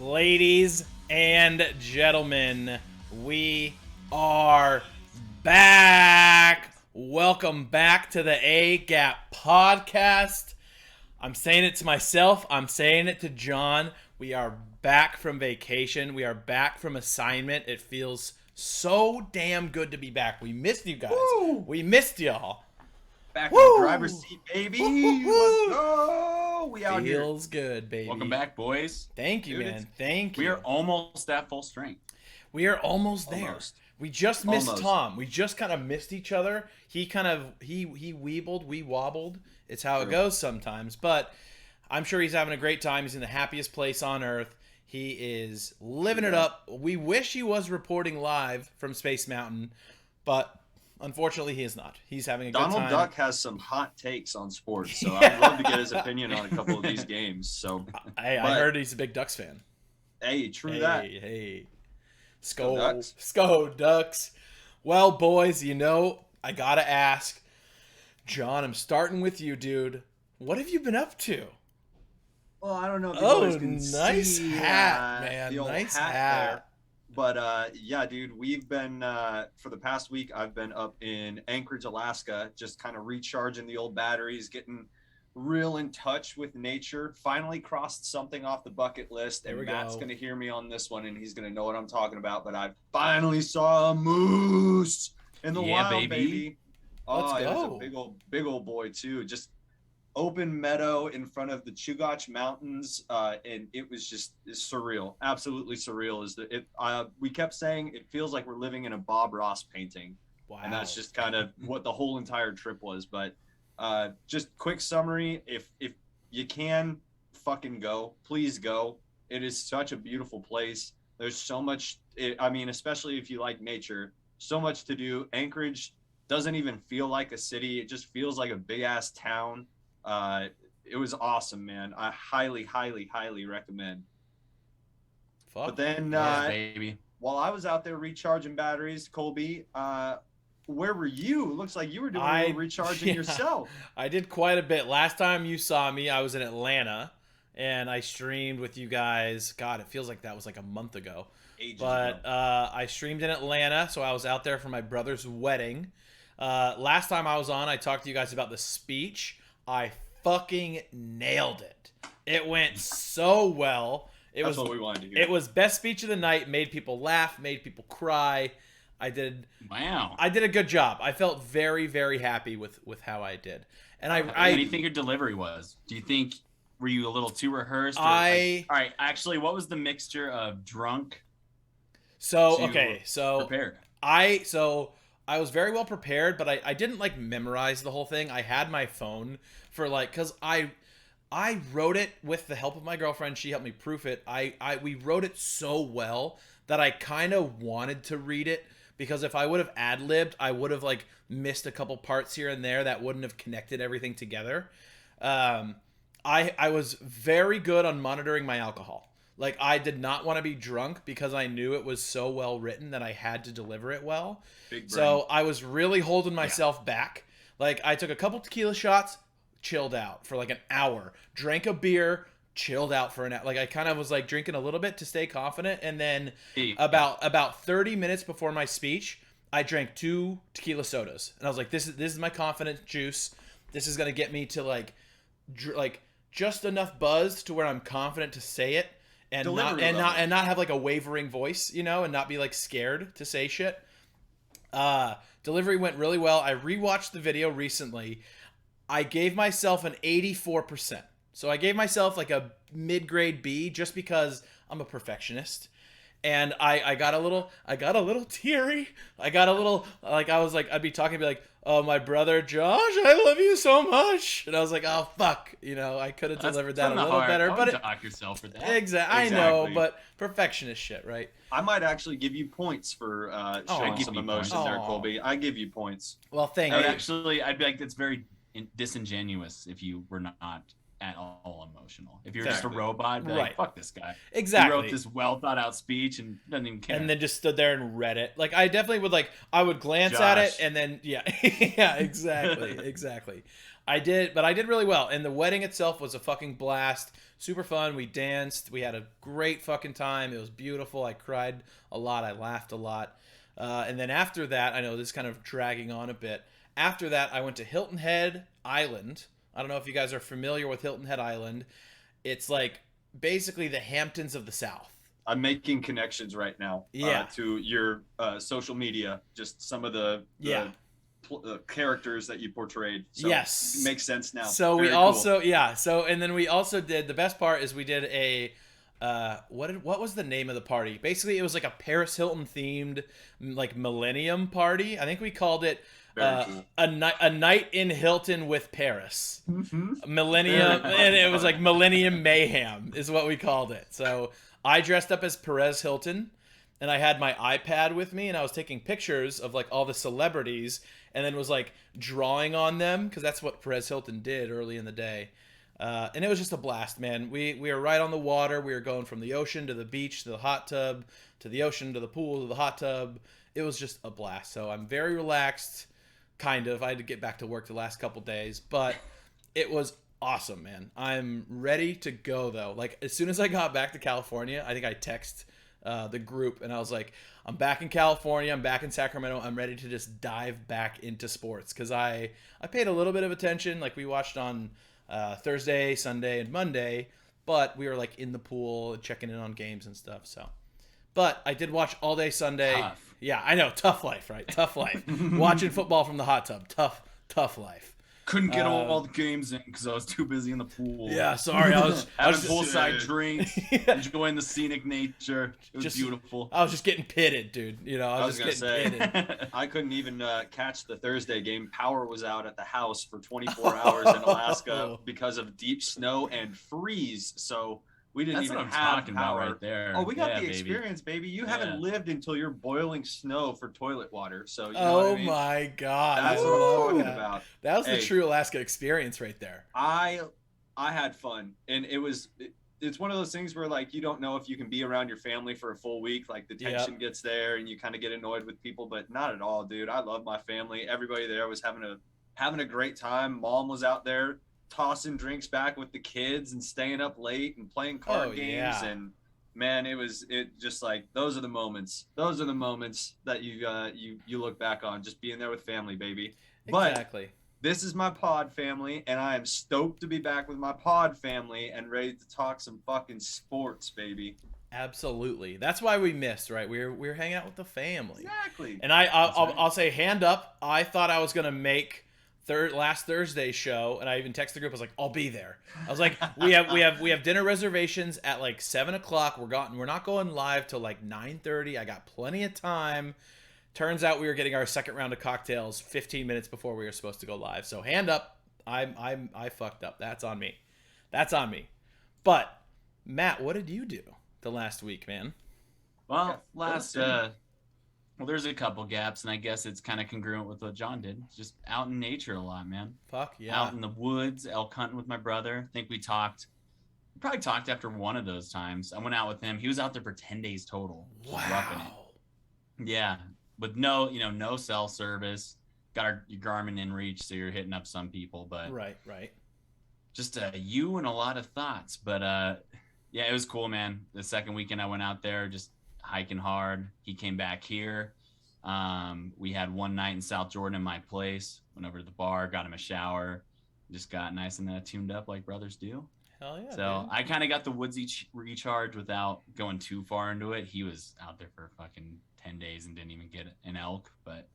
Ladies and gentlemen, we are back. Welcome back to the A-Gap podcast. I'm saying it to myself. I'm saying it to John. We are back from vacation. We are back from assignment. It feels so damn good to be back. We missed you guys. Woo! We missed y'all. Back in the driver's seat, baby. Let's go. We out here. Feels good, baby. Welcome back, boys. Thank you, man. Thank you. We are almost at full strength. We are almost there. Almost. We just missed Almost. Tom. We just kind of missed each other. He weebled, we wobbled. It's how it True. goes sometimes. But I'm sure he's having a great time. He's in the happiest place on earth. He is living it up. We wish he was reporting live from Space Mountain, but unfortunately he is not. He's having a good time. Donald Duck has some hot takes on sports, so I'd love to get his opinion on a couple of these games. So I heard he's a big Ducks fan. hey, true Hey, that. hey. Go Ducks. Sko Ducks. Well, boys, I gotta ask. John, I'm starting with you, dude. What have you been up to? Well, I don't know if you Oh, guys can nice see, hat, man. the old Nice hat hat. there. But yeah, dude, we've been for the past week. I've been up in Anchorage, Alaska, just kind of recharging the old batteries, getting real in touch with nature. Finally crossed something off the bucket list, There and we Matt's go. gonna hear me on this one, and he's gonna know what I'm talking about. But I finally saw a moose in the Yeah, wild, baby. baby. Let's Oh, it was go. a big old boy too. Just open meadow in front of the Chugach Mountains, and it was just surreal, absolutely surreal. We kept saying it feels like we're living in a Bob Ross painting, Wow. and that's just kind of what the whole entire trip was. But just quick summary: if you can fucking go, please go. It is such a beautiful place. There's so much. Especially if you like nature, so much to do. Anchorage doesn't even feel like a city; it just feels like a big ass town. It was awesome, man. I highly, highly, highly recommend. Fuck. But then Yeah, baby. while I was out there recharging batteries, Colby, where were you? Looks like you were doing a little recharging yeah. yourself. I did quite a bit. Last time you saw me, I was in Atlanta, and I streamed with you guys. God, it feels like that was like a month ago. Ages But ago. I streamed in Atlanta, so I was out there for my brother's wedding. Last time I was on, I talked to you guys about the speech. I fucking nailed it. It went so well. That's what we wanted to hear. It was best speech of the night. Made people laugh. Made people cry. Wow. I did a good job. I felt very, very happy with how I did. And How do you think your delivery was? Do you think were you a little too rehearsed? Or all right. Actually, what was the mixture of drunk so to okay. So prepared? I was very well prepared, but I didn't like memorize the whole thing. I had my phone for because I wrote it with the help of my girlfriend. She helped me proof it. We wrote it so well that I kind of wanted to read it, because if I would have ad-libbed, I would have like missed a couple parts here and there that wouldn't have connected everything together. I was very good on monitoring my alcohol. Like, I did not want to be drunk because I knew it was so well written that I had to deliver it well. Big brain. So I was really holding myself back. Like, I took a couple tequila shots, chilled out for like an hour, drank a beer, chilled out for an hour. Like, I kind of was like drinking a little bit to stay confident. And then about 30 minutes before my speech, I drank 2 tequila sodas. And I was like, this is my confidence juice. This is going to get me to like just enough buzz to where I'm confident to say it. And not have like a wavering voice, and not be like scared to say shit. Delivery went really well. I rewatched the video recently. I gave myself an 84%. So I gave myself like a mid-grade B just because I'm a perfectionist. And I got a little teary. I got a little, like, I was like, I'd be talking and be like, oh, my brother Josh, I love you so much. And I was like, oh, fuck. I could have delivered that a little better. Don't But knock yourself for that. Exactly. I know, but perfectionist shit, right? I might actually give you points for showing give some me emotion points. there, Aw. Colby. I give you points. Well, thank I you. would actually, I'd be like, that's very disingenuous if you were not at all emotional. If you're just a robot, be right. like, fuck this guy. Exactly. He wrote this well thought out speech and doesn't even care. And then just stood there and read it. Like I definitely would I would glance at it and then yeah, exactly. I did really well. And the wedding itself was a fucking blast. Super fun. We danced. We had a great fucking time. It was beautiful. I cried a lot. I laughed a lot. And then after that, I know this is kind of dragging on a bit. After that, I went to Hilton Head Island. I don't know if you guys are familiar with Hilton Head Island. It's like basically the Hamptons of the South. I'm making connections right now to your social media, just some of the characters that you portrayed. So yes. It makes sense now. So Very we also, cool. and then we also did, the best part is we did a, what was the name of the party? Basically, it was like a Paris Hilton themed, like Millennium Party. I think we called it cool. a night in Hilton with Paris. Millennium, and it was like Millennium Mayhem is what we called it. So I dressed up as Perez Hilton, and I had my iPad with me, and I was taking pictures of like all the celebrities, and then was like drawing on them because that's what Perez Hilton did early in the day. And it was just a blast, man. We were right on the water. We were going from the ocean to the beach to the hot tub to the ocean to the pool to the hot tub. It was just a blast. So I'm very relaxed, kind of. I had to get back to work the last couple days, but it was awesome, man. I'm ready to go, though. Like, as soon as I got back to California, I think I texted the group, and I was like, I'm back in California. I'm back in Sacramento. I'm ready to just dive back into sports because I paid a little bit of attention. Like, we watched on Thursday, Sunday, and Monday, but we were like in the pool and checking in on games and stuff. So, but I did watch all day Sunday. Tough. Yeah, I know, tough life, right? Tough life. Watching football from the hot tub, tough life. Couldn't get all the games in because I was too busy in the pool. Yeah, sorry. I was having poolside drinks, enjoying the scenic nature. It was beautiful. I was just getting pitted, dude. You know, I was just getting pitted. I couldn't even catch the Thursday game. Power was out at the house for 24 hours in Alaska because of deep snow and freeze. So we didn't That's even what I'm have talking power. about right there. Oh, we got the baby. experience, baby. You haven't lived until you're boiling snow for toilet water. So you know oh what I mean? My God, that's what I'm talking about. That was the true Alaska experience right there. I had fun, and it's one of those things where like you don't know if you can be around your family for a full week. Like the tension gets there, and you kind of get annoyed with people, but not at all, dude. I love my family. Everybody there was having a great time. Mom was out there tossing drinks back with the kids and staying up late and playing card games and man, it just like those are the moments that you look back on, just being there with family, baby. Exactly. But this is my pod family, and I am stoked to be back with my pod family and ready to talk some fucking sports, baby. Absolutely. That's why we missed, right? We were hanging out with the family. Exactly. And I'll say hand up, I thought I was gonna make last Thursday's show, and I even texted the group. I was like, I'll be there. I was like, we have dinner reservations at like 7:00. We're not going live till like 9:30. I got plenty of time. Turns out we were getting our second round of cocktails 15 minutes before we were supposed to go live. So hand up, I fucked up. That's on me. But Matt, what did you do the last week, man? Well, there's a couple gaps, and I guess it's kind of congruent with what John did. Just out in nature a lot, man. Fuck yeah. Out in the woods, elk hunting with my brother. I think we probably talked after one of those times. I went out with him. He was out there for 10 days total. Roughing it. Yeah, with no cell service. Got your Garmin in reach, so you're hitting up some people, but right. Just you and a lot of thoughts, but yeah, it was cool, man. The second weekend I went out there, just hiking hard. He came back here. We had one night in South Jordan in my place. Went over to the bar, got him a shower, just got nice and tuned up like brothers do. Hell yeah. So dude. I kind of got the woodsy recharge without going too far into it. He was out there for fucking 10 days and didn't even get an elk, but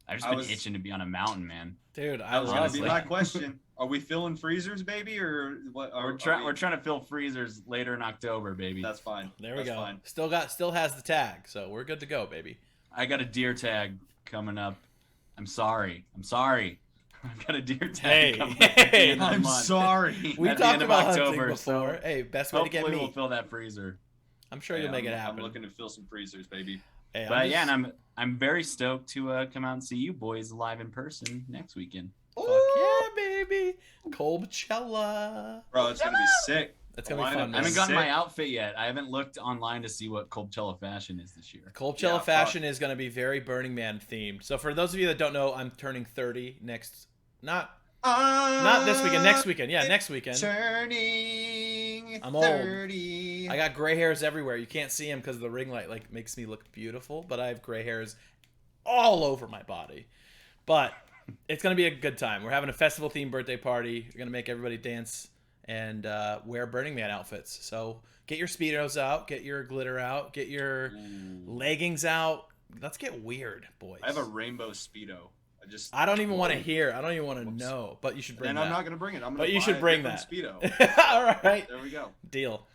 I've just been itching to be on a mountain, man. Dude, that was gonna be my question. Are we filling freezers, baby, or what? We're trying to fill freezers later in October, baby. That's fine. There we go. Fine. Still has the tag, so we're good to go, baby. I got a deer tag coming up. I'm sorry. I've got a deer tag coming up. I'm sorry. We talked about October before. Hey, best way to get me. Hopefully we'll fill that freezer. I'm sure you'll make it happen. I'm looking to fill some freezers, baby. Hey, and I'm very stoked to come out and see you boys live in person next weekend. Fuck yeah, baby. Colbchella. Bro, it's gonna be sick. That's gonna be fun. I Man. haven't gotten my outfit yet. I haven't looked online to see what Colbchella fashion is this year. Colbchella fashion is going to be very Burning Man themed. So for those of you that don't know, I'm turning 30 next. Not this weekend. Next weekend. Yeah, next weekend. Turning. I'm old. 30. I got gray hairs everywhere. You can't see them because the ring light like makes me look beautiful, but I have gray hairs all over my body. But it's going to be a good time. We're having a festival themed birthday party. We're going to make everybody dance and wear Burning Man outfits. So get your Speedos out, get your glitter out, get your leggings out. Let's get weird, boys. I have a rainbow Speedo. I don't even want to hear. I don't even want to know. But you should bring that. And I'm not going to bring it. But you should bring that. Speedo. All right. There we go. Deal.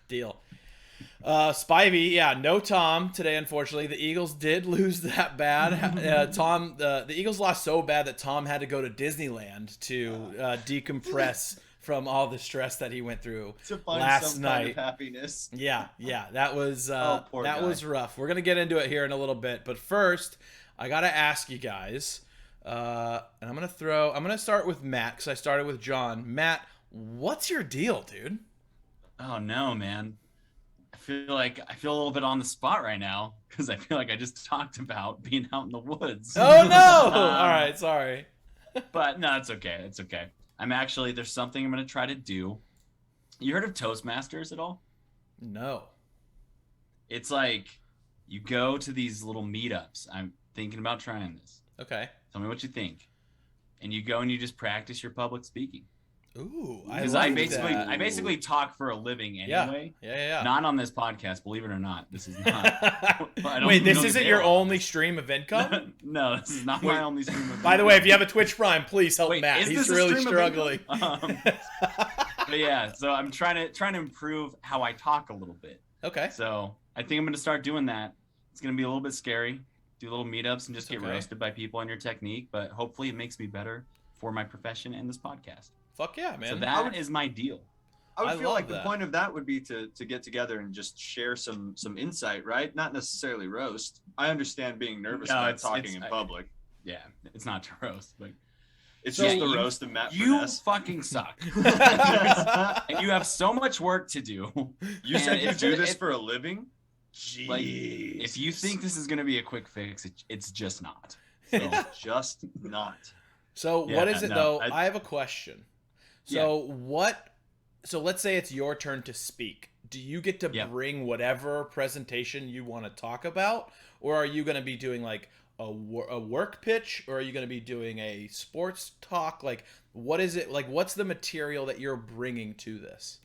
Spivey, yeah, no Tom today, unfortunately. The Eagles did lose that bad. The Eagles lost so bad that Tom had to go to Disneyland to decompress from all the stress that he went through to find last some night. Kind of happiness. Yeah, that was that guy. was rough. We're gonna get into it here in a little bit, but first, I gotta ask you guys, and I'm gonna start with Matt because I started with John. Matt, what's your deal, dude? Oh no, man. I feel a little bit on the spot right now because I feel like I just talked about being out in the woods. Oh no! All right, sorry. But no, it's okay. It's okay. There's something I'm going to try to do. You heard of Toastmasters at all? No. It's like you go to these little meetups. I'm thinking about trying this. Okay. Tell me what you think. And you go and you just practice your public speaking. Ooh, because I basically talk for a living anyway. Yeah. Not on this podcast, believe it or not. This is not. Wait, this isn't your only stream of income? No, this is not my only stream of income. By the way, if you have a Twitch Prime, please help Matt. He's really struggling. But yeah, so I'm trying to improve how I talk a little bit. Okay. So I think I'm going to start doing that. It's going to be a little bit scary. Do little meetups and just get roasted by people on your technique, but hopefully it makes me better for my profession and this podcast. Fuck yeah, man. So that is my deal. I would feel like the point of that would be to get together and just share some insight, right? Not necessarily roast. I understand being nervous about talking in public. Yeah, it's not to roast, but it's just the roast of Matt You Finesse. fucking suck. And you have so much work to do. You said you do this for a living? Jeez. Like, if you think this is going to be a quick fix, it's just not. So. Just not. So what is it though? I have a question. So So let's say it's your turn to speak. Do you get to bring whatever presentation you want to talk about, or are you going to be doing like a work pitch, or are you going to be doing a sports talk? Like, what is it? Like, what's the material that you're bringing to this?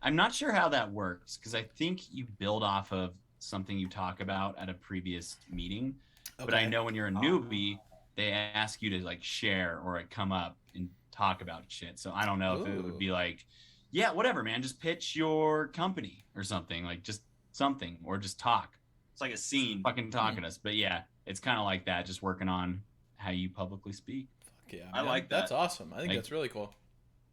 I'm not sure how that works because I think you build off of something you talk about at a previous meeting. Okay. But I know when you're a newbie, they ask you to like share or come up and talk about shit. So I don't know if it would be like, yeah, whatever, man, just pitch your company or something, like just something, or just talk. It's like a scene. Fucking talk at us. But yeah, it's kind of like that, just working on how you publicly speak. Fuck yeah, man. I like that. That's awesome. I think that's really cool.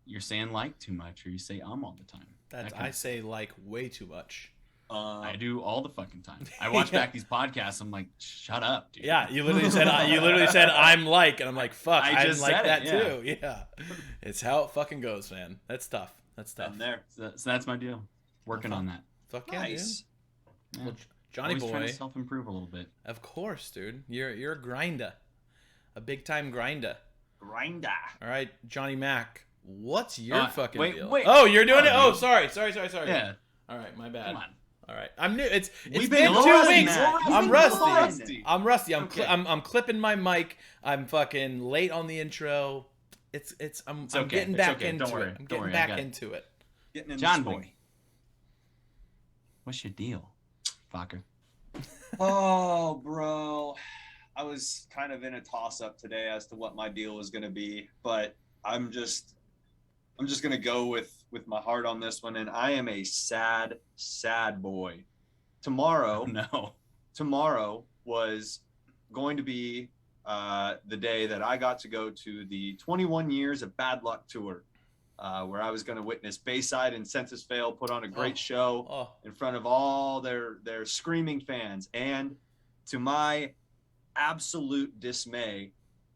You're saying like too much, or you say all the time. I say like way too much. I do all the fucking time. I watch back these podcasts. I'm like, shut up, dude. Yeah, you literally said I'm like, and I'm like, fuck, I just like that too. Yeah, it's how it fucking goes, man. That's tough. I'm there. So that's my deal. Working on that. Fuck yeah, nice. Dude. Well, Johnny boy, trying to self-improve a little bit. Of course, dude. You're a grinder, a big time grinder. Grinder. All right, Johnny Mac. What's your fucking deal? Wait. Oh, you're doing it. Oh, sorry. Yeah. All right, my bad. Come on. All right, I'm new. It's We've been been 2 weeks. I'm rusty. I'm Okay. I'm clipping my mic. I'm fucking late on the intro. I'm getting back into it. I'm getting back into it. John boy, what's your deal, fucker? Oh, bro. I was kind of in a toss-up today as to what my deal was going to be, but I'm just going to go with my heart on this one, and I am a sad boy. Tomorrow was going to be the day that I got to go to the 21 Years of Bad Luck tour, where I was going to witness Bayside and Census Fail put on a great show in front of all their screaming fans. And to my absolute dismay,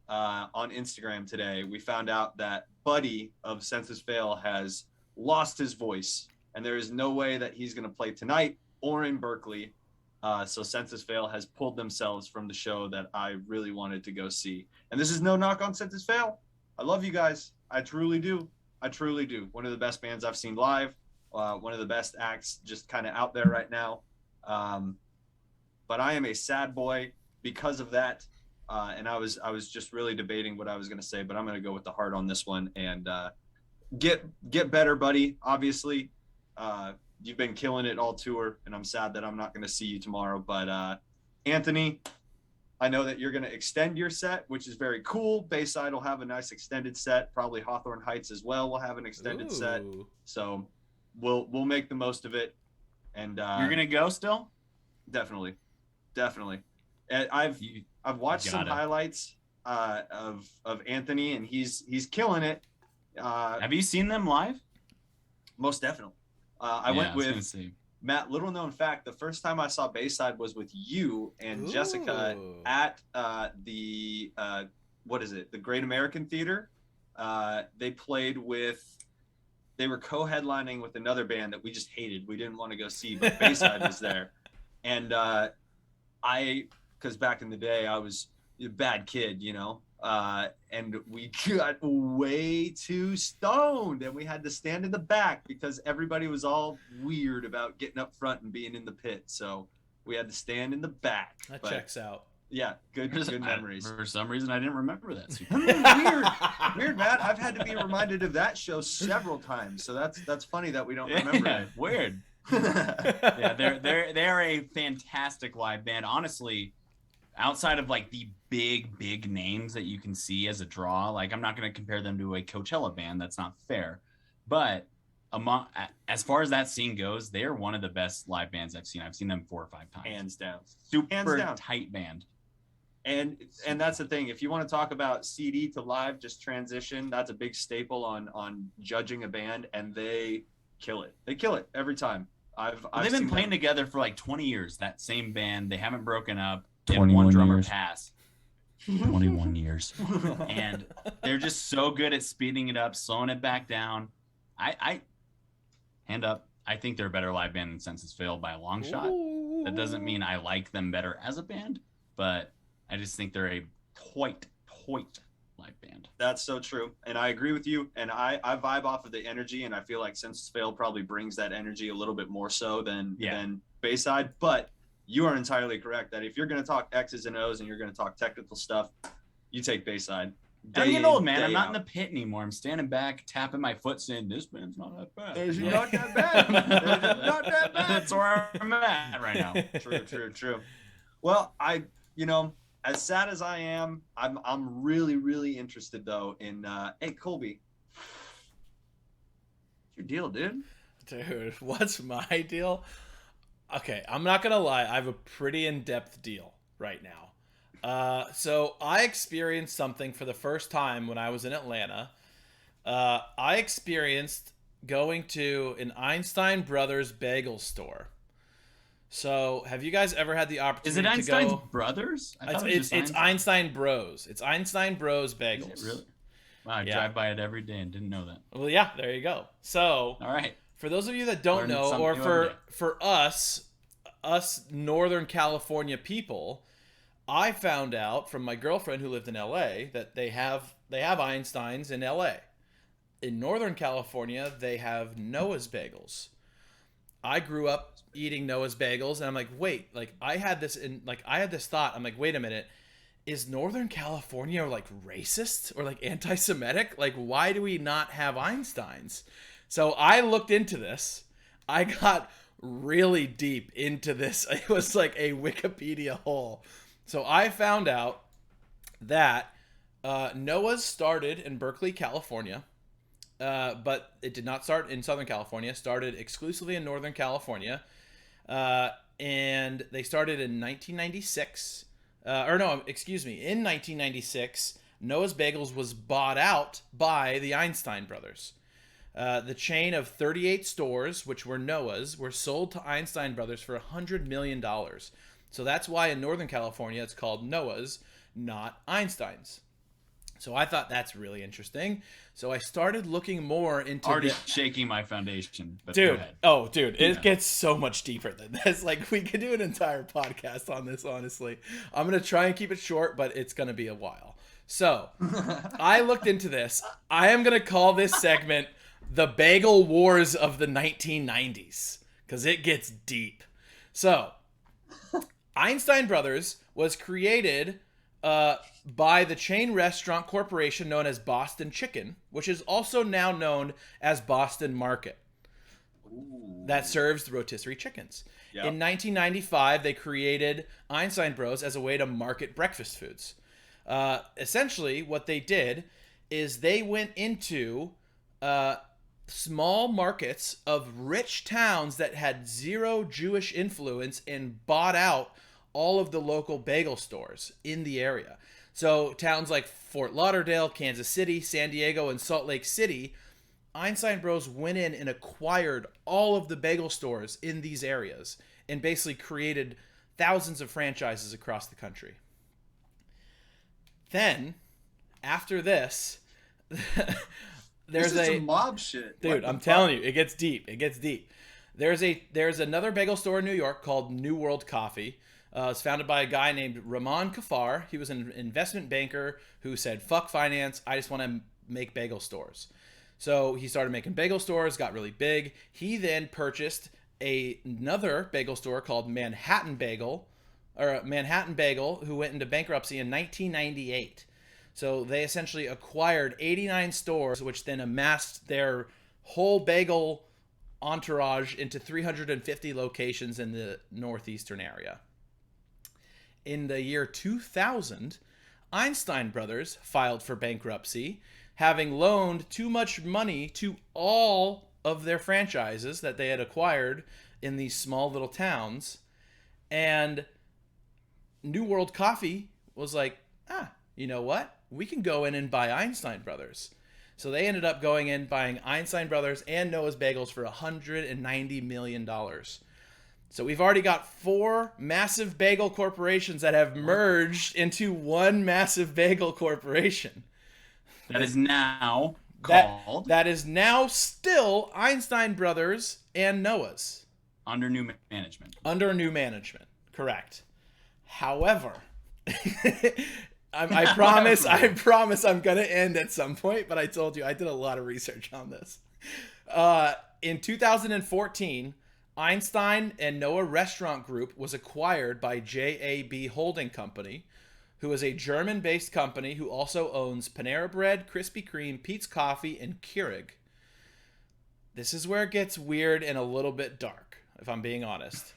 on Instagram today, we found out that Buddy of Census Fail has lost his voice, and there is no way that he's going to play tonight or in Berkeley. So Census Fail has pulled themselves from the show that I really wanted to go see. And this is no knock on Census Fail. I love you guys. I truly do. I truly do. One of the best bands I've seen live. One of the best acts just kind of out there right now. But I am a sad boy because of that. And I was just really debating what I was going to say, but I'm going to go with the heart on this one and get better, Buddy. Obviously, you've been killing it all tour, and I'm sad that I'm not going to see you tomorrow. But Anthony, I know that you're going to extend your set, which is very cool. Bayside will have a nice extended set. Probably Hawthorne Heights as well will have an extended set. So we'll make the most of it. And you're going to go still? Definitely. And I've watched some highlights of Anthony, and he's killing it. Have you seen them live? Most definitely. I went with Matt. Little known fact: the first time I saw Bayside was with you and Jessica at the the Great American Theater. They played with. They were co-headlining with another band that we just hated. We didn't want to go see, but Bayside was there, and because back in the day I was a bad kid, and we got way too stoned, and we had to stand in the back because everybody was all weird about getting up front and being in the pit. So we had to stand in the back. That checks out. Yeah, good memories. For some reason, I didn't remember that. Weird, Matt. I've had to be reminded of that show several times, so that's funny that we don't remember it. Weird. Yeah, they're a fantastic live band. Honestly, outside of like the big names that you can see as a draw, like I'm not going to compare them to a Coachella band. That's not fair. But as far as that scene goes, they are one of the best live bands I've seen. I've seen them 4 or 5 times. Hands down. Super tight band. And that's the thing. If you want to talk about CD to live, just transition. That's a big staple on judging a band, and they kill it. They kill it every time. They've been playing together for like 20 years. That same band. They haven't broken up. 21 drummer years. Pass. 21 years. And they're just so good at speeding it up, slowing it back down. I hand up. I think they're a better live band than Census Fail by a long shot. That doesn't mean I like them better as a band, but I just think they're a toit live band. That's so true. And I agree with you. And I vibe off of the energy, and I feel like Census Fail probably brings that energy a little bit more so than Bayside. But you are entirely correct that if you're going to talk X's and O's and you're going to talk technical stuff, you take Bayside. I'm getting old, man. I'm not in the pit anymore. I'm standing back, tapping my foot, saying, "This band's not that bad." Not that bad. Not that bad. That's where I'm at right now. True. Well, as sad as I am, I'm really interested though in hey Colby. What's your deal, dude? Dude, what's my deal? Okay, I'm not gonna lie, I have a pretty in-depth deal right now. So I experienced something for the first time when I was in Atlanta. I experienced going to an Einstein Brothers bagel store. So, have you guys ever had the opportunity to go? Is it Einstein's Brothers? It's Einstein Bros. It's Einstein Bros bagels. Is it really? Wow, I drive by it every day and didn't know that. Well, yeah, there you go. So, all right. For those of you that don't know, or for us Northern California people, I found out from my girlfriend who lived in LA that they have Einsteins in LA. In Northern California, they have Noah's bagels. I grew up eating Noah's bagels, and I'm like, wait, like I had this thought. I'm like, wait a minute, is Northern California like racist or like anti-Semitic? Like, why do we not have Einsteins? So I looked into this. I got really deep into this. It was like a Wikipedia hole. So I found out that Noah's started in Berkeley, California, but it did not start in Southern California. It started exclusively in Northern California, and they started in 1996. In 1996, Noah's Bagels was bought out by the Einstein brothers. The chain of 38 stores, which were Noah's, were sold to Einstein brothers for $100 million. So that's why in Northern California it's called Noah's, not Einstein's. So I thought that's really interesting. So I started looking more into Already shaking my foundation. But dude, go ahead. It gets so much deeper than this. Like, we could do an entire podcast on this, honestly. I'm going to try and keep it short, but it's going to be a while. So I looked into this. I am going to call this segment the Bagel Wars of the 1990s, because it gets deep. So Einstein Brothers was created by the chain restaurant corporation known as Boston Chicken, which is also now known as Boston Market. Ooh. That serves rotisserie chickens. Yep. In 1995, they created Einstein Bros as a way to market breakfast foods. Essentially, what they did is they went into small markets of rich towns that had zero Jewish influence and bought out all of the local bagel stores in the area. So towns like Fort Lauderdale, Kansas City, San Diego, and Salt Lake City, Einstein Bros went in and acquired all of the bagel stores in these areas and basically created thousands of franchises across the country. Then, after this, this is some mob shit. Dude, I'm telling you, it gets deep. It gets deep. There's another bagel store in New York called New World Coffee. It's founded by a guy named Rahman Kafar. He was an investment banker who said, fuck finance, I just want to make bagel stores. So he started making bagel stores, got really big. He then purchased another bagel store called Manhattan Bagel, who went into bankruptcy in 1998. So they essentially acquired 89 stores, which then amassed their whole bagel entourage into 350 locations in the northeastern area. In the year 2000, Einstein Brothers filed for bankruptcy, having loaned too much money to all of their franchises that they had acquired in these small little towns. And New World Coffee was like, you know what? We can go in and buy Einstein Brothers. So they ended up going in, buying Einstein Brothers and Noah's Bagels for $190 million. So we've already got 4 massive bagel corporations that have merged into one massive bagel corporation. That is now called... That is now still Einstein Brothers and Noah's. Under new management. Under new management, correct. However, I promise I'm going to end at some point, but I told you I did a lot of research on this. In 2014, Einstein and Noah Restaurant Group was acquired by JAB Holding Company, who is a German-based company who also owns Panera Bread, Krispy Kreme, Pete's Coffee, and Keurig. This is where it gets weird and a little bit dark, if I'm being honest.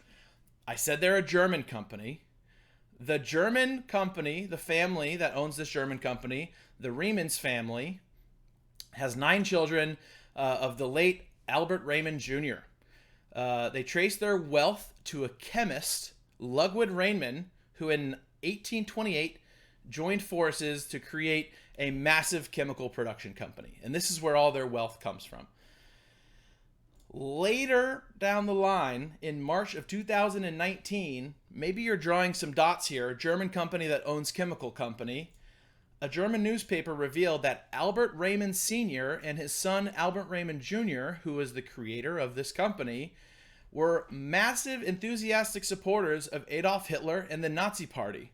I said they're a German company. The German company, the family that owns this German company, the Riemens family, has 9 children of the late Albert Raymond Jr. They trace their wealth to a chemist, Ludwig Raymond, who in 1828 joined forces to create a massive chemical production company. And this is where all their wealth comes from. Later down the line, in March of 2019, maybe you're drawing some dots here, a German company that owns chemical company, a German newspaper revealed that Albert Raymond Sr. and his son Albert Raymond Jr., who was the creator of this company, were massive enthusiastic supporters of Adolf Hitler and the Nazi Party.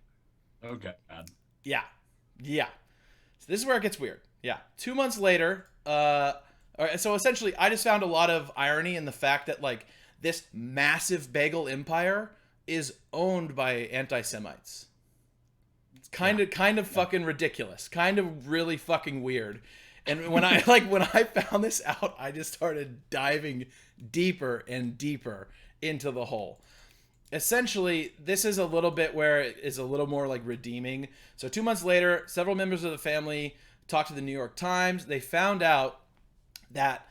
Oh, God. Yeah. So this is where it gets weird. Yeah. 2 months later, so essentially, I just found a lot of irony in the fact that, like, this massive bagel empire is owned by anti-Semites. It's kind of fucking ridiculous. Kind of really fucking weird. And when I found this out, I just started diving deeper and deeper into the hole. Essentially, this is a little bit where it is a little more like redeeming. So 2 months later, several members of the family talked to the New York Times. They found out that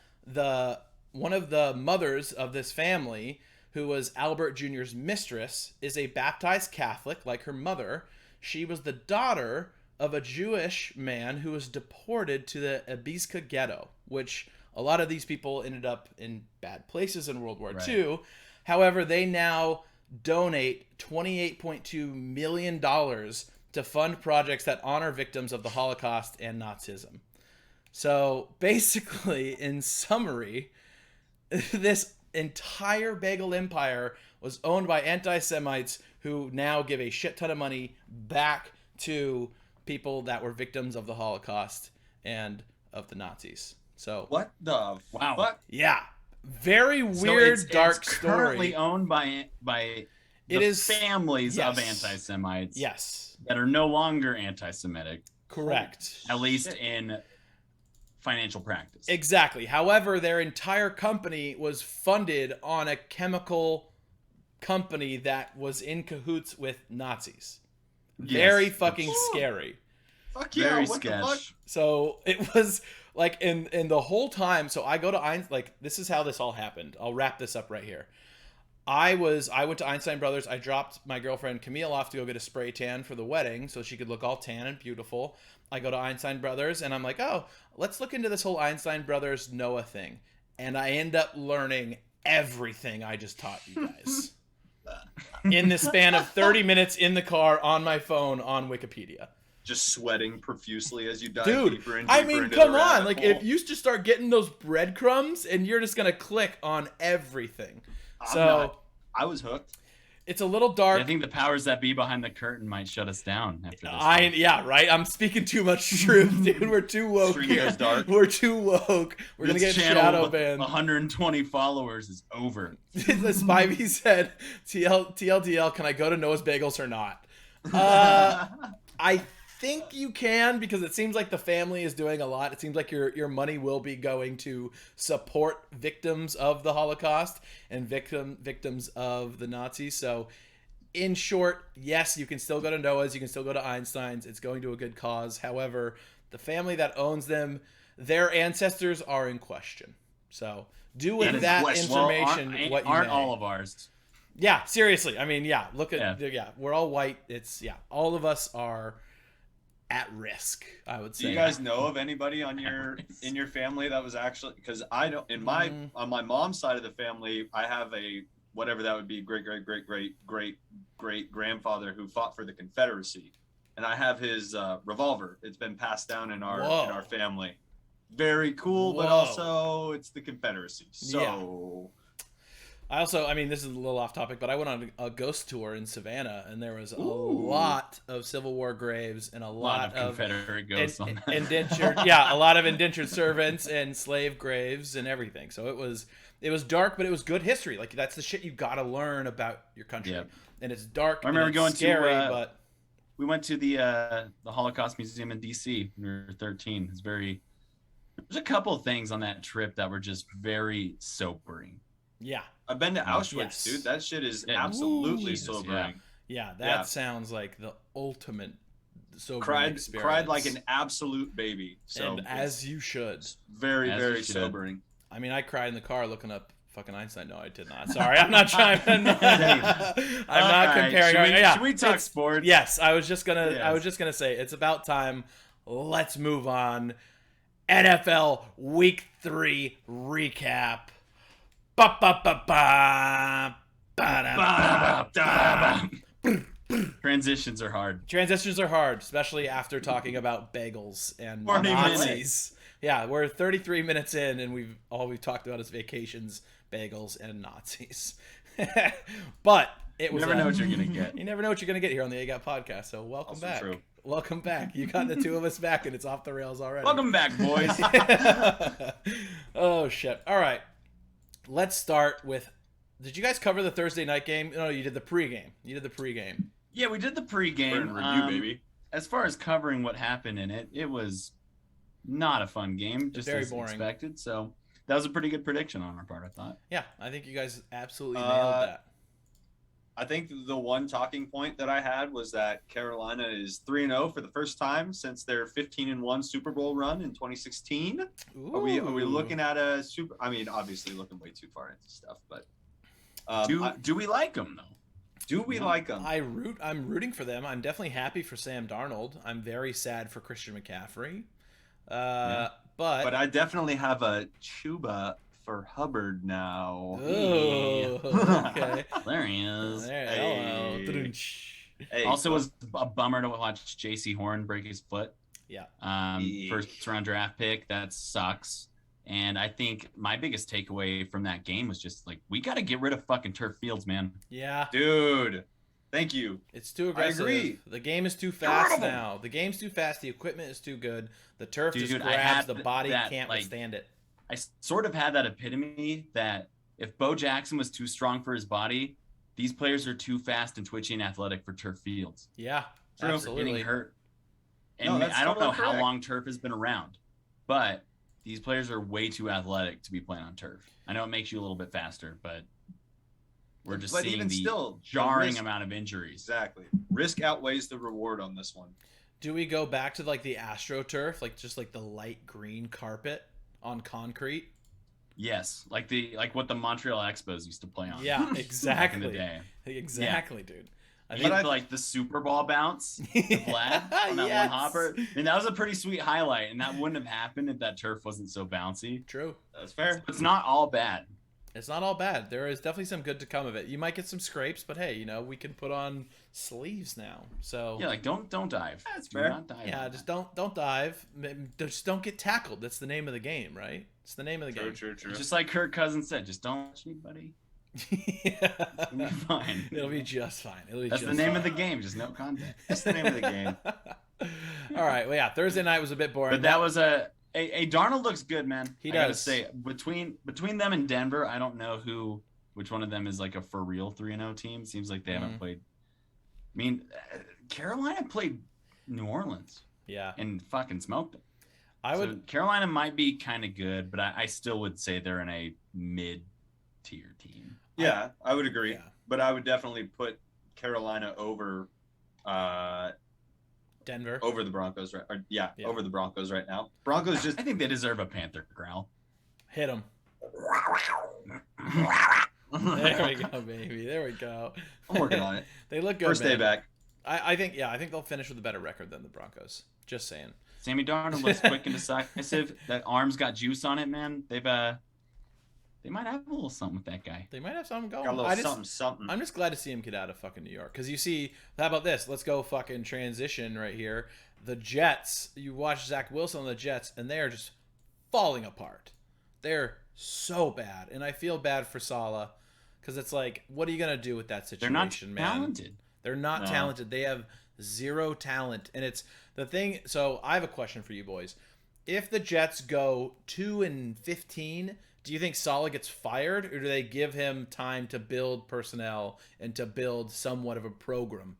one of the mothers of this family, who was Albert Jr.'s mistress, is a baptized Catholic like her mother. She was the daughter of a Jewish man who was deported to the Ibiza ghetto, which a lot of these people ended up in bad places in World War II. However, they now donate $28.2 million to fund projects that honor victims of the Holocaust and Nazism. So basically, in summary, this entire bagel empire was owned by anti-Semites who now give a shit ton of money back to people that were victims of the Holocaust and of the Nazis. So What the fuck? yeah, very weird, dark it's story. currently owned by It is families of yes. anti-Semites. Yes, That are no longer anti-Semitic. correct. At least in financial practice. Exactly. However, their entire company was funded on a chemical company that was in cahoots with Nazis. Very fucking scary. Fuck yeah, Very what the fuck? sketch. So it was like in the whole time. So I go to Einstein. Like, this is how this all happened. I'll wrap this up right here. I went to Einstein Brothers. I dropped my girlfriend Camille off to go get a spray tan for the wedding so she could look all tan and beautiful. I go to Einstein Brothers and I'm like, oh, let's look into this whole Einstein Brothers Noah thing. And I end up learning everything I just taught you guys in the span of 30 minutes in the car on my phone on Wikipedia. Just sweating profusely as you dive Dude, deeper and I deeper mean, into come the rabbit on. Like, hole. if you just start getting those breadcrumbs and you're just going to click on everything. I was hooked. It's a little dark. I think the powers that be behind the curtain might shut us down after this. Yeah, right. I'm speaking too much truth, dude. We're too woke Stream here. goes dark. We're too woke. We're gonna This get channel shadow with banned. 120 followers is over. The Spivey said, TLDL, can I go to Noah's Bagels or not? I think you can, because it seems like the family is doing a lot. It seems like your money will be going to support victims of the Holocaust and victims of the Nazis. So in short, yes, you can still go to Noah's, you can still go to Einstein's. It's going to a good cause. However, the family that owns them, their ancestors are in question. So do with that information what you aren't may. all of ours. Yeah, seriously. I mean, yeah, look at Yeah. we're all white. It's all of us are at risk, I would say. Do you guys know of anybody on in your family that was actually, because I don't, on my mom's side of the family, I have a whatever that would be great grandfather who fought for the Confederacy, and I have his revolver. It's been passed down in our family. Very cool, but also it's the Confederacy. So I mean, this is a little off topic, but I went on a ghost tour in Savannah, and there was a lot of Civil War graves and a lot of Confederate ghosts on that. indentured, a lot of indentured servants and slave graves and everything. So it was dark, but it was good history. Like, that's the shit you got to learn about your country. Yep. And it's dark. I remember and it's going scary, to but we went to the Holocaust Museum in DC when we were 13. There's a couple of things on that trip that were just very sobering. I've been to Auschwitz, yes. dude. That shit is absolutely Jesus, sobering. That sounds like the ultimate sobering experience. Cried like an absolute baby. So and as you should. Very, very sobering. I mean, I cried in the car looking up fucking Einstein. No, I did not. Sorry, I'm not trying. I'm not comparing. Should we talk sports? Yes, I was just gonna say it's about time. Let's move on. NFL Week 3 recap. Transitions are hard. Especially after talking about bagels and 40 Nazis. minutes. Yeah, we're 33 minutes in, and we've talked about is vacations, bagels, and Nazis. But it was. You never know what you're gonna get. You never know what you're gonna get here on the AGAP podcast. So welcome Also back. true. Welcome back. You got the two of us back, and it's off the rails already. Welcome back, boys. Oh shit! All right, let's start with. Did you guys cover the Thursday night game? No, you did the pregame. Yeah, we did the pregame. We're in review, baby. As far as covering what happened in it, it was not a fun game, just Very as boring. expected. So that was a pretty good prediction on our part, I thought. Yeah, I think you guys absolutely nailed that. I think the one talking point that I had was that Carolina is 3-0 for the first time since their 15-1 Super Bowl run in 2016. Ooh. Are we looking at a super? I mean, obviously looking way too far into stuff, but Do we like them though? Do we like them? I'm rooting for them. I'm definitely happy for Sam Darnold. I'm very sad for Christian McCaffrey. But I definitely have a Chuba for Hubbard now. Oh, okay. There he is. Hello. Hey, Also, was a bummer to watch J.C. Horn break his foot. Yeah. First round draft pick. That sucks. And I think my biggest takeaway from that game was just like, we got to get rid of fucking turf fields, man. Yeah. dude. Thank you. It's too aggressive. I agree. The game is too fast now. The game's too fast. The equipment is too good. The turf just grabs. The body can't withstand it. I sort of had that epitome that if Bo Jackson was too strong for his body, these players are too fast and twitchy and athletic for turf fields. Yeah, True. absolutely. Getting hurt. And I don't know how long turf has been around, but these players are way too athletic to be playing on turf. I know it makes you a little bit faster, but we're just seeing even the still, jarring amount of injuries. Exactly. Risk outweighs the reward on this one. Do we go back to like the AstroTurf, like just like the light green carpet on concrete? Yes, like what the Montreal Expos used to play on. Yeah, exactly. Back in the day. Exactly, dude. I Even think like the Super Ball bounce, the flag on that Yes. one hopper. I mean, that was a pretty sweet highlight, and that wouldn't have happened if that turf wasn't so bouncy. True. That's fair. It's not all bad. It's not all bad. There is definitely some good to come of it. You might get some scrapes, but hey, we can put on sleeves now. So Yeah, like don't dive. That's Do fair. not dive yeah, on just that. don't dive. Just don't get tackled. That's the name of the game, right? It's the name of the game. True. Just like Kirk Cousins said, just don't touch me, buddy. Yeah. It'll be fine. It'll be just fine. That's the name of the game, just no contact. That's the name of the game. All right. Well, yeah. Thursday night was a bit boring. But that was a Darnold looks good, man. He I gotta does. say between them and Denver, I don't know which one of them is like a for real 3-0 team. Seems like they haven't played. I mean, Carolina played New Orleans. Yeah. And fucking smoked them. So Carolina might be kind of good, but I still would say they're in a mid-tier team. Yeah, I would agree. Yeah. But I would definitely put Carolina over Denver. over the Broncos Yeah. over the Broncos right now. Broncos just I think they deserve a Panther growl. Hit him. There we go, baby. There we go. I'm working on it. They look good. First day man. back. I think they'll finish with a better record than the Broncos. Just saying. Sammy Darnold looks quick and decisive. That arm's got juice on it, man. They might have a little something with that guy. They might have something going. Got a little something. I'm just glad to see him get out of fucking New York. Because you see, how about this? Let's go fucking transition right here. The Jets. You watch Zach Wilson on the Jets, and they are just falling apart. They're so bad. And I feel bad for Saleh. Because it's like, what are you going to do with that situation, They're not man? talented. They're not talented. They have zero talent. And it's the thing. So I have a question for you boys. If the Jets go 2-15, do you think Saleh gets fired, or do they give him time to build personnel and to build somewhat of a program?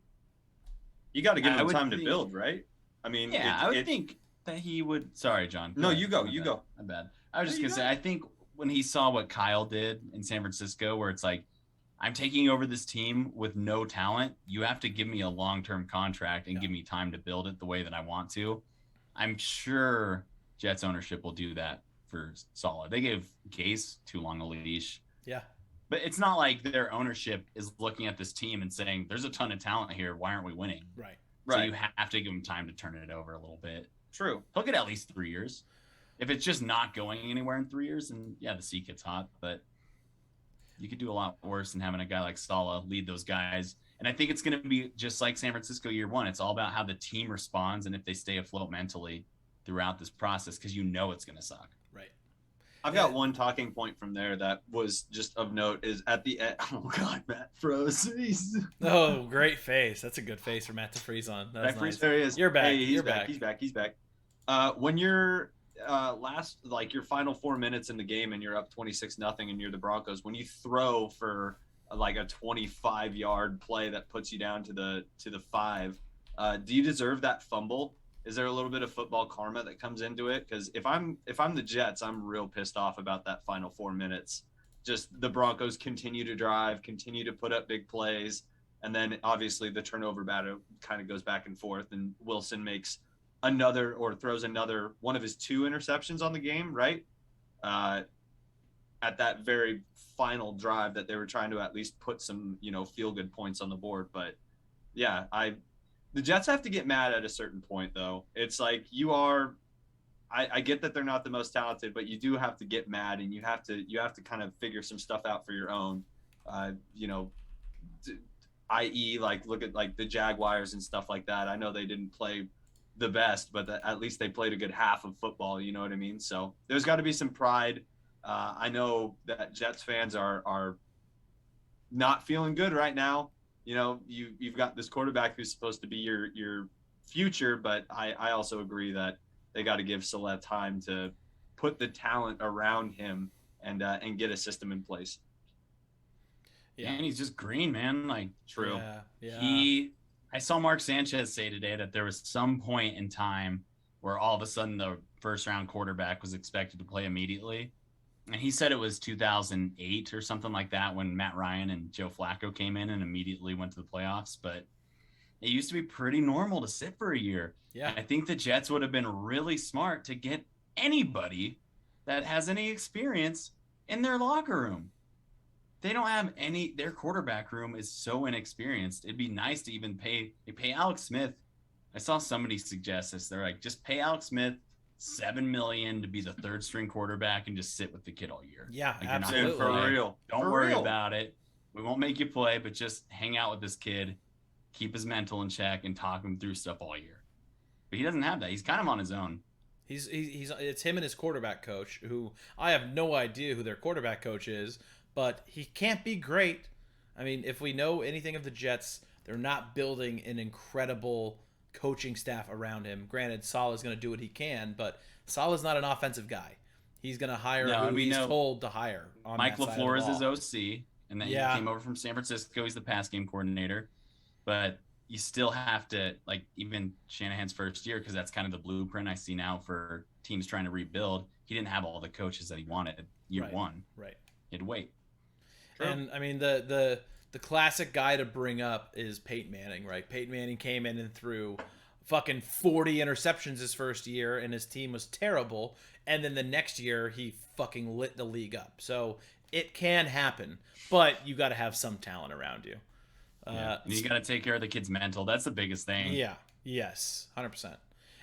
You got to give I him would time to think- build, right? I mean, Yeah, I would think that he would. Sorry, John. No, ahead. you go. My You bad. go. My bad. I was just No, gonna you say, I think when he saw what Kyle did in San Francisco, where it's like, I'm taking over this team with no talent. You have to give me a long-term contract and give me time to build it the way that I want to. I'm sure Jets ownership will do that for Saleh. They gave Case too long a leash. Yeah. But it's not like their ownership is looking at this team and saying, there's a ton of talent here. Why aren't we winning? Right. So Right. you have to give him time to turn it over a little bit. True. He'll get at least 3 years. If it's just not going anywhere in 3 years, then yeah, the seat gets hot. But you could do a lot worse than having a guy like Saleh lead those guys. And I think it's going to be just like San Francisco year one. It's all about how the team responds and if they stay afloat mentally throughout this process, because you know it's going to suck. Right. I've got one talking point from there that was just of note is at the end. Oh God, Matt froze. Oh, great face. That's a good face for Matt to freeze on. That's nice. There he is. You're back. Hey, he's You're back. back. He's back. When you're your final 4 minutes in the game and you're up 26-0 and you're the Broncos, when you throw for like a 25-yard play that puts you down to the 5, do you deserve that fumble? Is there a little bit of football karma that comes into it? Because if I'm the Jets, I'm real pissed off about that final 4 minutes. Just the Broncos continue to drive, continue to put up big plays, and then obviously the turnover battle kind of goes back and forth, and Wilson makes another or throws another one of his 2 interceptions on the game, right? At that very final drive that they were trying to at least put some, feel good points on the board. But yeah, the Jets have to get mad at a certain point, though. It's like I get that they're not the most talented, but you do have to get mad, and you have to kind of figure some stuff out for your own. i.e. like look at like the Jaguars and stuff like that. I know they didn't play the best, but at least they played a good half of football. You know what I mean? So there's got to be some pride. I know that Jets fans are not feeling good right now. You know, you've got this quarterback who's supposed to be your future, but I also agree that they got to give Saleh time to put the talent around him and get a system in place. Yeah, and he's just green, man. Like, true. Yeah. I saw Mark Sanchez say today that there was some point in time where all of a sudden the first round quarterback was expected to play immediately. And he said it was 2008 or something like that when Matt Ryan and Joe Flacco came in and immediately went to the playoffs. But it used to be pretty normal to sit for a year. Yeah. I think the Jets would have been really smart to get anybody that has any experience in their locker room. They don't have any. Their quarterback room is so inexperienced. It'd be nice to even pay Alex Smith. I saw somebody suggest this. They're like, just pay Alex Smith $7 million to be the third string quarterback and just sit with the kid all year. Yeah, like, absolutely. For real. Don't worry about it. We won't make you play, but just hang out with this kid, keep his mental in check, and talk him through stuff all year. But he doesn't have that. He's kind of on his own. He's it's him and his quarterback coach, who I have no idea who their quarterback coach is, but he can't be great. I mean, if we know anything of the Jets, they're not building an incredible coaching staff around him. Granted, Saleh's going to do what he can, but Saleh's not an offensive guy. He's going to hire who he's told to hire. Mike LaFleur is his OC, and then he came over from San Francisco. He's the pass game coordinator. But you still have to, like, even Shanahan's first year, because that's kind of the blueprint I see now for teams trying to rebuild. He didn't have all the coaches that he wanted year one. Right. He had to wait. True. And, I mean, the classic guy to bring up is Peyton Manning, right? Peyton Manning came in and threw fucking 40 interceptions his first year, and his team was terrible. And then the next year, he fucking lit the league up. So it can happen, but you got to have some talent around you. And you got to take care of the kid's mental. That's the biggest thing. Yeah. Yes. 100%.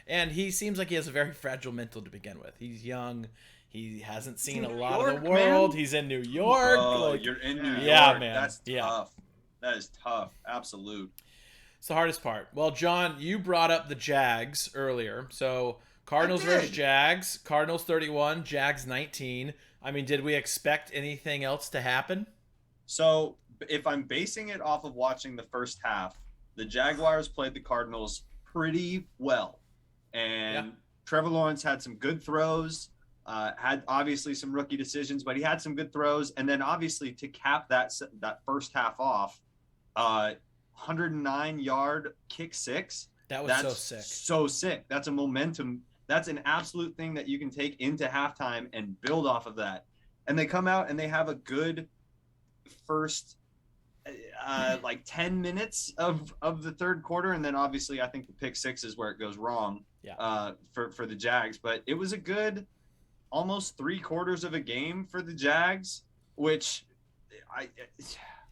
And he seems like he has a very fragile mental to begin with. He's young. He hasn't seen a lot of the world. Man. He's in New York. Oh, you're in New York. Yeah, man. That's tough. That is tough. Absolute. It's the hardest part. Well, John, you brought up the Jags earlier. So Cardinals versus Jags. Cardinals 31, Jags 19. I mean, did we expect anything else to happen? So if I'm basing it off of watching the first half, the Jaguars played the Cardinals pretty well. And Trevor Lawrence had some good throws, had obviously some rookie decisions, but he had some good throws. And then obviously to cap that first half off, 109-yard kick six. That's so sick. So sick. That's a momentum. That's an absolute thing that you can take into halftime and build off of that. And they come out and they have a good first like 10 minutes of the third quarter. And then obviously I think the pick six is where it goes wrong for the Jags. But it was a good almost 3/4 of a game for the Jags, which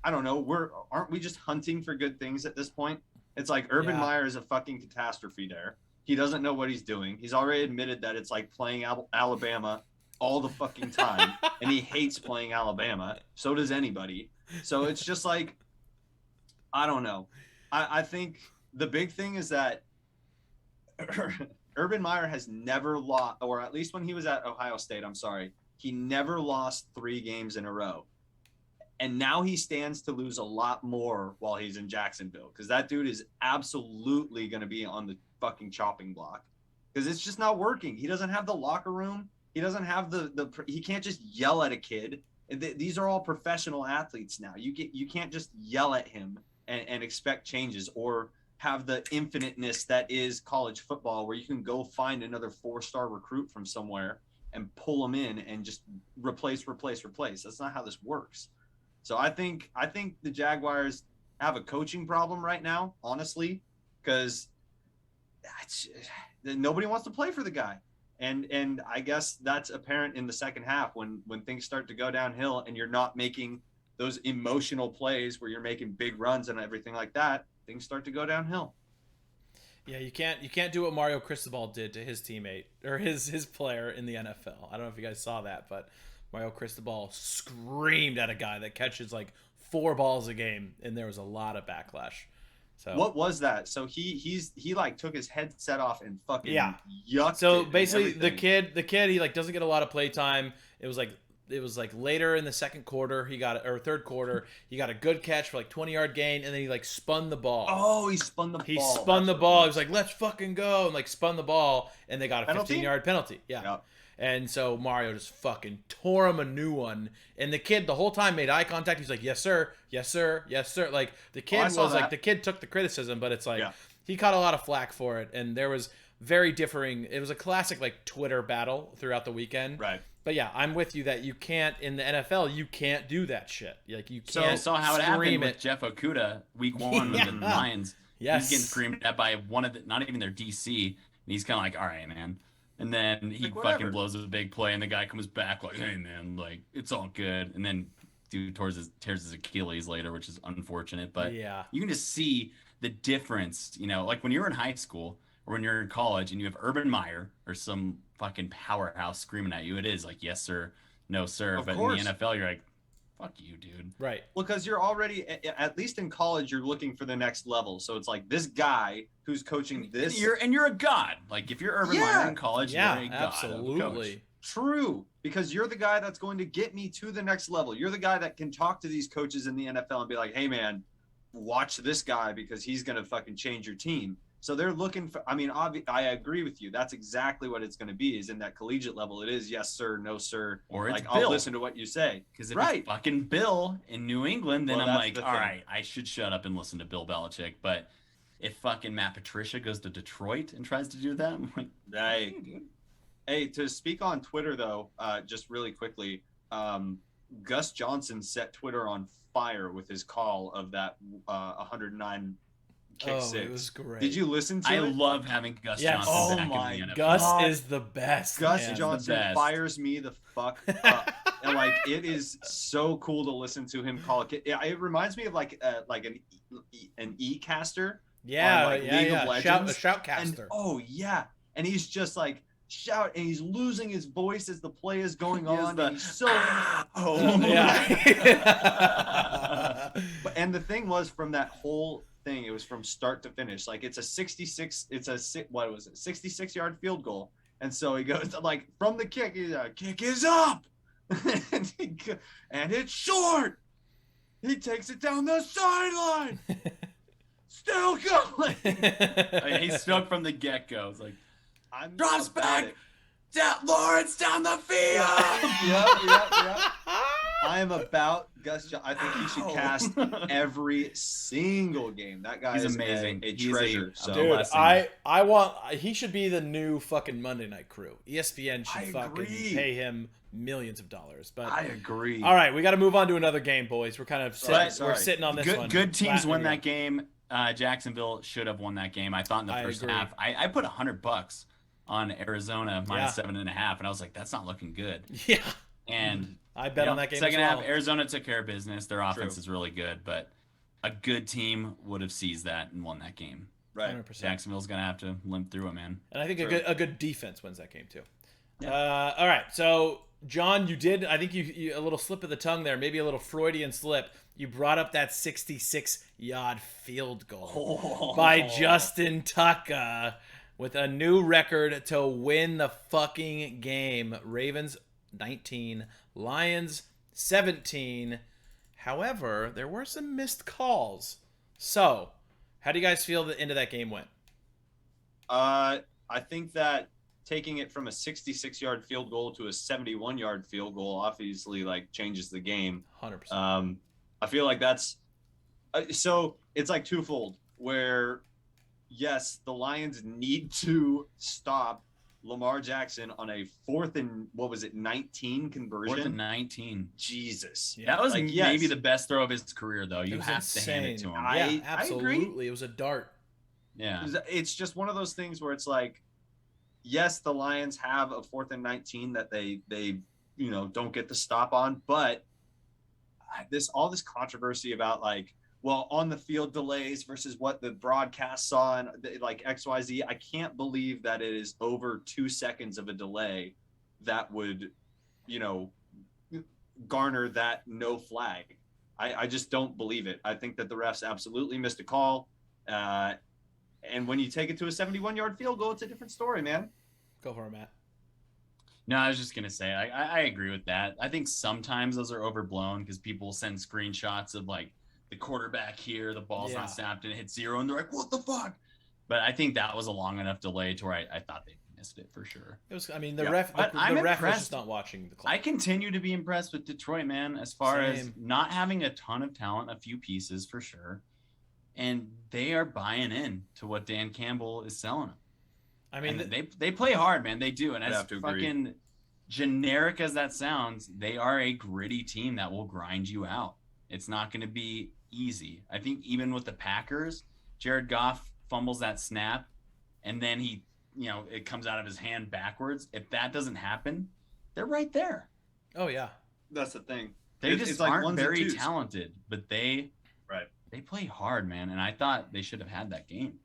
I don't know. Aren't we just hunting for good things at this point? It's like Urban Meyer is a fucking catastrophe there. He doesn't know what he's doing. He's already admitted that it's like playing Alabama all the fucking time, and he hates playing Alabama. So does anybody. So it's just like, I don't know. I think the big thing is that Urban Meyer has never lost, or at least when he was at Ohio State, he never lost 3 games in a row. And now he stands to lose a lot more while he's in Jacksonville, because that dude is absolutely going to be on the fucking chopping block, because it's just not working. He doesn't have the locker room. He doesn't have he can't just yell at a kid. These are all professional athletes now. You can't just yell at him and expect changes, or have the infiniteness that is college football, where you can go find another 4-star recruit from somewhere and pull them in and just replace. That's not how this works. So I think the Jaguars have a coaching problem right now, honestly, because nobody wants to play for the guy. And I guess that's apparent in the second half when things start to go downhill and you're not making those emotional plays where you're making big runs and everything like that. Things start to go downhill. Yeah, you can't do what Mario Cristobal did to his teammate or his player in the NFL. I don't know if you guys saw that, but Mario Cristobal screamed at a guy that catches like 4 balls a game, and there was a lot of backlash. So what was that? So he like took his headset off and fucking yucked. So it basically, and the kid, he like doesn't get a lot of play time. It was like later in the second quarter, or third quarter, he got a good catch for like 20-yard gain, and then he like spun the ball. Oh, he spun the ball. He spun the ball. He was like, "Let's fucking go!" and like spun the ball, and they got a 15-yard penalty. Yeah. Yep. And so Mario just fucking tore him a new one. And the kid the whole time made eye contact. He's like, "Yes, sir. Yes, sir. Yes, sir." Like the kid was like, the kid took the criticism, but it's like he caught a lot of flack for it. And there was very differing. It was a classic like Twitter battle throughout the weekend. Right. But yeah, I'm with you that you can't in the NFL. You can't do that shit. Like you can't. So I saw how it happened with Jeff Okudah week 1 with the Lions. Yes. He's getting screamed at by one of the, not even their DC, and he's kind of like, "All right, man." And then he fucking blows a big play, and the guy comes back like, "Hey, man, like it's all good." And then dude tears his Achilles later, which is unfortunate. But you can just see the difference, you know, like when you're in high school or when you're in college and you have Urban Meyer or some fucking powerhouse screaming at you. It is like, "Yes, sir. No, sir." But in the NFL, you're like, "Fuck you, dude." Right. Well, because you're already, at least in college, you're looking for the next level. So it's like this guy who's coaching this. You're a god. Like if you're Urban Meyer in college, you're a god. Absolutely. Coach. True. Because you're the guy that's going to get me to the next level. You're the guy that can talk to these coaches in the NFL and be like, "Hey, man, watch this guy because he's going to fucking change your team." So they're looking for, I mean, I agree with you. That's exactly what it's going to be, is in that collegiate level. It is yes, sir, no, sir. Or it's like, Bill. I'll listen to what you say. Because if it's fucking Bill in New England, then I'm like, all right, I should shut up and listen to Bill Belichick. But if fucking Matt Patricia goes to Detroit and tries to do that, I'm like, Hey, to speak on Twitter, though, just really quickly, Gus Johnson set Twitter on fire with his call of that 109 kick six. It was great. Did you listen to it? I love having Gus Johnson back in the NFL. Gus is the best. Gus Johnson fires me the fuck up. And like, it is so cool to listen to him call it. It reminds me of like an e-caster. League of Legends. A shoutcaster. And and he's just like shout, and he's losing his voice as the play is going on. And he's so and the thing was, from that whole thing, it was from start to finish. Like it's a 66-yard field goal, and so he goes like from the kick. He's like, "Kick is up," and it's short. He takes it down the sideline. Still going. He's stoked from the get-go. It's like, drops back. Lawrence down the field. Yep. I am about Gus. I think he should cast every single game. That guy is amazing. A treasure. Dude, he should be the new fucking Monday Night Crew. ESPN should pay him millions of dollars. But I agree. All right, we got to move on to another game, boys. We're kind of sitting on this one. Good teams win that game. Jacksonville should have won that game. I thought in the first half. I put $100 on Arizona minus 7.5, and I was like, that's not looking good. Yeah. And I bet on that game. Second half, Arizona took care of business. Their offense is really good, but a good team would have seized that and won that game. Right. 100%. Jacksonville's gonna have to limp through it, man. And I think a good defense wins that game too. Yeah. All right, so John, you did. I think you a little slip of the tongue there, maybe a little Freudian slip. You brought up that 66-yard field goal by Justin Tucker with a new record to win the fucking game. Ravens 19, Lions 17. However, there were some missed calls. So, how do you guys feel the end of that game went? I think that taking it from a 66-yard field goal to a 71-yard field goal obviously like changes the game. 100%. I feel like that's so it's like twofold, where yes, the Lions need to stop Lamar Jackson on a 4th and 19 conversion. 4th and 19. Jesus. Yeah, that was like, maybe the best throw of his career, though. You have insane. to hand it to him. Yeah, absolutely. I agree. It was a dart. Yeah. It's just one of those things where it's like, yes, the Lions have a 4th and 19 that they don't get the stop on, but all this controversy about like, well, on the field delays versus what the broadcast saw and like XYZ, I can't believe that it is over 2 seconds of a delay that would, garner that no flag. I just don't believe it. I think that the refs absolutely missed a call. And when you take it to a 71-yard field goal, it's a different story, man. Go for it, Matt. No, I was just going to say, I agree with that. I think sometimes those are overblown because people send screenshots of like the quarterback here, the ball's not snapped and it hits 0 and they're like, what the fuck? But I think that was a long enough delay to where I thought they missed it for sure. It was, I mean, the ref was just not watching the clock. I continue to be impressed with Detroit, man, as far as not having a ton of talent, a few pieces for sure. And they are buying in to what Dan Campbell is selling them. I mean, they play hard, man. They do. And as fucking generic as that sounds, they are a gritty team that will grind you out. It's not going to be easy. I think even with the Packers, Jared Goff fumbles that snap, and then he, it comes out of his hand backwards. If that doesn't happen, they're right there. Oh, yeah. That's the thing. They just aren't very talented, but they play hard, man. And I thought they should have had that game.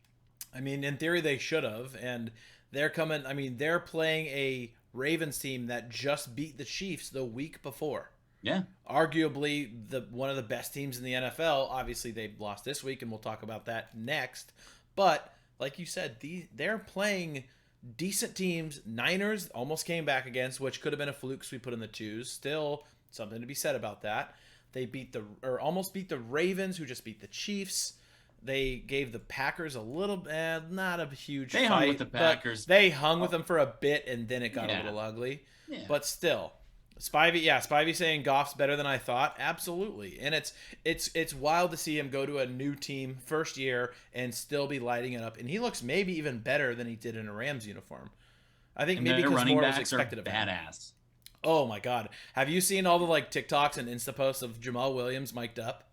I mean, in theory, they should have. And they're coming. I mean, they're playing a Ravens team that just beat the Chiefs the week before. Yeah. Arguably one of the best teams in the NFL. Obviously, they've lost this week, and we'll talk about that next. But like you said, they're playing decent teams. Niners almost came back against, which could have been a fluke because we put in the 2s. Still something to be said about that. They almost beat the Ravens, who just beat the Chiefs. They gave the Packers a little, not a huge fight. They hung with the Packers. They hung with them for a bit, and then it got a little ugly. Yeah. But still, Spivey saying Goff's better than I thought. Absolutely. And it's wild to see him go to a new team first year and still be lighting it up. And he looks maybe even better than he did in a Rams uniform. I think maybe because more was expected of him. Badass. Oh my God. Have you seen all the TikToks and Insta posts of Jamal Williams mic'd up?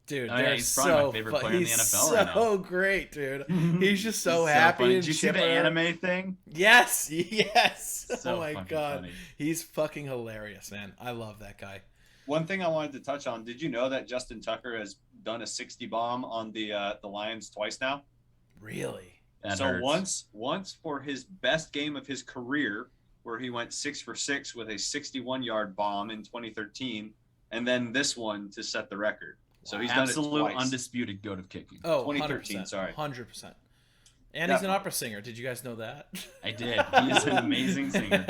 Dude, he's probably my favorite player in the NFL right now. So great, dude. He's just so happy. Did you see the anime thing? Yes. So oh my God. Funny. He's fucking hilarious, man. I love that guy. One thing I wanted to touch on, did you know that Justin Tucker has done a 60 bomb on the Lions twice now? Really? That so hurts. once for his best game of his career, where he went 6 for 6 with a 61-yard bomb in 2013, and then this one to set the record. So he's done it twice. Undisputed goat of kicking. Oh, 2013, 100%, sorry. 100%. And he's an opera singer. Did you guys know that? I did. He is an amazing singer.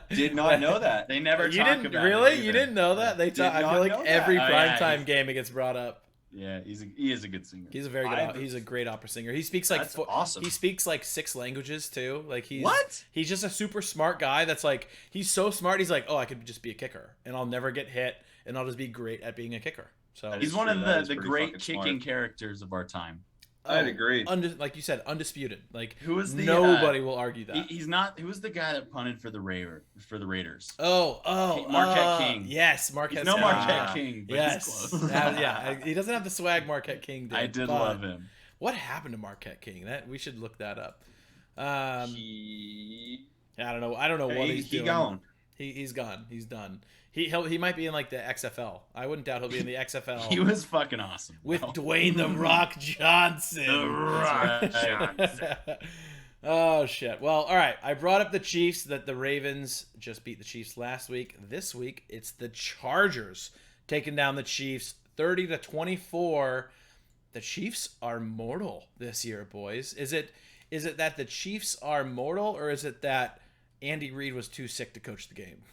Did not know that. They never talk about it. Really? You didn't know that? I feel like every primetime game it gets brought up. Yeah, he is a good singer. He's a very good. He's a great opera singer. He speaks like awesome. He speaks like 6 languages too. Like what? He's just a super smart guy. That's he's so smart. He's like, oh, I could just be a kicker and I'll never get hit and I'll just be great at being a kicker. So he's one of the great kicking characters of our time. I'd agree. Like you said, undisputed. Like who was the nobody will argue that. He's not. Who was the guy that punted for the Raiders? Marquette King. Yes, Marquette. He's no Marquette King. But yes, he's close. He doesn't have the swag Marquette King did. I did love him. What happened to Marquette King? We should look that up. I don't know. I don't know what he's doing. Gone. He's gone. He's done. He might be in the XFL. I wouldn't doubt he'll be in the XFL. He was fucking awesome. With Dwayne The Rock Johnson. The Rock Johnson. Oh, shit. Well, all right. I brought up the Chiefs, that the Ravens just beat the Chiefs last week. This week, it's the Chargers taking down the Chiefs 30-24. The Chiefs are mortal this year, boys. Is it that the Chiefs are mortal, or is it that Andy Reid was too sick to coach the game?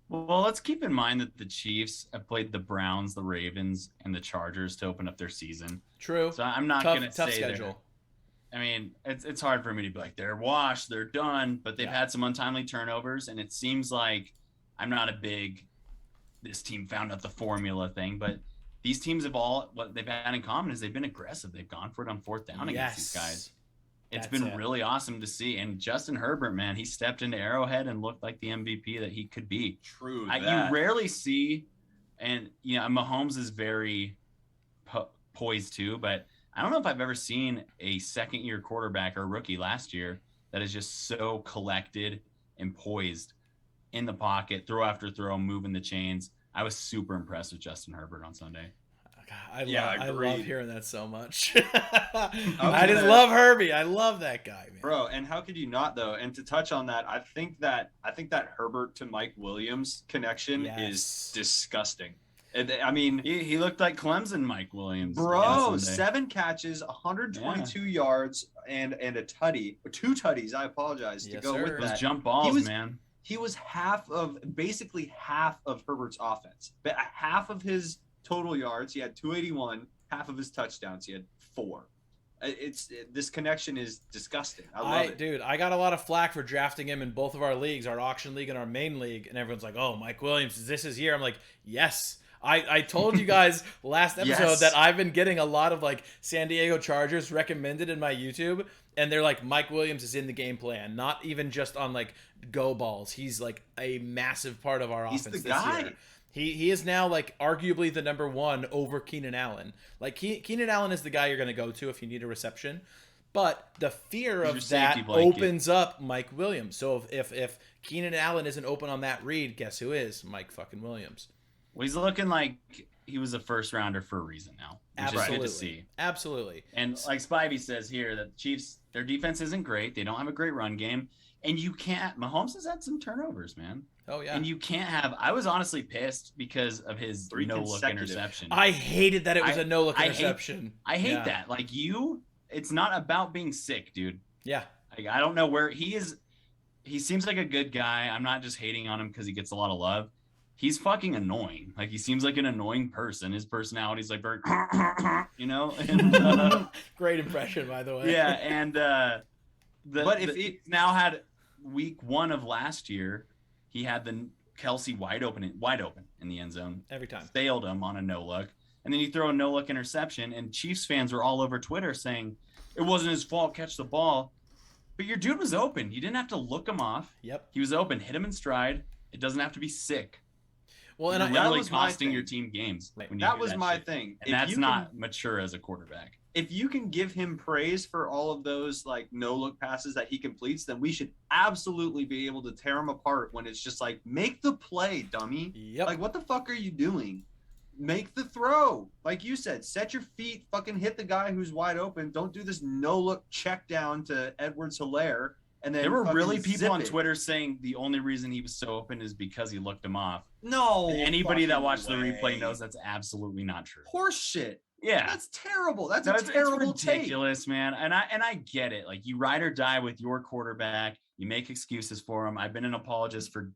Well, let's keep in mind that the Chiefs have played the Browns, the Ravens, and the Chargers to open up their season. True. So I'm not going to say tough schedule. I mean, it's hard for me to be like, they're washed, they're done, but they've had some untimely turnovers, and it seems like I'm not a big this team found out the formula thing, but these teams have what they've had in common is they've been aggressive. They've gone for it on 4th down against these guys. It's been really awesome to see. And Justin Herbert, man, he stepped into Arrowhead and looked like the MVP that he could be. True. You rarely see, and Mahomes is very poised too, but I don't know if I've ever seen a second-year quarterback or rookie last year that is just so collected and poised in the pocket, throw after throw, moving the chains. I was super impressed with Justin Herbert on Sunday. I love hearing that so much. I just love Herbie. I love that guy, man. Bro, and how could you not though? And to touch on that, I think that Herbert to Mike Williams connection is disgusting. And, I mean, He looked like Clemson Mike Williams. bro, Sunday. 7 catches, 122 yards, and a tutty, 2 tutties. I apologize to go with Those that. jump balls, man. He was basically half of Herbert's offense. But half of his total yards, he had 281. Half of his touchdowns, he had 4. This connection is disgusting. I love it. Dude, I got a lot of flack for drafting him in both of our leagues, our auction league and our main league, and everyone's like, "Oh, Mike Williams, is this his year?" I'm like, "Yes." I told you guys last episode that I've been getting a lot of like San Diego Chargers recommended in my YouTube, and they're like, Mike Williams is in the game plan, not even just on like go balls. He's like a massive part of our offense this year. He is now like arguably the number 1 over Keenan Allen. Like Keenan Allen is the guy you're going to go to if you need a reception, but the fear of that opens up Mike Williams. So if Keenan Allen isn't open on that read, guess who is? Mike fucking Williams. Well, he's looking like he was a first rounder for a reason now. Absolutely. Is good to see. Absolutely. And like Spivey says here, that the Chiefs, their defense isn't great. They don't have a great run game. And you can't – Mahomes has had some turnovers, man. Oh, yeah. And you can't have – I was honestly pissed because of his no-look interception. I hated that it was a no-look interception. I hate that. Like it's not about being sick, dude. Yeah. Like, I don't know where he is. He seems like a good guy. I'm not just hating on him because he gets a lot of love. He's fucking annoying. Like, he seems like an annoying person. His personality's like very, you know? And, great impression, by the way. Yeah, and if he now had week 1 of last year, he had the Kelsey wide open in the end zone. Every time. Failed him on a no-look. And then you throw a no-look interception, and Chiefs fans were all over Twitter saying, it wasn't his fault, catch the ball. But your dude was open. You didn't have to look him off. Yep. He was open. Hit him in stride. It doesn't have to be sick. Well, and that was costing your team games. That was my thing. And that's not mature as a quarterback. If you can give him praise for all of those like no-look passes that he completes, then we should absolutely be able to tear him apart when it's just like, make the play, dummy. Yep. Like, what the fuck are you doing? Make the throw. Like you said, set your feet, fucking hit the guy who's wide open. Don't do this no-look check down to Edwards-Helaire. And then there were really people on Twitter saying the only reason he was so open is because he looked him off. No. Anybody that watched the replay knows that's absolutely not true. Horse shit. Yeah. That's terrible. That's a terrible it's ridiculous, man. And I get it. Like, you ride or die with your quarterback. You make excuses for him. I've been an apologist for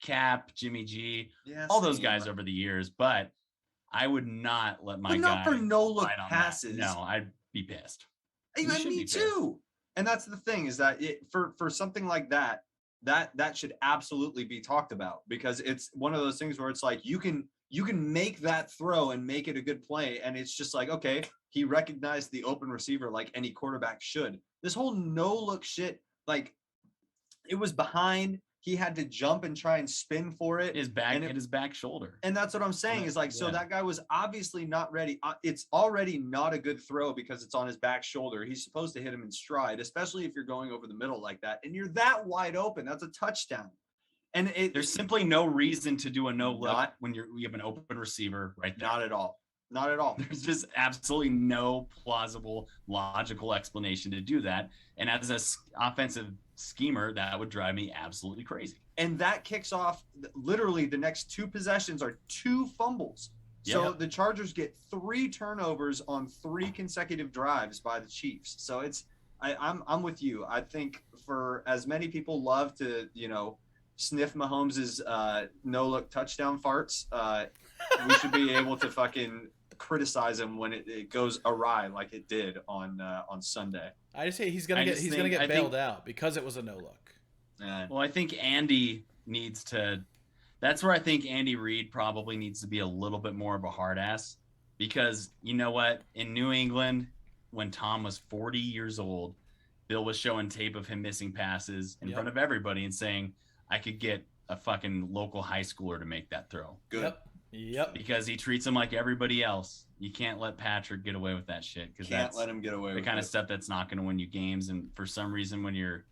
Cap, Jimmy G, all those guys over the years, but I would not let my guy. But not for no-look passes. No, I'd be pissed. Me too. And that's the thing, is that for something like that should absolutely be talked about, because it's one of those things where it's like you can make that throw and make it a good play, and it's just like, okay, he recognized the open receiver like any quarterback should. This whole no-look shit, like, it was behind. He had to jump and try and spin for it. Hit his back shoulder. And that's what I'm saying is like, so that guy was obviously not ready. It's already not a good throw because it's on his back shoulder. He's supposed to hit him in stride, especially if you're going over the middle like that. And you're that wide open. That's a touchdown. And there's simply no reason to do a no-look when you have an open receiver right there. Not at all. Not at all. There's just absolutely no plausible, logical explanation to do that. And as an offensive schemer, that would drive me absolutely crazy. And that kicks off literally the next 2 possessions are 2 fumbles. So the Chargers get 3 turnovers on 3 consecutive drives by the Chiefs. So I'm with you. I think for as many people love to, sniff Mahomes's no-look touchdown farts, we should be able to fucking criticize him when it goes awry like it did on Sunday. I just say he's gonna get bailed out because it was a no look. Well, I think Andy needs to. That's where I think Andy Reid probably needs to be a little bit more of a hard ass, because you know what? In New England, when Tom was 40 years old, Bill was showing tape of him missing passes in front of everybody and saying, "I could get a fucking local high schooler to make that throw." Good. Yep. Because he treats him like everybody else. You can't let Patrick get away with that shit. Because let him get away with the kind of stuff that's not going to win you games. And for some reason, when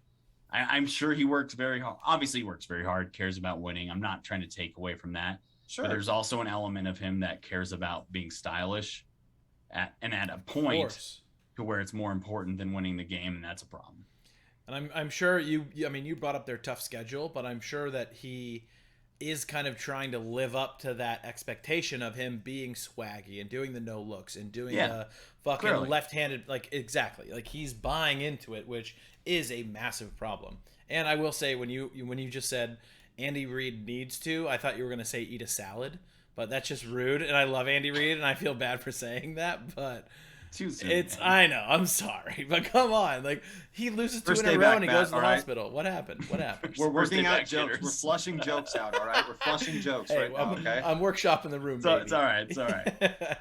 I'm sure he works very hard. Obviously, he works very hard, cares about winning. I'm not trying to take away from that. Sure. But there's also an element of him that cares about being stylish at a point to where it's more important than winning the game, and that's a problem. And I'm sure you brought up their tough schedule, but I'm sure that he is kind of trying to live up to that expectation of him being swaggy and doing the no looks and doing the fucking clearly. left-handed, like, exactly. Like, he's buying into it, which is a massive problem. And I will say, when you just said Andy Reid needs to, I thought you were going to say eat a salad, but that's just rude. And I love Andy Reid, and I feel bad for saying that, but Too soon, it's, man. I know, I'm sorry, but come on. Like, he loses two First in a day row back, and he Matt, goes to the all right? hospital. What happened? What happened? We're First working day out back jokes. hitters. We're flushing jokes out, all right? We're flushing jokes right now, okay? I'm workshopping the room, So baby. it's all right. It's all right.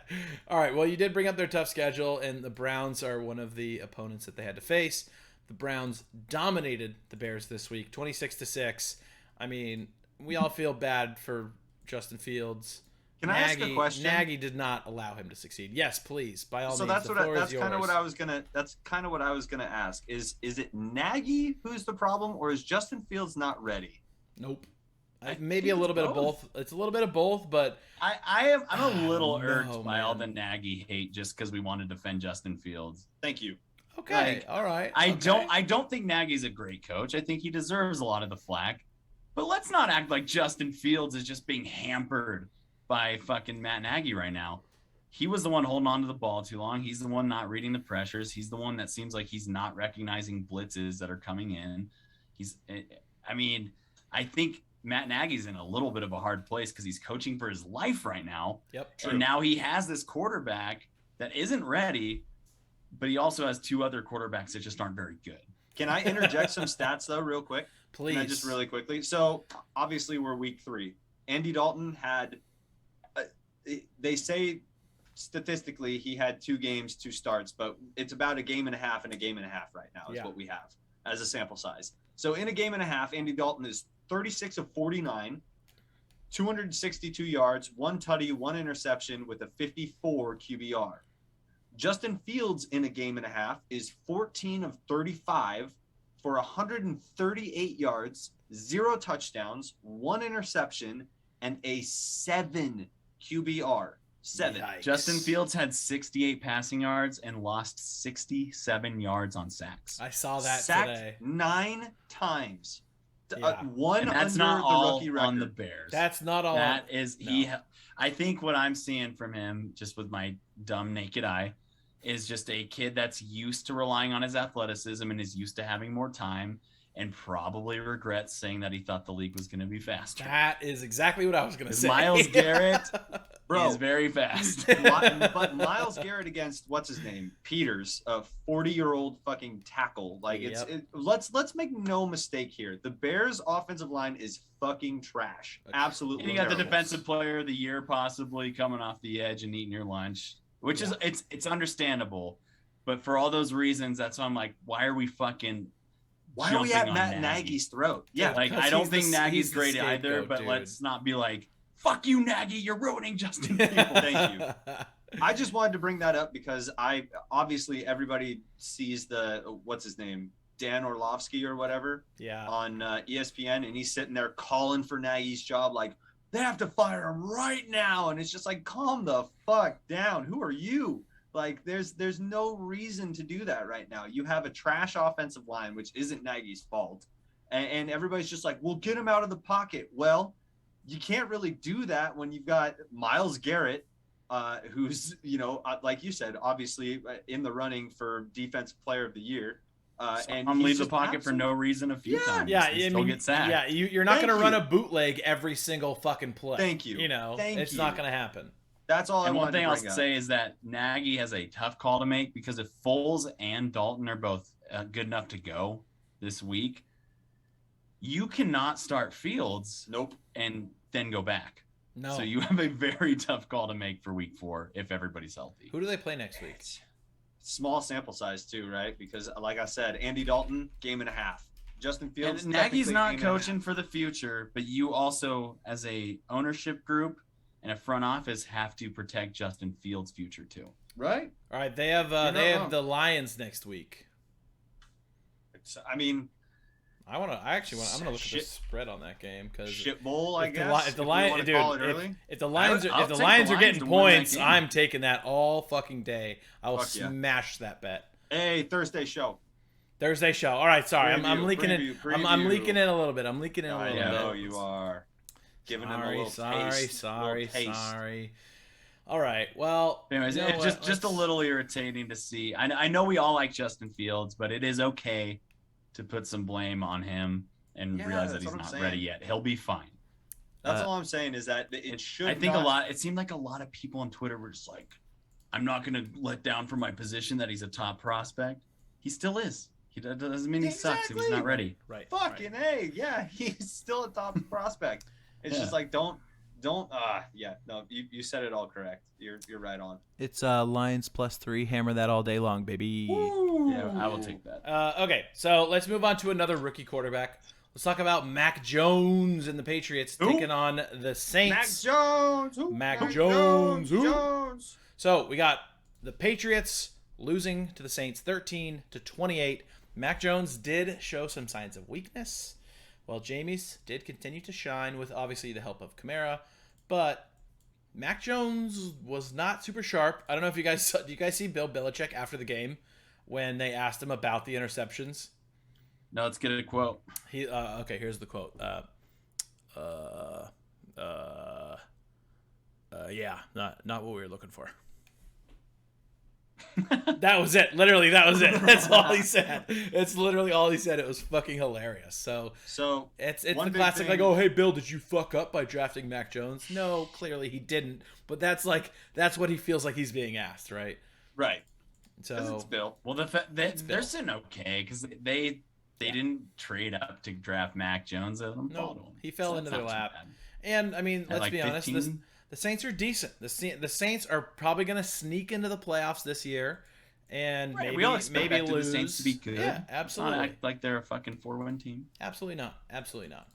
All right. Well, you did bring up their tough schedule, and the Browns are one of the opponents that they had to face. The Browns dominated the Bears this week, 26-6. I mean, we all feel bad for Justin Fields. Can I ask a question? Nagy did not allow him to succeed. Yes, please, by all So means. that's kind of what I was gonna ask. Is it Nagy who's the problem, or is Justin Fields not ready? Nope. Maybe a little bit of both. It's a little bit of both, but I'm a little no, irked by all the man. Nagy hate just because we want to defend Justin Fields. Thank you. okay, Like, all right. I okay. don't think Nagy's a great coach. I think he deserves a lot of the flack. But let's not act like Justin Fields is just being hampered by fucking Matt Nagy right now. He was the one holding on to the ball too long. He's the one not reading the pressures. He's the one that seems like he's not recognizing blitzes that are coming in. I think Matt Nagy's in a little bit of a hard place because he's coaching for his life right now. Yep. True. And now he has this quarterback that isn't ready, but he also has two other quarterbacks that just aren't very good. Can I interject some stats though, real quick? Please. Can I just really quickly? So obviously we're week 3. Andy Dalton had. They say statistically he had 2 games, 2 starts, but it's about a game and a half and a game and a half right now is what we have as a sample size. So in a game and a half, Andy Dalton is 36 of 49, 262 yards, 1 tutty, 1 interception with a 54 QBR. Justin Fields in a game and a half is 14 of 35 for 138 yards, 0 touchdowns, 1 interception, and a 7 QBR. 7. Yikes. Justin Fields had 68 passing yards and lost 67 yards on sacks. I saw that Sacked today. 9 times. Yeah. One And that's under not the all rookie record. on the Bears. That's not all. That is No. I think what I'm seeing from him, just with my dumb naked eye, is just a kid that's used to relying on his athleticism and is used to having more time, and probably regrets saying that he thought the league was going to be faster. That is exactly what I was going to say. Miles Garrett Bro. is very fast. But Miles Garrett against what's his name, Peters, a 40-year-old fucking tackle. Like let's make no mistake here. The Bears' offensive line is fucking trash. Absolutely. And you got the terrible. defensive player of the year possibly coming off the edge and eating your lunch, which is it's understandable. But for all those reasons, that's why I'm like, why are we fucking Why are we at jumping on Matt Nagy's throat? Yeah, like because I don't he's think the- Nagy's he's the great either, scapegoat, but dude. let's not be like, fuck you, Nagy, you're ruining Justin Fields. Thank you. I just wanted to bring that up because obviously everybody sees the what's his name, Dan Orlovsky or whatever Yeah. on ESPN, and he's sitting there calling for Nagy's job like they have to fire him right now, and it's just like calm the fuck down. Who are you? Like there's no reason to do that right now. You have a trash offensive line, which isn't Nagy's fault, and everybody's just like, well, get him out of the pocket. Well, you can't really do that when you've got Myles Garrett, who's, like you said, obviously in the running for Defensive Player of the Year. And I'm he's leave the just pocket for no reason a few times. Yeah, and I still mean, get sacked. yeah, you're not Thank going to run you. a bootleg every single fucking play. Thank you. It's not going to happen. That's all I And one wanted thing to I'll bring up. say is that Nagy has a tough call to make because if Foles and Dalton are both good enough to go this week, you cannot start Fields Nope. and then go back. No. So you have a very tough call to make for week 4 if everybody's healthy. Who do they play next week? Small sample size too, right? Because like I said, Andy Dalton, game and a half. Justin Fields, And Nagy's technically not game and a half. coaching for the future, but you also, as a ownership group and a front office, have to protect Justin Fields' future too. Right? All right, they have not wrong. the Lions next week. I mean, I'm gonna look at the Shit. spread on that game because shit bowl, I if the, guess. if the we Lions, wanna dude, call it early. if the Lions I'll are take the Lions getting to win that points, game. I'm taking that all fucking day. I will Fuck yeah. smash that bet. Hey, Thursday show. Thursday show. All right, sorry, I'm Preview, leaking preview, it. I'm preview. leaking in a little bit. I'm leaking in a I little know bit. you are. giving him a little taste. Sorry. All right. Well, anyways, it's just a little irritating to see. I know we all like Justin Fields, but it is okay to put some blame on him and realize that he's not ready yet. He'll be fine. That's all I'm saying is that it should. I think it seemed like a lot of people on Twitter were just like, I'm not going to let down for my position that he's a top prospect. He still is. That doesn't mean he sucks if he's not ready. Right. Fucking A. Yeah, he's still a top prospect. It's just like, no, you said it all correct. You're right on. It's Lions +3. Hammer that all day long, baby. Woo. Yeah, I will take that. Okay, so let's move on to another rookie quarterback. Let's talk about Mac Jones and the Patriots taking on the Saints. Mac Jones. So we got the Patriots losing to the Saints 13-28. Mac Jones did show some signs of weakness, while Jameis did continue to shine with obviously the help of Kamara, but Mac Jones was not super sharp. I don't know if you guys saw, do you guys see Bill Belichick after the game when they asked him about the interceptions? No, let's get a quote. Okay, here's the quote. Yeah, not what we were looking for. That was it. Literally, that was it. That's all he said. It's literally all he said. It was fucking hilarious. So it's the classic like, oh hey Bill, did you fuck up by drafting Mac Jones? No, clearly he didn't. But that's what he feels like he's being asked, right? Right. So it's Bill. Well, they're sitting okay because they didn't trade up to draft Mac Jones. No, he fell into their lap. And I mean, let's be honest. The Saints are decent. The Saints are probably going to sneak into the playoffs this year, and maybe lose. The Saints to be good. Yeah, absolutely. Not act like they're a fucking 4-win team. Absolutely not.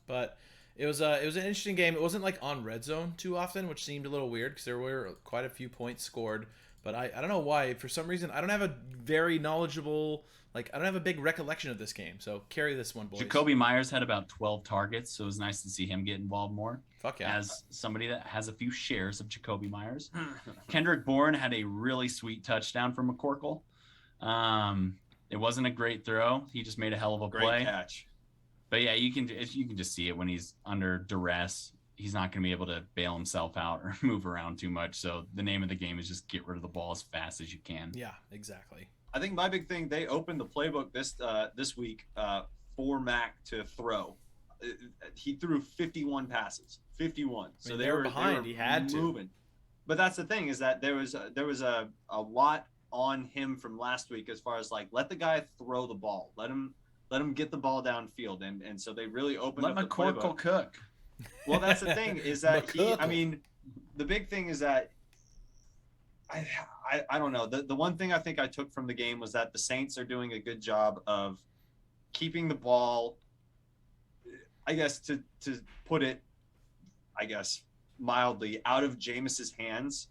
But it was an interesting game. It wasn't like on red zone too often, which seemed a little weird because there were quite a few points scored. But I don't know why. For some reason, I don't have a very knowledgeable. I don't have a big recollection of this game, so carry this one, boys. Jacoby Myers had about 12 targets, so it was nice to see him get involved more. Fuck yeah. As somebody that has a few shares of Jacoby Myers. Kendrick Bourne had a really sweet touchdown from McCorkle. It wasn't a great throw. He just made a hell of a play. Great catch. But yeah, you can just see it when he's under duress. He's not going to be able to bail himself out or move around too much. So the name of the game is just get rid of the ball as fast as you can. Yeah, exactly. I think my big thing, they opened the playbook this week for Mac to throw. He threw 51 passes, 51. So they were behind. He had moving. To. But that's the thing is that there was a lot on him from last week as far as let the guy throw the ball, let him get the ball downfield, and so they really opened up the playbook. Let McCorkle cook. Well, that's the thing is that the big thing is that. I don't know. The one thing I think I took from the game was that the Saints are doing a good job of keeping the ball, I guess to put it, mildly, out of Jameis's hands.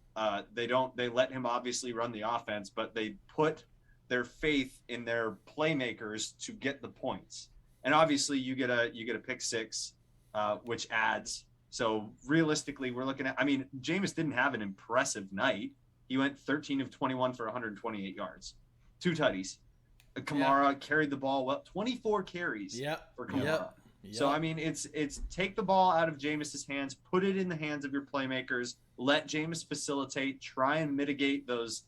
They let him obviously run the offense, but they put their faith in their playmakers to get the points. And obviously you get a pick six, which adds. So realistically, we're looking at, Jameis didn't have an impressive night. He went 13 of 21 for 128 yards, 2 tutties. Kamara carried the ball well, 24 carries for Kamara. Yep. So it's take the ball out of Jameis's hands, put it in the hands of your playmakers, let Jameis facilitate, try and mitigate those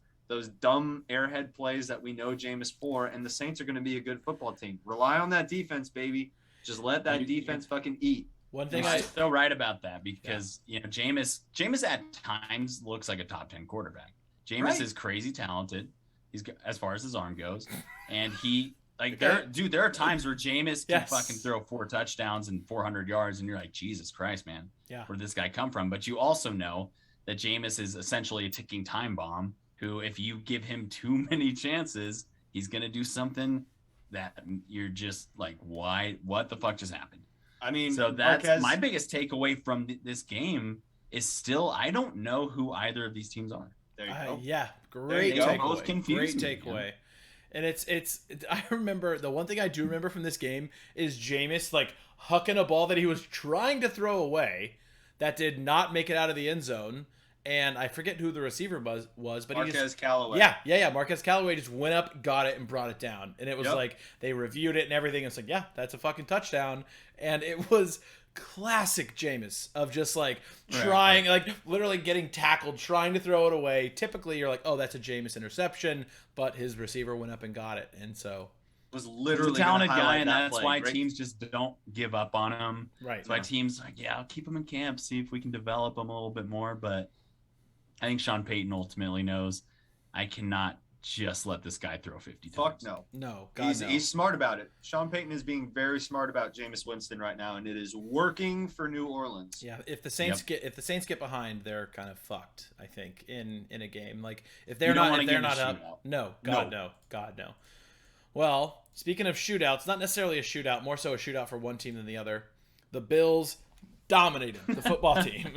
dumb airhead plays that we know Jameis for, and the Saints are going to be a good football team. Rely on that defense, baby. Just let that defense fucking eat. One thing I'm so right about that because Jameis at times looks like a top 10 quarterback. Jameis is crazy talented. He's as far as his arm goes, and he there are times where Jameis can fucking throw 4 touchdowns and 400 yards, and you're like, Jesus Christ, man, where did this guy come from? But you also know that Jameis is essentially a ticking time bomb. Who, if you give him too many chances, he's gonna do something that you're just like, why? What the fuck just happened? So that's my biggest takeaway from this game is still I don't know who either of these teams are. There you go. Yeah, great takeaway. Both confused great takeaway. And it's I remember the one thing I do remember from this game is Jameis hucking a ball that he was trying to throw away that did not make it out of the end zone. And I forget who the receiver was, but Marquez Callaway. Yeah. Marquez Callaway just went up, got it, and brought it down. And it was they reviewed it and everything. It's that's a fucking touchdown. And it was classic Jameis of just like trying, like literally getting tackled, trying to throw it away. Typically, you're like, oh, that's a Jameis interception, but his receiver went up and got it, and so was literally he's a talented guy, and that that's play, why right? teams just don't give up on him. Right. That's why teams like, I'll keep him in camp, see if we can develop him a little bit more. But I think Sean Payton ultimately knows I cannot just let this guy throw 50 Fuck times. No, God, no. He's smart about it. Sean Payton is being very smart about Jameis Winston right now, and it is working for New Orleans. Yeah, if the Saints get behind, they're kind of fucked. I think in a game, like if they're not up, no. Well, speaking of shootouts, not necessarily a shootout, more so a shootout for one team than the other. The Bills dominated the football team.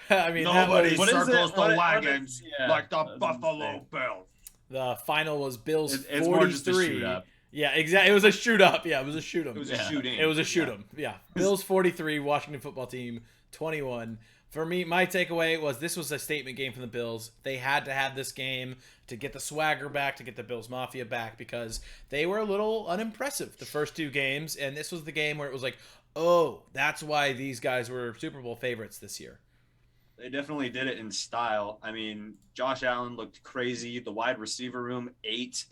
I mean, nobody circles the wagons like the Buffalo Bills. The final was Bills 43. It's more just a shoot-up. Yeah, exactly. It was a shoot-up. Yeah, it was a shoot-em. It was a shooting. It was a shoot-em. Yeah. Bills 43, Washington football team 21. For me, my takeaway was this was a statement game from the Bills. They had to have this game to get the swagger back, to get the Bills Mafia back, because they were a little unimpressive the first two games, and this was the game where it was like, oh, that's why these guys were Super Bowl favorites this year. They definitely did it in style. I mean, Josh Allen looked crazy. The wide receiver room, 8.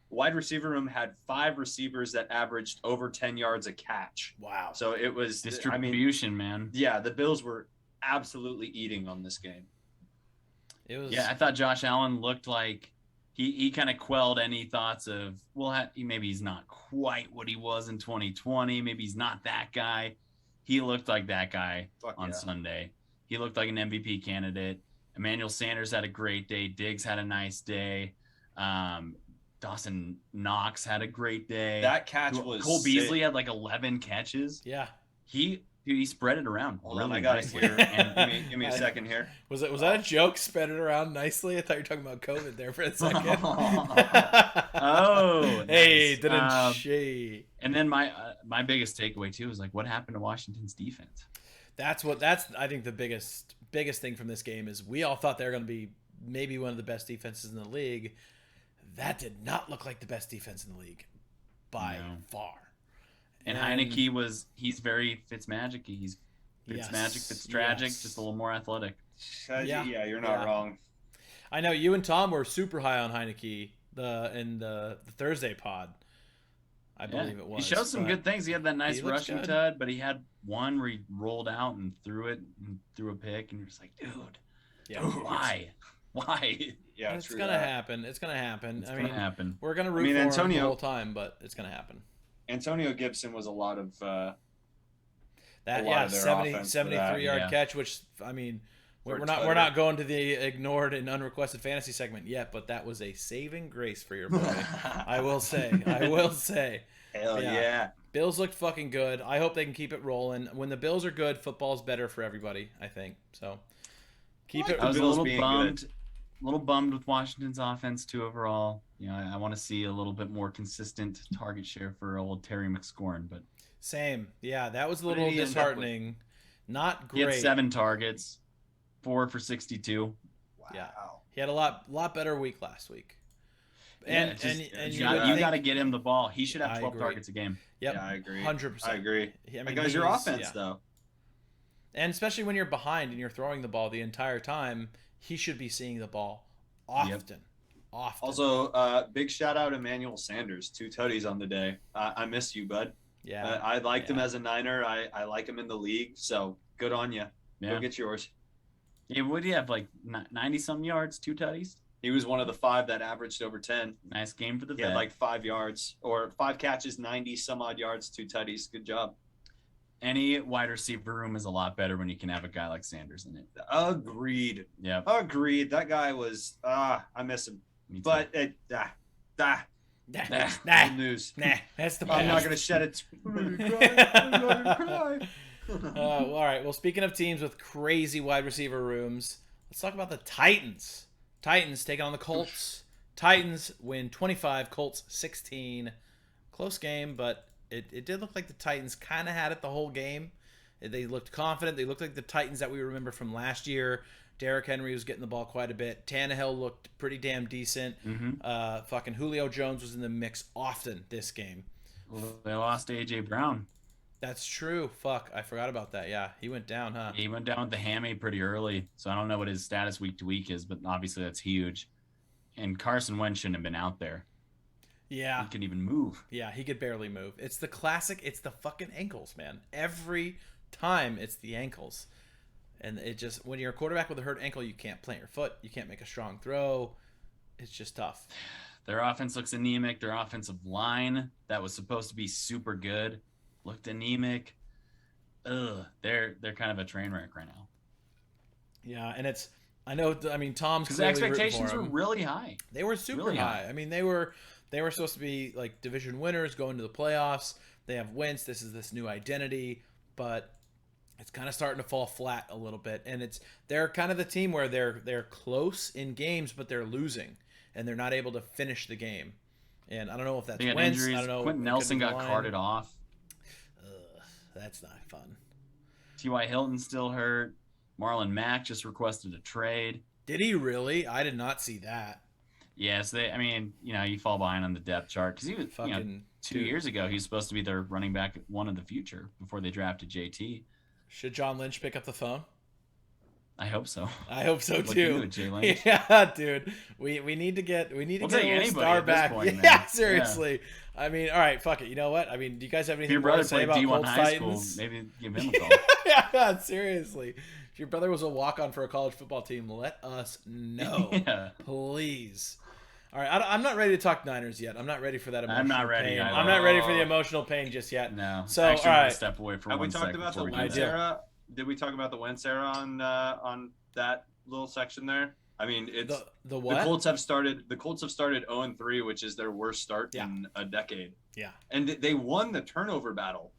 Wide receiver room had 5 receivers that averaged over 10 yards a catch. Wow. So it was distribution, man. Yeah, the Bills were absolutely eating on this game. It was. Yeah, I thought Josh Allen looked like he kind of quelled any thoughts of, well, maybe he's not quite what he was in 2020. Maybe he's not that guy. He looked like that guy on Sunday. He looked like an MVP candidate. Emmanuel Sanders had a great day. Diggs had a nice day. Dawson Knox had a great day. That catch was Cole sick. Beasley had like 11 catches. Yeah. He spread it around. Hold on, I got it here. And give me a second here. Was that a joke? Spread it around nicely? I thought you were talking about COVID there for a second. Hey, nice. didn't she? And then my biggest takeaway too is like, what happened to Washington's defense? That's I think the biggest thing from this game is we all thought they were going to be maybe one of the best defenses in the league. That did not look like the best defense in the league by far. And Heineke he's very Fitzmagic. He's Fitzmagic, Fitztragic, just a little more athletic. Yeah, you're not wrong. I know you and Tom were super high on Heineke in the Thursday pod. I believe it was. He showed some good things. He had that nice rushing tud, but he had one where he rolled out and threw a pick, and you're just like, dude, why? Yeah, it's gonna happen. It's gonna happen. It's gonna happen. We're gonna root for him the whole time, but it's gonna happen. Antonio Gibson was a lot of that. Yeah, 73-yard catch, which I mean, we're not going to the ignored and unrequested fantasy segment yet, but that was a saving grace for your boy. I will say. Hell yeah. Bills looked fucking good. I hope they can keep it rolling. When the Bills are good, football's better for everybody, I think. So keep it. I was a little bummed with Washington's offense too overall. You know, I want to see a little bit more consistent target share for old Terry McScorn, but same. Yeah, that was a little disheartening. Not great. He had 7 targets, 4 for 62. Wow. Yeah. He had a lot better week last week. And you got to get him the ball. He should have 12 targets a game. Yep. Yeah, I agree. 100%. I agree. I mean, because your offense though. And especially when you're behind and you're throwing the ball the entire time, he should be seeing the ball often. Yep. Often. Also, big shout out to Emmanuel Sanders, 2 tutties on the day. I miss you, bud. Yeah. I liked him as a Niner. I like him in the league. So good on you. Yeah. Go get yours. Yeah, what do you have, like 90-some yards, 2 tutties? He was one of the 5 that averaged over 10. Nice game for the vet. He had like 5 yards or 5 catches, 90-some odd yards, 2 tutties. Good job. Any wide receiver room is a lot better when you can have a guy like Sanders in it. Agreed. Yeah. Agreed. That guy was I miss him. But news. Nah, that's the I'm not gonna shed it. All right. Well, speaking of teams with crazy wide receiver rooms, let's talk about the Titans. Titans taking on the Colts. Titans win 25, Colts 16. Close game, but it did look like the Titans kind of had it the whole game. They looked confident. They looked like the Titans that we remember from last year. Derrick Henry was getting the ball quite a bit. Tannehill looked pretty damn decent. Mm-hmm. Fucking Julio Jones was in the mix often this game. Well, they lost A.J. Brown. That's true. Fuck, I forgot about that. Yeah, he went down, huh? He went down with the hammy pretty early, so I don't know what his status week to week is, but obviously that's huge. And Carson Wentz shouldn't have been out there. Yeah. He couldn't even move. Yeah, he could barely move. It's the classic. It's the fucking ankles, man. Every time it's the ankles. And it just, when you're a quarterback with a hurt ankle, you can't plant your foot. You can't make a strong throw. It's just tough. Their offense looks anemic. Their offensive line that was supposed to be super good looked anemic. Ugh, they're kind of a train wreck right now. Yeah, and it's, I know, I mean, Tom's because clearly expectations rooting for were him. really high. They were super really high. I mean, they were supposed to be like division winners, going to the playoffs. They have Wentz. This is this new identity, but it's kind of starting to fall flat a little bit. And they're kind of the team where they're close in games, but they're losing, and they're not able to finish the game. And I don't know if that's Wentz. Injuries. I don't know. Quentin Nelson got carted off. That's not fun. T.Y. Hilton's still hurt. Marlon Mack just requested a trade. Did he really? I did not see that. Yes, you fall behind on the depth chart because he was Fucking 2 years ago. He was supposed to be their running back one of the future before they drafted JT. Should John Lynch pick up the phone? I hope so. I hope so Look too. into it, Jay Lynch. Yeah, dude. We need to get a take little anybody star at this back. point, Yeah, man. seriously. Yeah. I mean, all right, fuck it. You know what? I mean, do you guys have If anything your more to brother say played about D1 Colts high school, Titans? maybe give him a call. Yeah, seriously. If your brother was a walk-on for a college football team, let us know, Yeah. please. All right, I'm not ready to talk Niners yet. I'm not ready for that emotional I'm not ready pain. either. I'm not ready for the emotional pain just yet. No. So, Actually, all I'm right. gonna step away for Have we one talked second about the before we Wentz do that. era? Did we talk about the Wentz era on that little section there? I mean, it's the what? The Colts have started 0-3, which is their worst start in a decade. Yeah. And they won the turnover battle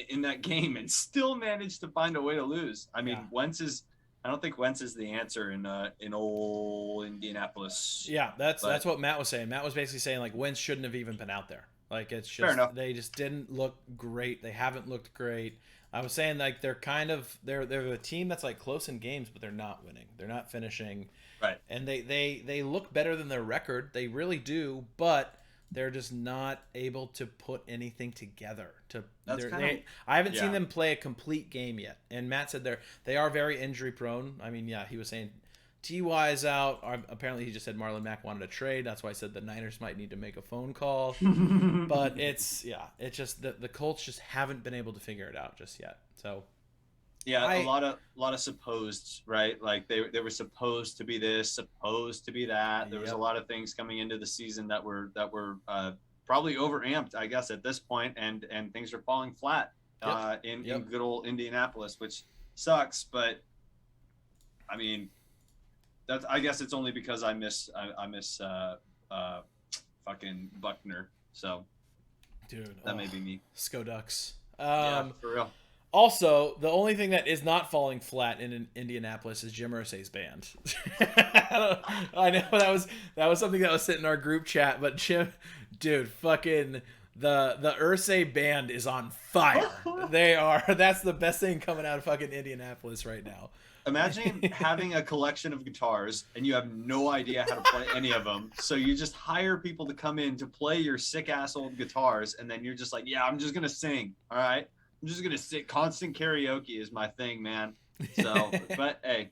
in that game and still managed to find a way to lose. I mean, I don't think Wentz is the answer in old Indianapolis. Yeah, that's what Matt was saying. Matt was basically saying like Wentz shouldn't have even been out there. Like it's Fair just enough. they just didn't look great. They haven't looked great. I was saying like they're a team that's like close in games, but they're not winning. They're not finishing. Right. And they look better than their record. They really do, but they're just not able to put anything together. I haven't seen them play a complete game yet. And Matt said they are very injury prone. I mean, yeah, he was saying T.Y. is out. Apparently, he just said Marlon Mack wanted a trade. That's why I said the Niners might need to make a phone call. But it's just the Colts just haven't been able to figure it out just yet. So yeah, a lot of supposed, right? Like they were supposed to be this, supposed to be that. There was a lot of things coming into the season that were probably overamped, I guess, at this point, and things are falling flat in good old Indianapolis, which sucks. But I mean, I guess it's only because I miss fucking Buckner. So, dude, that may be me. Scoducks. Yeah, for real. Also, the only thing that is not falling flat in Indianapolis is Jim Irsay's band. I know that was something that was sitting in our group chat, but Jim, dude, fucking the Irsay band is on fire. They are. That's the best thing coming out of fucking Indianapolis right now. Imagine having a collection of guitars and you have no idea how to play any of them. So you just hire people to come in to play your sick ass old guitars, and then you're just like, yeah, I'm just gonna sing. All right, I'm just gonna sit. Constant karaoke is my thing, man. So, but hey,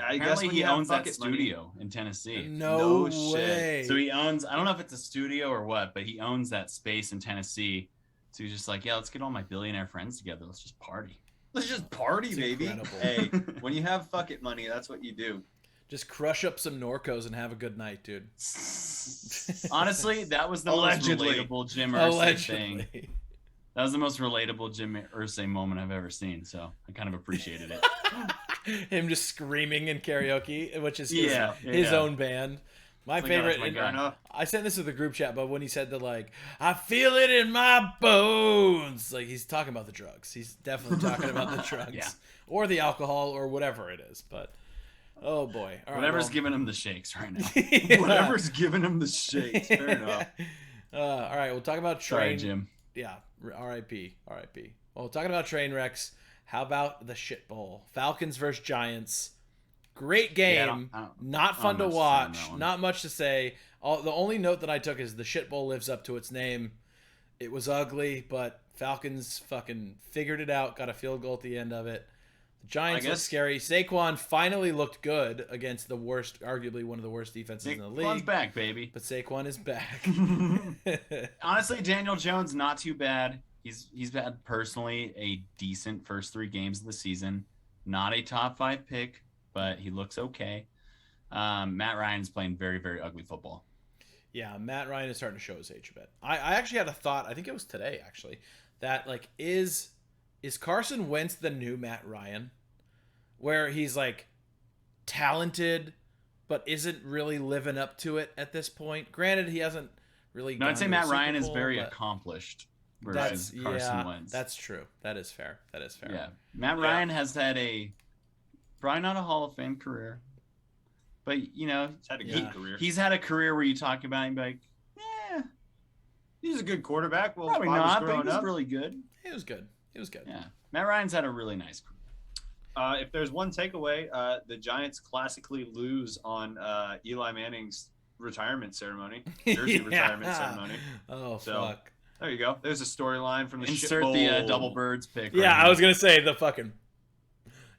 I guess when he owns that bucket studio in Tennessee. No shit. way. So he owns. I don't know if it's a studio or what, but he owns that space in Tennessee. So he's just like, yeah, let's get all my billionaire friends together. Let's just party. Let's just party, It's baby. incredible. Hey, when you have fuck it money, that's what you do. Just crush up some Norcos and have a good night, dude. Honestly, that was the Allegedly. most relatable Jim Irsay thing. Allegedly. That was the most relatable Jim Irsay moment I've ever seen. So I kind of appreciated it. Him just screaming in karaoke, which is his own band. My It's like, favorite. oh, my God. I sent this to the group chat, but when he said that, like, I feel it in my bones, like he's talking about the drugs. He's definitely talking about the drugs, Yeah. or the alcohol, or whatever it is. But oh boy, all right, Whatever's well. giving him the shakes right now. Yeah. Whatever's giving him the shakes. Fair enough. All right, we'll talk about Sorry, train. Jim. Yeah, R.I.P. R.I.P. Well, talking about train wrecks. How about the shit bowl? Falcons versus Giants. Great game. I don't- Not fun to much to say on watch. that one. Not much to say. The only note that I took is the shit bowl lives up to its name. It was ugly, but Falcons fucking figured it out, got a field goal at the end of it. The Giants look guess- scary. Saquon finally looked good against the worst, arguably one of the worst defenses in the league. Saquon's back, baby. But Saquon is back. Honestly, Daniel Jones not too bad. He's had personally a decent first 3 games of the season. Not a top 5 pick, but he looks okay. Matt Ryan's playing very, very ugly football. Yeah, Matt Ryan is starting to show his age a bit. I actually had a thought, I think it was today actually, that like is Carson Wentz the new Matt Ryan? Where he's like talented but isn't really living up to it at this point. Granted, he hasn't really No, I'd say gone to a Matt Ryan Super is Bowl, very but accomplished versus Carson Wentz. That's true. That is fair. Yeah. Matt Ryan has had probably not a Hall of Fame career. But He's had a good career. He's had a career where you talk about him and be like, He's a good quarterback. Well, probably not, but he was really good. He was good. Yeah. Matt Ryan's had a really nice career. If there's one takeaway, the Giants classically lose on Eli Manning's retirement ceremony, jersey retirement ceremony. Oh, So, fuck. There you go. There's a storyline from the Insert shit the bowl. double birds pick. Yeah, right I was now. going to say the fucking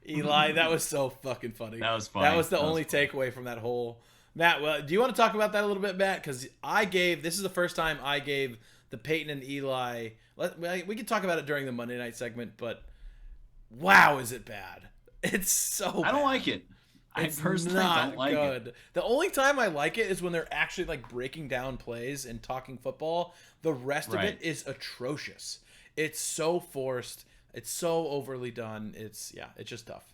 Eli. That was so fucking funny. That was funny. That was the only funny. takeaway from that whole. Matt, well, do you want to talk about that a little bit, Matt? Because this is the first time I gave the Peyton and Eli. We can talk about it during the Monday night segment, but wow, is it bad? It's so bad. I don't like it. I It's personally not don't like good. it. The only time I like it is when they're actually like breaking down plays and talking football. The rest of it is atrocious. It's so forced. It's so overly done. It's just tough.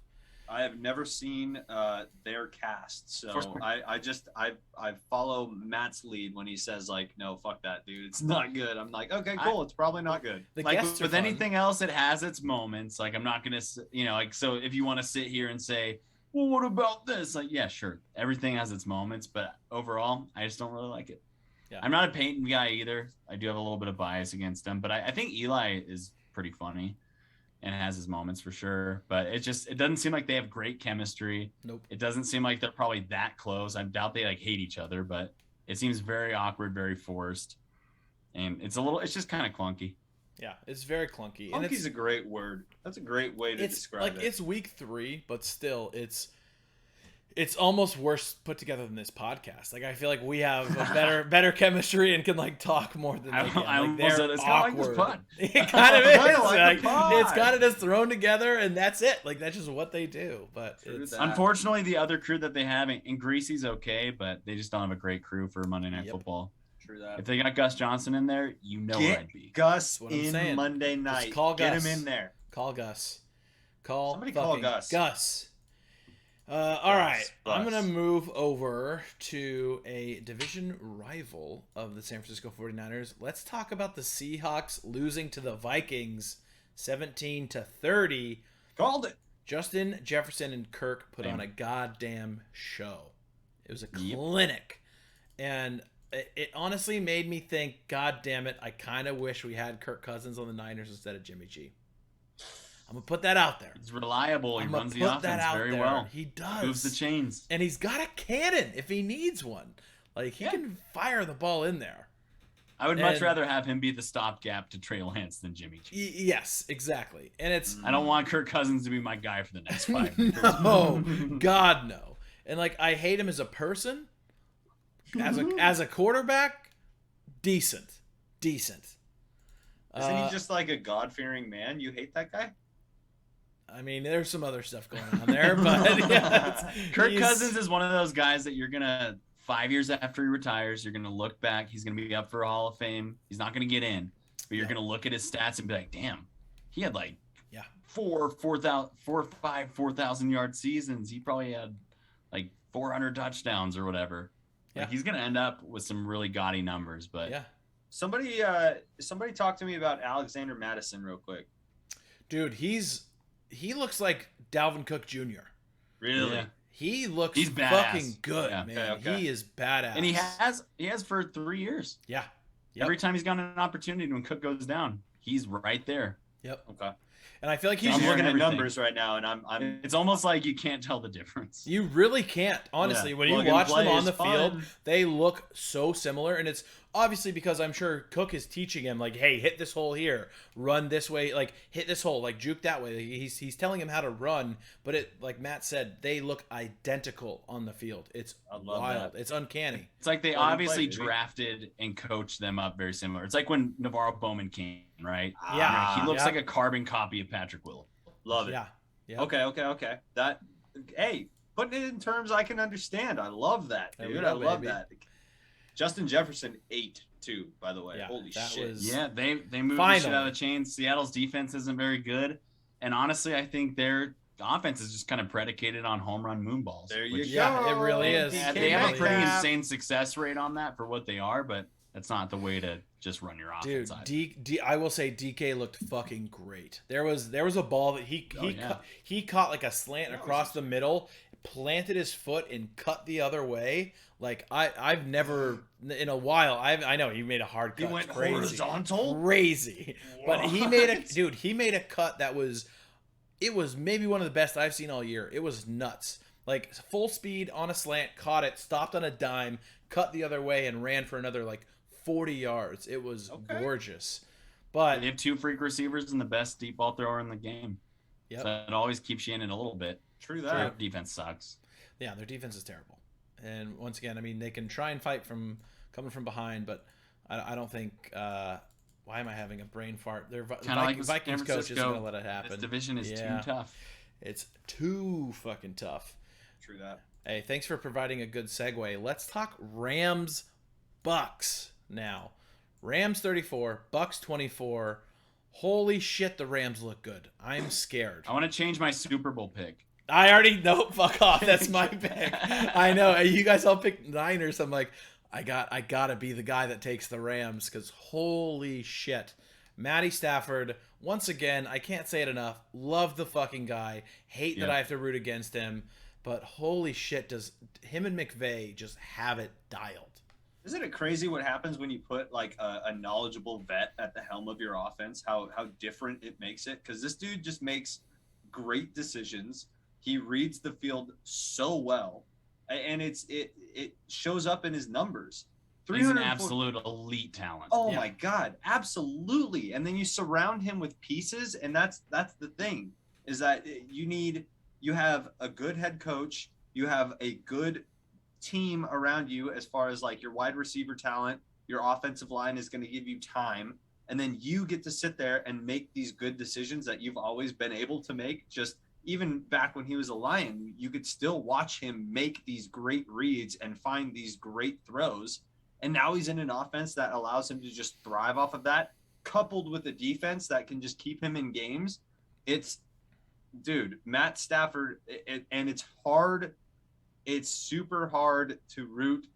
I have never seen their cast, so I follow Matt's lead when he says like, no, fuck that, dude, it's not good. I'm like, okay, cool, it's probably not good. The Like guests are with fun. anything else, it has its moments. Like I'm not gonna, like so if you want to sit here and say, well, what about this? Like, yeah, sure, everything has its moments, but overall, I just don't really like it. Yeah. I'm not a Peyton guy either. I do have a little bit of bias against him, but I think Eli is pretty funny and has his moments for sure. But it doesn't seem like they have great chemistry. Nope. It doesn't seem like they're probably that close. I doubt they like hate each other, but it seems very awkward, very forced. And it's just kind of clunky. Yeah, it's very clunky. And Clunky's a great word. That's a great way to it's describe like it. it's week 3, but still, it's almost worse put together than this podcast. Like I feel like we have a better chemistry and can like talk more than they can. I Like, almost they're said it's kind of like this awkward. pod. It kind of is. Kinda like Like, a pod. it's kind of just thrown together, and that's it. Like that's just what they do. But True it's that. Unfortunately, the other crew that they have, and Greasy's okay, but they just don't have a great crew for Monday Night Yep. Football. True that. If they got Gus Johnson in there, you know where Get I'd be. Gus what I'm in saying. Monday night. Just call Get Gus. him in there. Call Gus. Somebody call fucking Gus. Gus. All right, Gus. I'm going to move over to a division rival of the San Francisco 49ers. Let's talk about the Seahawks losing to the Vikings 17-30. Called it. Justin Jefferson and Kirk put on a goddamn show. It was a clinic. And it honestly made me think, God damn it, I kind of wish we had Kirk Cousins on the Niners instead of Jimmy G. I'm going to put that out there. He's reliable. He I'm runs gonna the put that offense out very there. well. He does. Moves the chains. And he's got a cannon if he needs one. Like, he can fire the ball in there. I would much rather have him be the stopgap to Trey Lance than Jimmy G. Yes, exactly. And it's... I don't want Kirk Cousins to be my guy for the next 5 years. No. God, no. And, like, I hate him as a person. As a quarterback, decent. Isn't he just like a God-fearing man? You hate that guy? I mean, there's some other stuff going on there, but yeah, Kirk Cousins is one of those guys that you're going to, 5 years after he retires, you're going to look back. He's going to be up for Hall of Fame. He's not going to get in, but you're going to look at his stats and be like, damn, he had like 4,000 yard seasons. He probably had like 400 touchdowns or whatever. Yeah. Like he's going to end up with some really gaudy numbers, but yeah. Somebody talk to me about Alexander Madison real quick. Dude, he looks like Dalvin Cook Jr. Really? Yeah. He looks He's badass. fucking good, Yeah. man. Okay. He is badass. And he has for 3 years. Yeah. Yep. Every time he's gotten an opportunity when Cook goes down, he's right there. Yep. Okay. And I feel like he's I'm looking at everything. numbers right now, and I'm It's almost like you can't tell the difference. You really can't, honestly. Yeah. When Plug you and watch play them on is the field, fun. they look so similar, and it's Obviously, because I'm sure Cook is teaching him, like, hey, hit this hole here, run this way, like, hit this hole, like, juke that way. He's telling him how to run, but it, like Matt said, they look identical on the field. It's wild. It's uncanny. It's like they obviously drafted and coached them up very similar. It's like when Navarro Bowman came, right? Yeah. He looks like a carbon copy of Patrick Willis. Love it. Yeah. Okay. That, hey, putting it in terms I can understand. I love that, dude. I love that. Justin Jefferson 8 too, by the way. Yeah, holy shit. They moved the shit out of the chain. Seattle's defense isn't very good. And honestly, I think their offense is just kind of predicated on home run moonballs. There you go. Yeah, it really is. They have a pretty insane success rate on that for what they are, but that's not the way to just run your offense. Dude, I will say DK looked fucking great. There was a ball that he caught like a slant across the middle, planted his foot and cut the other way. Like I've never in a while. I know he made a hard cut. He went crazy, horizontal, crazy. But he made a cut that was maybe one of the best I've seen all year. It was nuts. Like full speed on a slant, caught it, stopped on a dime, cut the other way, and ran for another like 40 yards. It was gorgeous. But they have 2 freak receivers and the best deep ball thrower in the game. Yep. So it always keeps you in it a little bit. True that. Their defense sucks. Yeah, their defense is terrible. And once again, I mean, they can try and fight from coming from behind, but I don't think. Why am I having a brain fart? Their Vikings coach isn't going to let it happen. This division is too tough. It's too fucking tough. True that. Hey, thanks for providing a good segue. Let's talk Rams Bucks now. Rams 34, Bucks 24. Holy shit, the Rams look good. I'm scared. I want to change my Super Bowl pick. I already know. Fuck off. That's my pick. I know. You guys all picked Niners. I'm like, I gotta be the guy that takes the Rams because holy shit. Matty Stafford, once again, I can't say it enough. Love the fucking guy. Hate that I have to root against him. But holy shit, does him and McVay just have it dialed? Isn't it crazy what happens when you put like a knowledgeable vet at the helm of your offense? How different it makes it? Because this dude just makes great decisions. He reads the field so well, and it shows up in his numbers. He's an absolute elite talent. Oh my God, absolutely. And then you surround him with pieces, and that's the thing is that you have a good head coach, you have a good team around you as far as like your wide receiver talent, your offensive line is going to give you time, and then you get to sit there and make these good decisions that you've always been able to make. Just even back when he was a Lion, you could still watch him make these great reads and find these great throws. And now he's in an offense that allows him to just thrive off of that, coupled with a defense that can just keep him in games. Matt Stafford, and it's hard. It's super hard to root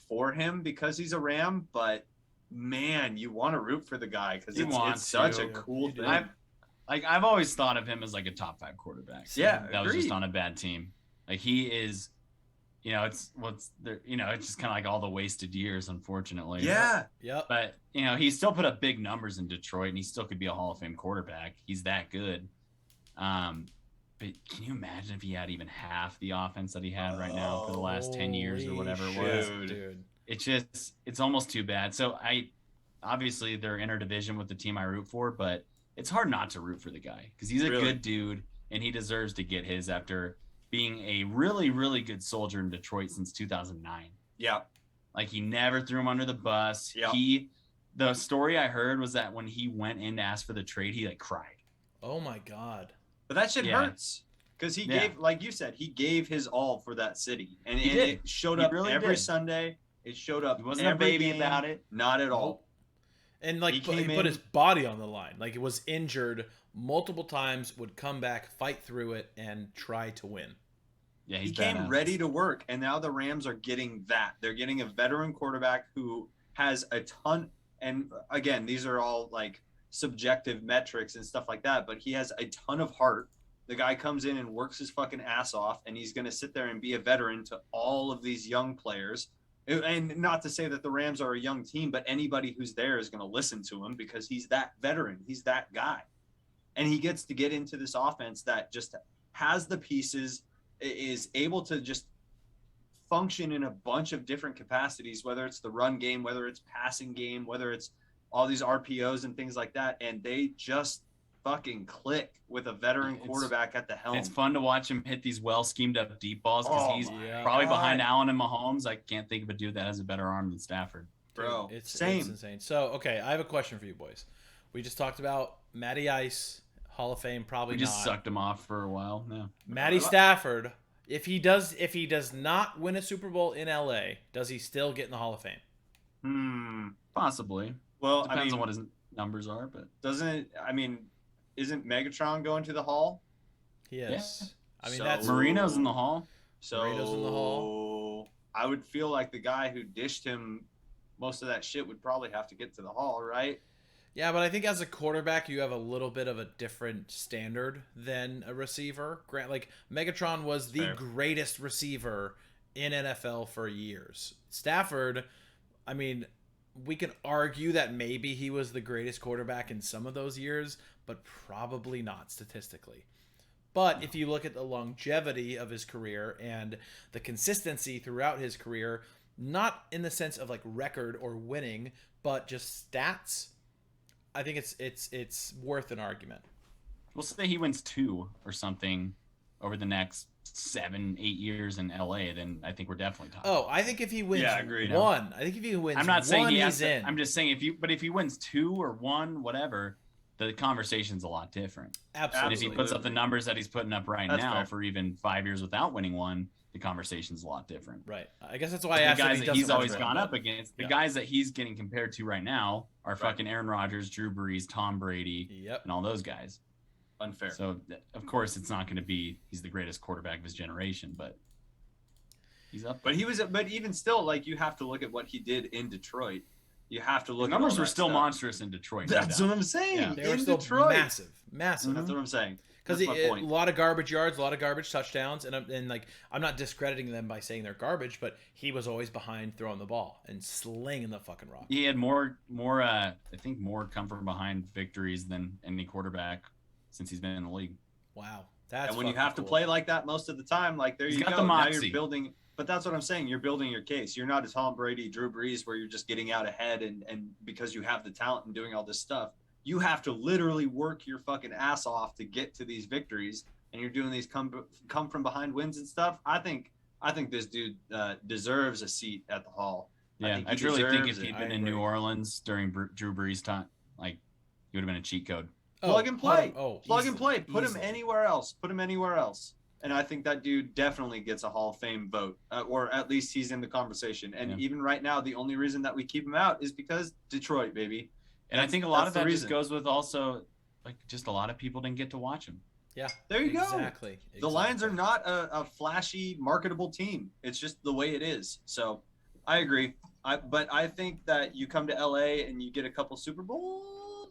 for him because he's a Ram, but man, you want to root for the guy because it's such a cool thing. I've always thought of him as like a top 5 quarterback. That was just on a bad team. Like he is, it's just kind of like all the wasted years, unfortunately. Yeah. But he still put up big numbers in Detroit, and he still could be a Hall of Fame quarterback. He's that good. But can you imagine if he had even half the offense that he had right now for the last 10 years or whatever it was? Dude. It's almost too bad. So obviously they're interdivision with the team I root for, but it's hard not to root for the guy because he's a good dude and he deserves to get his after being a really, really good soldier in Detroit since 2009. Yeah. Like he never threw him under the bus. Yeah. The story I heard was that when he went in to ask for the trade, he like cried. Oh my God. But that shit hurts because he gave, like you said, he gave his all for that city, and it showed up every Sunday. It showed up. He wasn't a baby game, about it. Not at all. And like he put his body on the line. Like it was injured multiple times, would come back, fight through it, and try to win. Yeah, he came ready to work, and now the Rams are getting that. They're getting a veteran quarterback who has a ton. And again, these are all like subjective metrics and stuff like that, but he has a ton of heart. The guy comes in and works his fucking ass off, and he's going to sit there and be a veteran to all of these young players. And not to say that the Rams are a young team, but anybody who's there is going to listen to him because he's that veteran. He's that guy. And he gets to get into this offense that just has the pieces, is able to just function in a bunch of different capacities, whether it's the run game, whether it's passing game, whether it's all these RPOs and things like that, and they just fucking click with a veteran quarterback at the helm. It's fun to watch him hit these well schemed up deep balls because he's probably behind Allen and Mahomes. I can't think of a dude that has a better arm than Stafford. Bro, it's same. It's insane. So, okay, I have a question for you boys. We just talked about Matty Ice, Hall of Fame, probably we not. just sucked him off for a while. No. Matty Stafford, if he does not win a Super Bowl in LA, does he still get in the Hall of Fame? Possibly. Well, depends on what his numbers are, but isn't Megatron going to the Hall? Yes. Yeah. I mean, So- that's Marino's in the Hall. So Marino's in the Hall. I would feel like the guy who dished him most of that shit would probably have to get to the Hall, right? Yeah, but I think as a quarterback, you have a little bit of a different standard than a receiver. Grant, like Megatron was the greatest receiver in NFL for years. Stafford, I mean, we can argue that maybe he was the greatest quarterback in some of those years, but probably not statistically. But if you look at the longevity of his career and the consistency throughout his career, not in the sense of like record or winning, but just stats, I think it's worth an argument. We'll say he wins 2 or something over the next 7-8 years in LA, then I think we're definitely talking. Oh, I think if he wins one, I think if he wins I'm not saying one, he he's has in. to, I'm just saying if he wins 2 or 1, whatever, the conversation's a lot different. Absolutely. And if he puts up the numbers that he's putting up right now for even 5 years without winning one, the conversation's a lot different. Right. I guess that's why I asked the guys if that he's always win, gone up against. The guys that he's getting compared to right now are fucking Aaron Rodgers, Drew Brees, Tom Brady, and all those guys. Unfair. So of course it's not going to be he's the greatest quarterback of his generation, but he's up there. But even still, like, you have to look at what he did in Detroit. You have to look. The numbers at all were that still stuff. monstrous in Detroit. That's what I'm saying. Yeah. They were in still Detroit. massive. That's what I'm saying. Because That's my a point. lot of garbage yards, a lot of garbage touchdowns, and like I'm not discrediting them by saying they're garbage, but he was always behind throwing the ball and slinging the fucking rock. He had more I think more come from behind victories than any quarterback since he's been in the league. Wow. That's and when you fucking have to cool. play like that most of the time, like there He's you got go. the Now moxie. you're building. But that's what I'm saying. You're building your case. You're not a Tom Brady, Drew Brees, where you're just getting out ahead and because you have the talent and doing all this stuff. You have to literally work your fucking ass off to get to these victories, and you're doing these come from behind wins and stuff. I think this dude deserves a seat at the Hall. Yeah, I truly think if he'd been in New Orleans during Drew Brees' time, like he would have been a cheat code. Plug and play. Plug easily, and play. Put him easily. anywhere else. Put him anywhere else. And I think that dude definitely gets a Hall of Fame vote, or at least he's in the conversation. And even right now, the only reason that we keep him out is because Detroit, baby. And I think a lot of that just goes with also, like, just a lot of people didn't get to watch him. Yeah. There you go. Exactly. The Lions are not a flashy, marketable team. It's just the way it is. So I agree. But I think that you come to LA and you get a couple Super Bowls,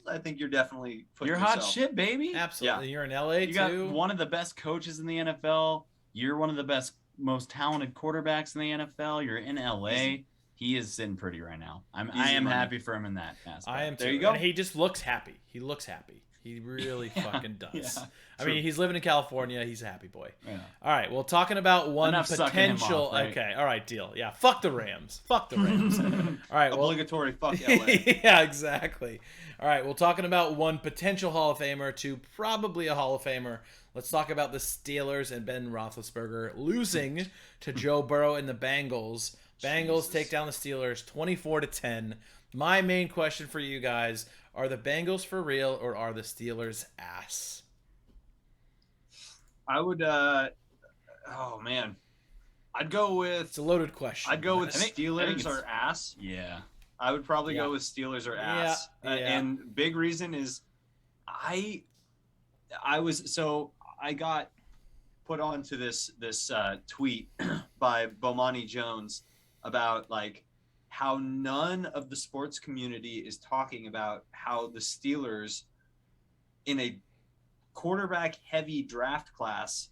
I think you're definitely putting You're yourself. hot shit, baby. Absolutely. Yeah. You're in LA You got too. one of the best coaches in the NFL. You're one of the best, most talented quarterbacks in the NFL. You're in LA. Easy. He is sitting pretty right now. I Easy am money. happy for him in that aspect. I am too. There you go. And he just looks happy. He looks happy. He really fucking does. Yeah, I mean, he's living in California. He's a happy boy. Yeah. All right. Well, talking about one Enough sucking him potential. off, right? Okay. All right. Deal. Yeah. Fuck the Rams. Fuck the Rams. All right. Well, Obligatory fuck LA. yeah. Exactly. All right. Well, talking about one potential Hall of Famer to probably a Hall of Famer. Let's talk about the Steelers and Ben Roethlisberger losing to Joe Burrow and the Bengals. Bengals take down the Steelers 24-10. My main question for you guys: are the Bengals for real, or are the Steelers ass? I would. Oh man, I'd go with. It's a loaded question. I'd go with I think Steelers it's- or ass. Yeah. I would probably Yeah. go with Steelers or ass. Yeah. And big reason is, I got put onto this tweet by Bomani Jones about like how none of the sports community is talking about how the Steelers in a quarterback heavy draft class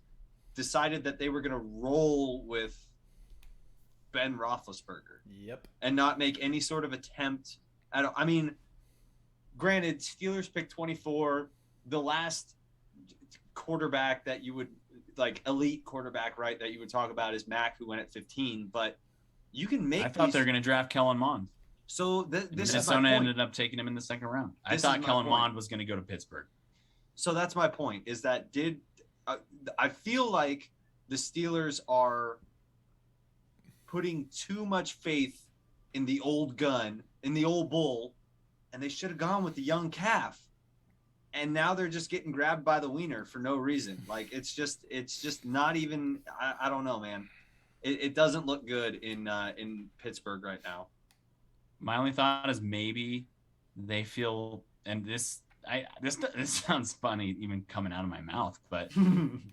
decided that they were going to roll with Ben Roethlisberger Yep. and not make any sort of attempt at. I mean, granted, Steelers picked 24. The last quarterback that you would like elite quarterback, right, that you would talk about is Mac, who went at 15, but you can make I thought they were going to draft Kellen Mond. So this is my Minnesota point. ended up taking him in the second round. I This thought is my Kellen point. Mond was going to go to Pittsburgh. So that's my point, is that I feel like the Steelers are putting too much faith in the old gun, in the old bull, and they should have gone with the young calf. And now they're just getting grabbed by the wiener for no reason. Like, it's just not even, I don't know, man. It doesn't look good in Pittsburgh right now. My only thought is maybe they feel, and this sounds funny even coming out of my mouth, but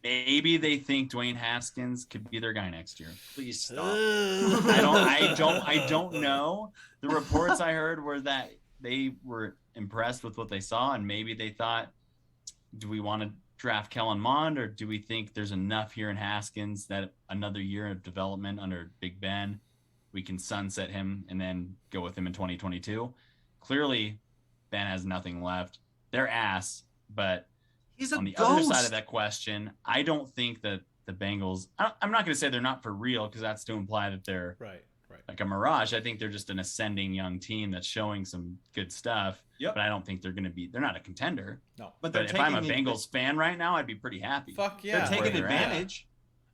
maybe they think Dwayne Haskins could be their guy next year. Please stop. I don't know. The reports I heard were that they were impressed with what they saw, and maybe they thought, do we want to draft Kellen Mond, or do we think there's enough here in Haskins that another year of development under Big Ben, we can sunset him and then go with him in 2022? Clearly, Ben has nothing left. They're ass, but He's on the ghost. other side of that question, I don't think that the Bengals, I'm not going to say they're not for real, because that's to imply that they're Right. like a mirage. I think they're just an ascending young team that's showing some good stuff. Yep. But I don't think they're not a contender. No. But But if I'm a Bengals fan right now, I'd be pretty happy. Fuck yeah. They're taking Where they're at. advantage.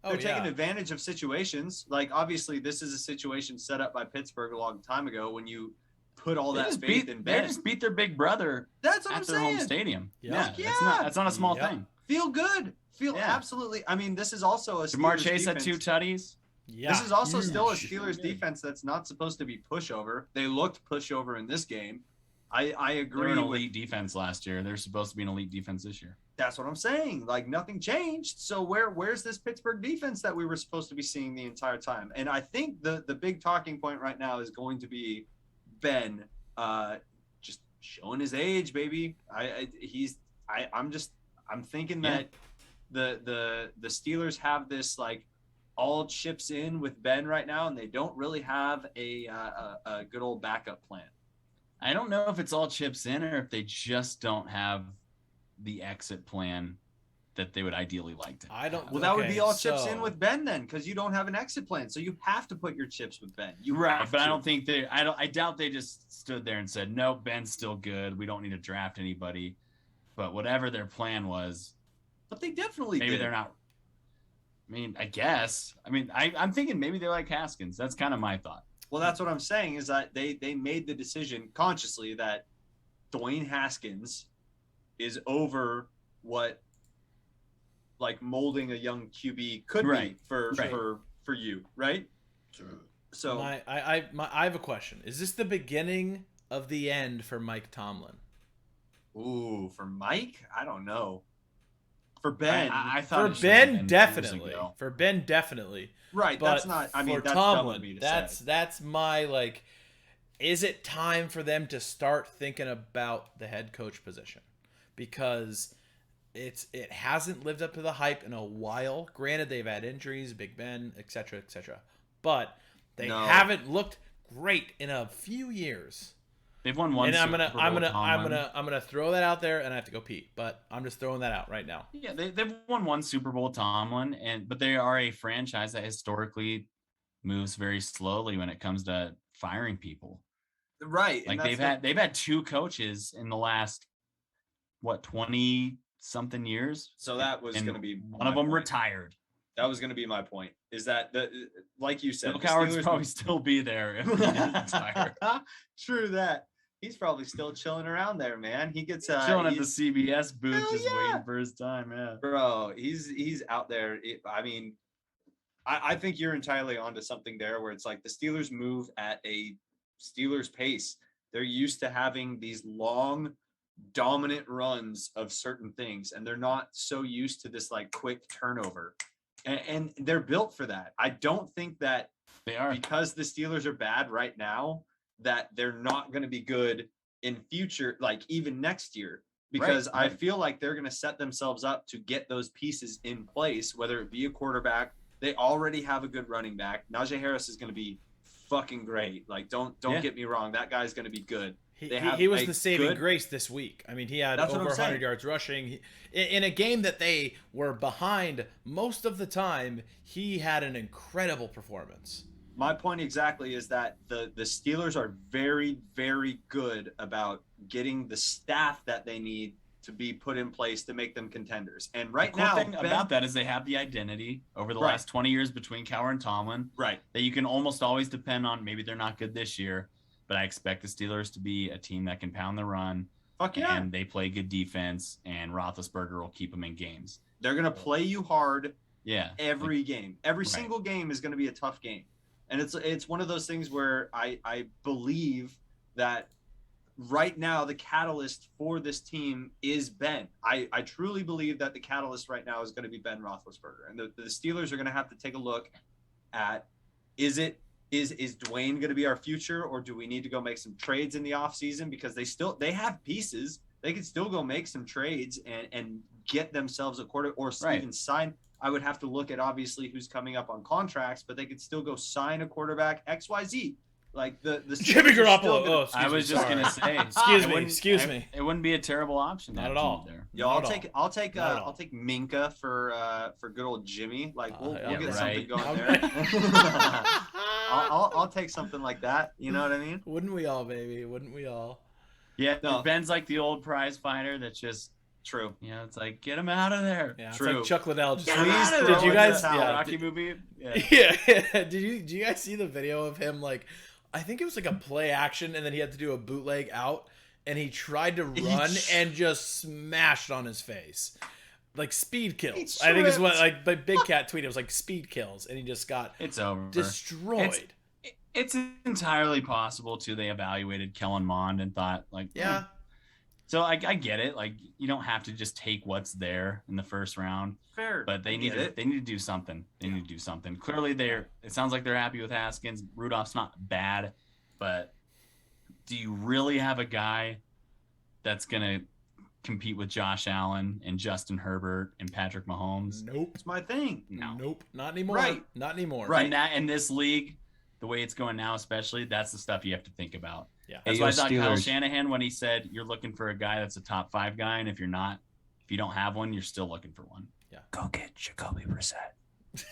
Oh, They're taking yeah. advantage of situations. Like, obviously, this is a situation set up by Pittsburgh a long time ago when you put all They that just faith in they Ben. just beat their big brother That's what at I'm their home saying. stadium. Yeah. Yeah, Yeah. that's not a small Yep. thing. Feel good. Feel Yeah. absolutely. I mean, this is also a Jamar Steelers Chase had defense. 2 tutties. Yeah. This is also still a Huge. Steelers defense that's not supposed to be pushover. They looked pushover in this game. I They agree were an with elite defense last year. They're supposed to be an elite defense this year. that's what I'm saying. Like, nothing changed. So where's this Pittsburgh defense that we were supposed to be seeing the entire time? And I think the big talking point right now is going to be Ben just showing his age, baby. I'm thinking that the Steelers have this like all chips in with Ben right now, and they don't really have a good old backup plan. I don't know if it's all chips in or if they just don't have the exit plan that they would ideally like to. I don't. Well, that would be all chips so- in with Ben then, because you don't have an exit plan. So you have to put your chips with Ben. You Right, have but I to. don't think I doubt they just stood there and said, "No, Ben's still good. We don't need to draft anybody." But whatever their plan was, But they definitely maybe did. they're not. I mean, I guess. I mean, I'm thinking maybe they like Haskins. That's kind of my thought. Well, that's what I'm saying, is that they made the decision consciously that Dwayne Haskins is over what like molding a young QB could Right, be for right. for you, right? So I have a question. Is this the beginning of the end for Mike Tomlin? ooh, for Mike, I don't know. For Ben, I For thought it should have been Ben, years definitely. ago. For Ben, definitely. right? But That's not. I mean, for that's dumb of Tomlin, me to that's say. my like. Is it time for them to start thinking about the head coach position? Because it hasn't lived up to the hype in a while. Granted, they've had injuries, Big Ben, etc., etc. But they No. haven't looked great in a few years. They've won one. And I'm Super Bowl with Tomlin. gonna throw that out there, and I have to go pee. But I'm just throwing that out right now. Yeah, they've won one Super Bowl with Tomlin, but they are a franchise that historically moves very slowly when it comes to firing people. Right. and Like that's they've had 2 coaches in the last 20 something years. So that was and going to be one of my them point. retired. That was going to be my point. Is that like you said, Bill the Coward's Steelers- probably still be there if he didn't retire. True that. He's probably still chilling around there, man. He gets Chilling at the he's- CBS booth, Hell just yeah. waiting for his time. Yeah. bro. He's out there. I mean, I think you're entirely onto something there, where it's like the Steelers move at a Steelers pace. They're used to having these long, dominant runs of certain things, and they're not so used to this like quick turnover. And they're built for that. I don't think that They are. because the Steelers are bad right now, that they're not going to be good in future, like even next year, because I right. feel like they're going to set themselves up to get those pieces in place, whether it be a quarterback. They already have a good running back. Najee Harris is going to be fucking great. Like, don't Yeah. get me wrong. That guy's going to be good. He was the saving grace this week. I mean, he had over 100 yards rushing. In a game that they were behind most of the time, he had an incredible performance. My point exactly is that the Steelers are very, very good about getting the staff that they need to be put in place to make them contenders. And right now, the thing about that is they have the identity over the last 20 years between Cowher and Tomlin. Right. That you can almost always depend on. Maybe they're not good this year, but I expect the Steelers to be a team that can pound the run. Fuck yeah. And they play good defense, and Roethlisberger will keep them in games. They're going to play you hard every game. Every single game is going to be a tough game. And it's one of those things where I believe that right now the catalyst for this team is Ben. I truly believe that the catalyst right now is going to be Ben Roethlisberger. And the Steelers are going to have to take a look at, is Dwayne going to be our future, or do we need to go make some trades in the offseason? Because they have pieces. They could still go make some trades and get themselves a quarter, or even sign. I would have to look at obviously who's coming up on contracts, but they could still go sign a quarterback XYZ. Like the Jimmy Garoppolo. I was just gonna say, excuse me. It wouldn't be a terrible option. Not at all. There. Yo, I'll take Minka for good old Jimmy. Like we'll get something going there. I'll take something like that. You know what I mean? Wouldn't we all, baby? Wouldn't we all? Yeah. No. Ben's like the old prize fighter that's just. True. Yeah, it's like, get him out of there. Yeah, it's True. like Chuck Liddell. Just did you guys? Rocky movie. Yeah. Did you guys see the video of him? Like, I think it was like a play action, and then he had to do a bootleg out, and he tried to run and just smashed on his face, like speed kills. I think it's what like Big Cat tweeted. It was like speed kills, and he just got destroyed. It's entirely possible too. They evaluated Kellen Mond and thought like, yeah. So I get it. Like you don't have to just take what's there in the first round. Fair. But they need to do something. They need to do something. Clearly it sounds like they're happy with Haskins. Rudolph's not bad, but do you really have a guy that's gonna compete with Josh Allen and Justin Herbert and Patrick Mahomes? Nope. It's my thing. No. Nope. Not anymore. Right. Not anymore. Right. And in this league, the way it's going now, especially, that's the stuff you have to think about. Yeah. That's why I thought Kyle Shanahan, when he said you're looking for a guy that's a top 5 guy, and if you don't have one, you're still looking for one. Yeah. Go get Jacoby Brissett.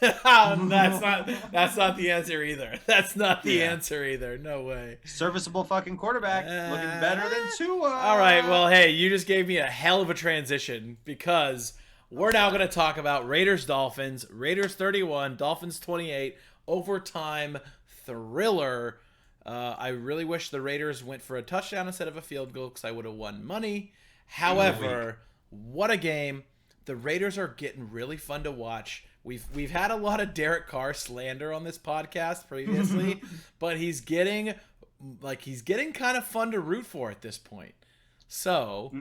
That's not the answer either. That's not the answer either. No way. Serviceable fucking quarterback, looking better than Tua. All right. Well, hey, you just gave me a hell of a transition because we're now going to talk about Raiders Dolphins. Raiders 31, Dolphins 28, overtime thriller. I really wish the Raiders went for a touchdown instead of a field goal because I would have won money. However, what a game. The Raiders are getting really fun to watch. We've had a lot of Derek Carr slander on this podcast previously, but he's getting kind of fun to root for at this point. So,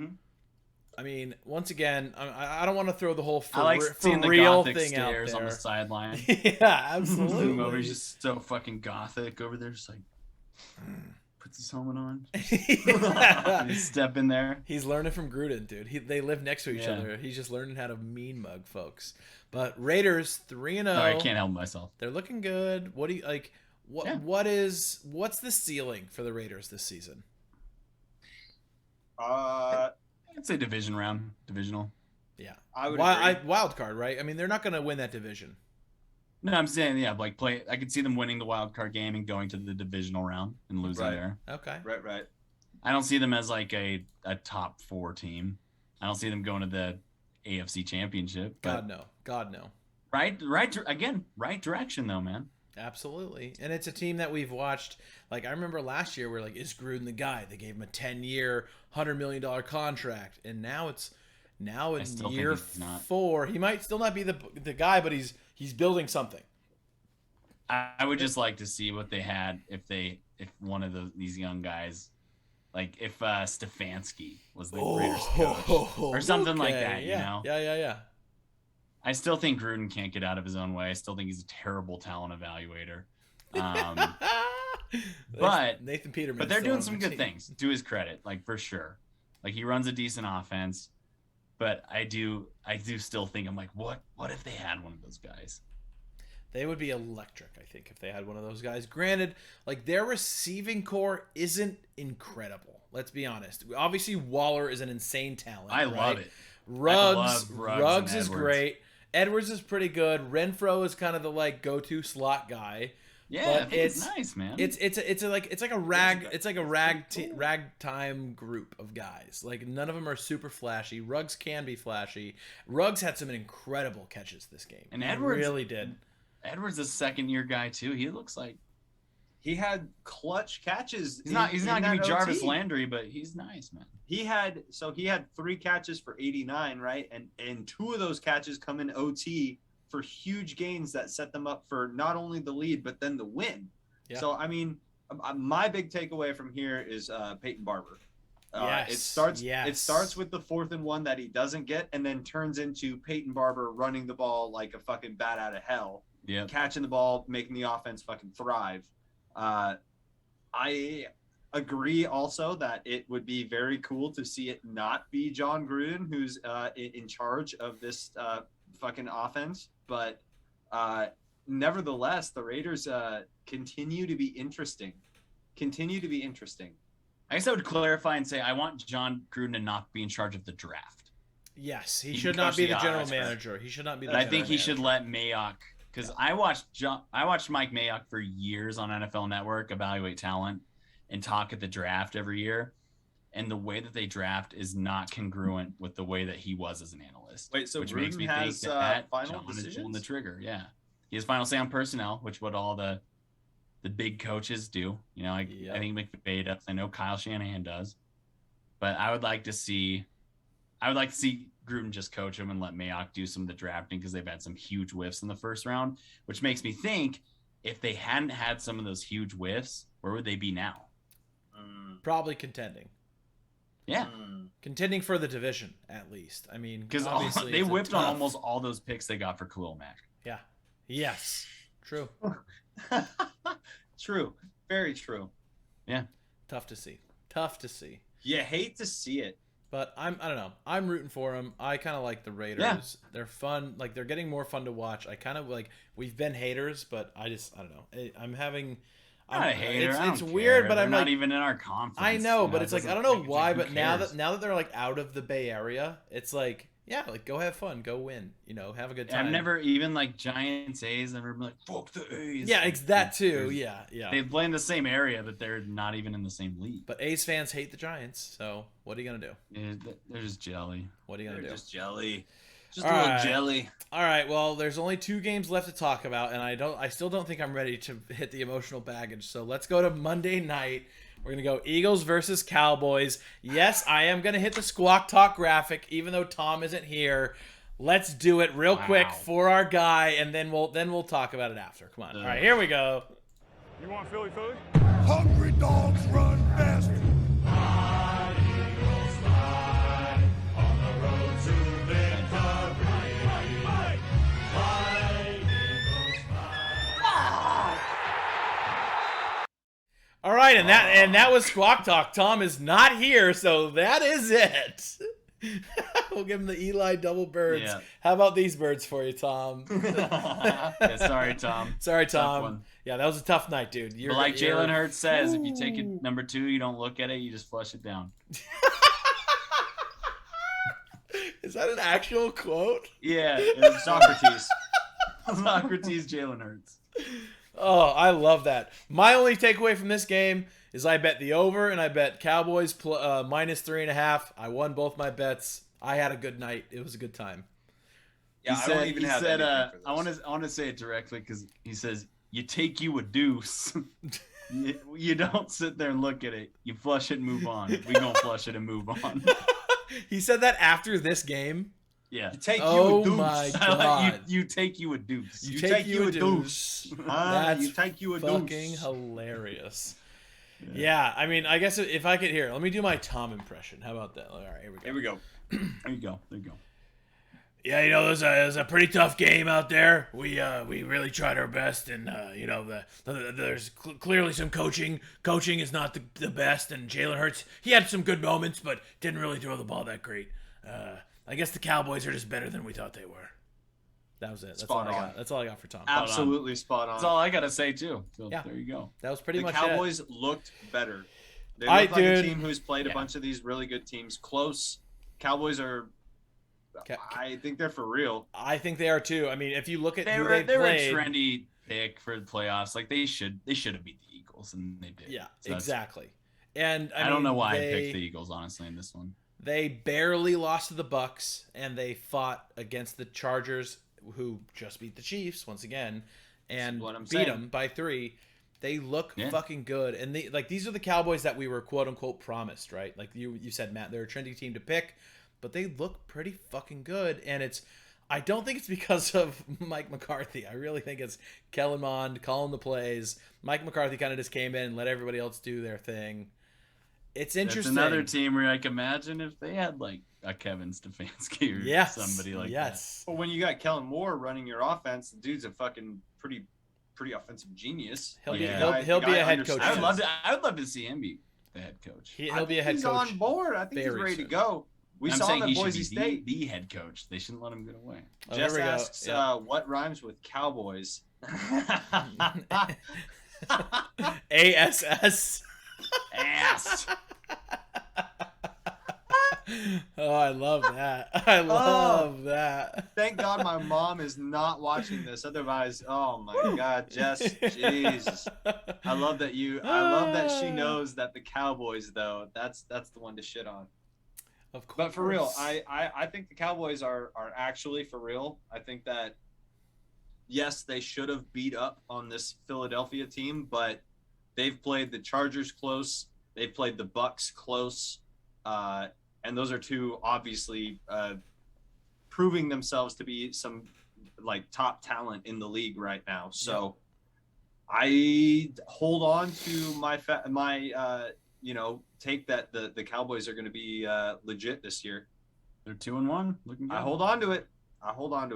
I mean, once again, I don't want to throw the whole for real thing out there on the sideline. Yeah, absolutely. Moby's just so fucking gothic over there, just like puts his helmet on. Just step in there. He's learning from Gruden, dude. They live next to each other. He's just learning how to mean mug folks. But Raiders 3-0. I can't help myself. They're looking good. What do you like? What's the ceiling for the Raiders this season? I'd say divisional. Yeah, I would. Wild card, right? I mean, they're not going to win that division. No, I'm saying I could see them winning the wild card game and going to the divisional round and losing there. Okay. Right. I don't see them as like a top 4 team. I don't see them going to the AFC Championship. God no. Right direction though, man. Absolutely. And it's a team that we've watched. Like, I remember last year, we're like, is Gruden the guy? They gave him a 10-year, $100 million contract. And now in year 4, he might still not be the guy, but he's building something. I would just like to see what they had if one of these young guys, like if Stefanski was the Raiders coach or something like that, you know? Yeah. I still think Gruden can't get out of his own way. I still think he's a terrible talent evaluator. But Nathan Peterman. But they're doing some good things, to his credit, like for sure. Like he runs a decent offense. But I do still think, I'm like, what if they had one of those guys? They would be electric, I think, if they had one of those guys. Granted, like their receiving core isn't incredible. Let's be honest. Obviously, Waller is an insane talent. I right? love it. Ruggs is great. Edwards is pretty good. Renfro is kind of the like go-to slot guy. Yeah, I think it's nice, man. It's like a ragtime group of guys. Like none of them are super flashy. Ruggs can be flashy. Ruggs had some incredible catches this game. And Edwards really did. Edwards is a second-year guy too. He looks like he had clutch catches. He's not gonna be Jarvis OT. Landry, but he's nice, man. He had 3 catches for 89, right? And 2 of those catches come in OT for huge gains that set them up for not only the lead but then the win. Yeah. So I mean, my big takeaway from here is Peyton Barber. It starts with the 4th and 1 that he doesn't get, and then turns into Peyton Barber running the ball like a fucking bat out of hell. Yeah, catching the ball, making the offense fucking thrive. I agree also that it would be very cool to see it not be John Gruden who's in charge of this fucking offense, but nevertheless, the Raiders continue to be interesting. I guess I would clarify and say I want John Gruden to not be in charge of the draft. Yes, he should not be the general manager. He should not be. I think he should let Mayock. Because I watched Mike Mayock for years on NFL Network evaluate talent and talk at the draft every year, and the way that they draft is not congruent with the way that he was as an analyst. Wait, so which Gruden makes me has think that final John decisions? is pulling the trigger. Yeah, he has final say on personnel, which what all the big coaches do. You know, I think McVay does. I know Kyle Shanahan does, but I would like to see Gruden just coach him and let Mayock do some of the drafting because they've had some huge whiffs in the first round, which makes me think if they hadn't had some of those huge whiffs, where would they be now? Probably contending. Yeah. Contending for the division, at least. I mean, because they whipped on almost all those picks they got for Khalil Mack. Yeah. Yes. True. True. Very true. Yeah. Tough to see. You hate to see it. But I don't know. I'm rooting for them. I kind of like the Raiders. Yeah. They're fun. Like they're getting more fun to watch. I kind of like. We've been haters, but I don't know. I'm having. I'm not a hater. It's weird, but they're I'm not like, even in our conference. I know, but it's like I don't know why. Like, but now that they're like out of the Bay Area, it's like like go have fun, go win. You know, have a good time. I've never even like Giants A's. I've never been like fuck the A's. Yeah, it's that too. Yeah. They play in the same area, but they're not even in the same league. But A's fans hate the Giants, so what are you gonna do? Yeah, they're just jelly. What are you gonna do? Just jelly. Just all a little right. jelly. All right. Well, there's only 2 games left to talk about, and I still don't think I'm ready to hit the emotional baggage. So let's go to Monday night. We're gonna go Eagles versus Cowboys. Yes, I am gonna hit the Squawk Talk graphic, even though Tom isn't here. Let's do it real quick for our guy, and then we'll talk about it after. Come on. All right, here we go. You want Philly? Hungry dogs run best. All right, and that was Squawk Talk. Tom is not here, so that is it. We'll give him the Eli double birds. Yeah. How about these birds for you, Tom? Yeah, sorry, Tom. Sorry, Tom. Yeah, that was a tough night, dude. But like Jalen Hurts says, if you take it number 2, you don't look at it, you just flush it down. Is that an actual quote? Yeah, it was Socrates. Socrates, Jalen Hurts. Oh, I love that. My only takeaway from this game is I bet the over and I bet Cowboys minus 3.5. I won both my bets. I had a good night. It was a good time. Yeah, I don't even have anything for this. I want to say it directly because he says, you take you a deuce. you don't sit there and look at it. You flush it and move on. We gonna flush it and move on. He said that after this game. Yeah. You take you a deuce. My God. You take you a deuce. You take you a deuce. That's you take you a fucking deuce. Hilarious. Yeah, I mean, I guess if I could hear, let me do my Tom impression. How about that? All right, here we go. There you go. Yeah, you know, it was a pretty tough game out there. We really tried our best, and you know, there's clearly some coaching. Coaching is not the best, and Jalen Hurts, he had some good moments, but didn't really throw the ball that great. I guess the Cowboys are just better than we thought they were. That was it. That's all I got for Tom. Absolutely spot on. That's all I gotta say too. So yeah. There you go. That was pretty much it. The Cowboys looked better. They look like a dude, team who's played a yeah. bunch of these really good teams close. Cowboys are. I think they're for real. I think they are too. I mean, if you look at They who were they've a played, trendy pick for the playoffs. Like they should have beat the Eagles, and they did. yeah, So exactly. And I mean, don't know why I picked the Eagles, honestly, in this one. They barely lost to the Bucks, and they fought against the Chargers, who just beat the Chiefs once again, and beat them by 3. They look fucking good, and these are the Cowboys that we were quote unquote promised, right? Like you said, Matt, they're a trendy team to pick, but they look pretty fucking good, and I don't think it's because of Mike McCarthy. I really think it's Kellen Mond calling the plays. Mike McCarthy kind of just came in and let everybody else do their thing. It's interesting. It's another team where I can imagine if they had like a Kevin Stefanski or somebody like that. Well, when you got Kellen Moore running your offense, the dude's a fucking pretty offensive genius. He'll be a head coach. I would love to see him be the head coach. He'll be a head he's coach. He's on board. I think he's ready to go. I'm saw him at Boise State. The head coach. They shouldn't let him get away. Jess asks, what rhymes with Cowboys? ASS. Ass. Oh, I love that. I love that. Thank God my mom is not watching this. Otherwise, oh my God, Jess, Jesus. I love that she knows that the Cowboys, though, that's the one to shit on. Of course. But for real, I think the Cowboys are actually for real. I think that, yes, they should have beat up on this Philadelphia team, but they've played the Chargers close. They've played the Bucks close. And those are two obviously proving themselves to be some like top talent in the league right now. So I hold on to my take that the Cowboys are going to be legit this year. They're 2-1. Looking good. I hold on to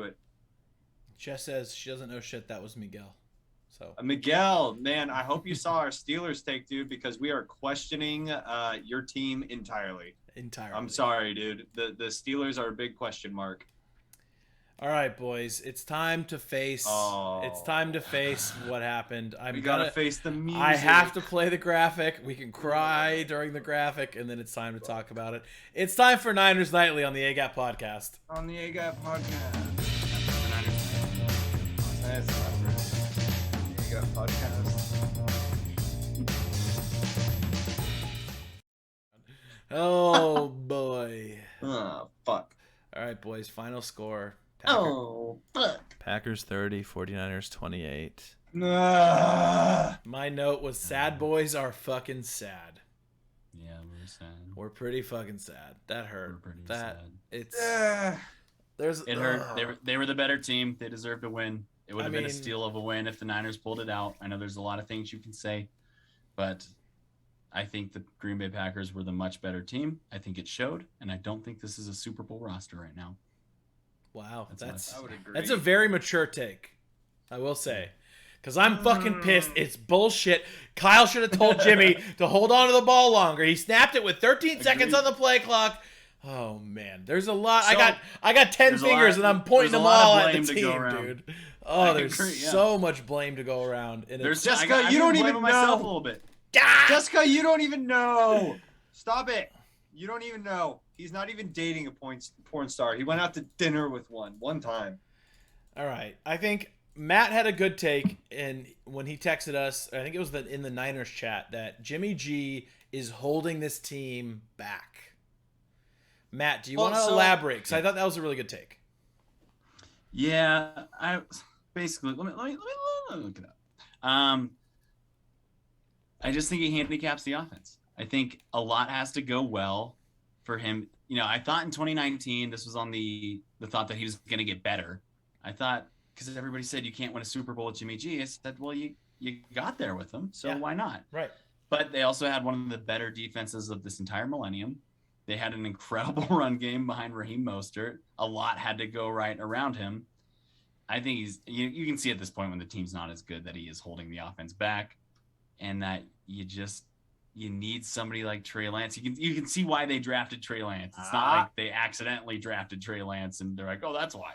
it. Jess says she doesn't know shit. That was Miguel. So Miguel, man, I hope you saw our Steelers take, dude, because we are questioning your team entirely. I'm sorry, dude. The Steelers are a big question mark. All right, boys, it's time to face. It's time to face what happened. We gotta face the music. I have to play the graphic. We can cry during the graphic, and then it's time to talk about it. It's time for Niners Nightly on the AGAP podcast. On the AGAP podcast. That's not right. AGAP podcast. Oh boy. Oh fuck. All right, boys. Final score. Fuck. Packers 30, 49ers 28. Nah. My note was sad boys are fucking sad. Yeah, we're sad. We're pretty fucking sad. That hurt. We're pretty sad. It hurt. They were the better team. They deserved to win. It would have been a steal of a win if the Niners pulled it out. I know there's a lot of things you can say, but I think the Green Bay Packers were the much better team. I think it showed, and I don't think this is a Super Bowl roster right now. Wow, I would agree. That's a very mature take, I will say. Because I'm fucking pissed. It's bullshit. Kyle should have told Jimmy to hold on to the ball longer. He snapped it with 13 seconds on the play clock. Oh, man. There's a lot. So, I got 10 fingers, and I'm pointing them all at the team, dude. Oh, there's so much blame to go around. And Jessica, you don't even know. Myself a little bit. Jessica, you don't even know. Stop it. You don't even know. He's not even dating a porn star. He went out to dinner with one time. All right. I think Matt had a good take, and when he texted us, I think it was in the Niners chat, that Jimmy G is holding this team back. Matt, do you want to elaborate? Because I thought that was a really good take. Yeah, let me look it up. I just think he handicaps the offense. I think a lot has to go well for him. You know, I thought in 2019, this was on the thought that he was going to get better. I thought, because everybody said you can't win a Super Bowl with Jimmy G. I said, well, you got there with him, so why not? Right. But they also had one of the better defenses of this entire millennium. They had an incredible run game behind Raheem Mostert. A lot had to go right around him. I think you can see at this point when the team's not as good that he is holding the offense back, and that you need somebody like Trey Lance. You can see why they drafted Trey Lance. It's not like they accidentally drafted Trey Lance and they're like, oh, that's why.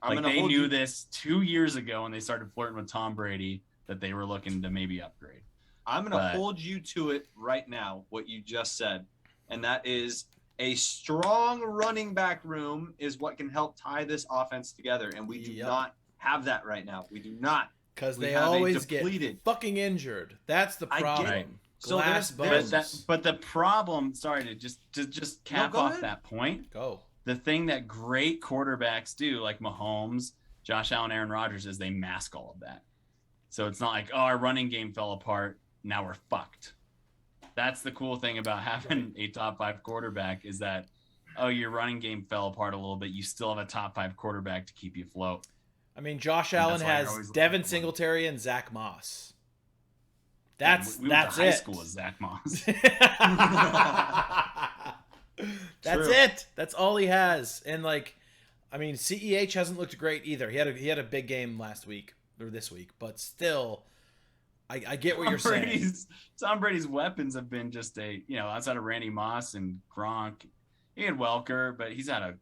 They knew this 2 years ago when they started flirting with Tom Brady that they were looking to maybe upgrade. I'm going to hold you to it right now, what you just said. And that is a strong running back room is what can help tie this offense together. And we do not have that right now. We do not. Because they always get fucking injured. That's the problem. So but the problem, sorry to just cap off that point. Go. The thing that great quarterbacks do, like Mahomes, Josh Allen, Aaron Rodgers, is they mask all of that. So it's not like, oh, our running game fell apart, now we're fucked. That's the cool thing about having a top 5 quarterback is that, oh, your running game fell apart a little bit. You still have a top 5 quarterback to keep you afloat. I mean, Josh Allen has Devin Singletary and Zach Moss. That's we that's went to it. high school with Zach Moss. That's it. That's all he has. And like, I mean, CEH hasn't looked great either. He had a big game last week or this week, but still, I get what you're saying. Tom Brady's weapons have been just outside of Randy Moss and Gronk, he had Welker, but he's had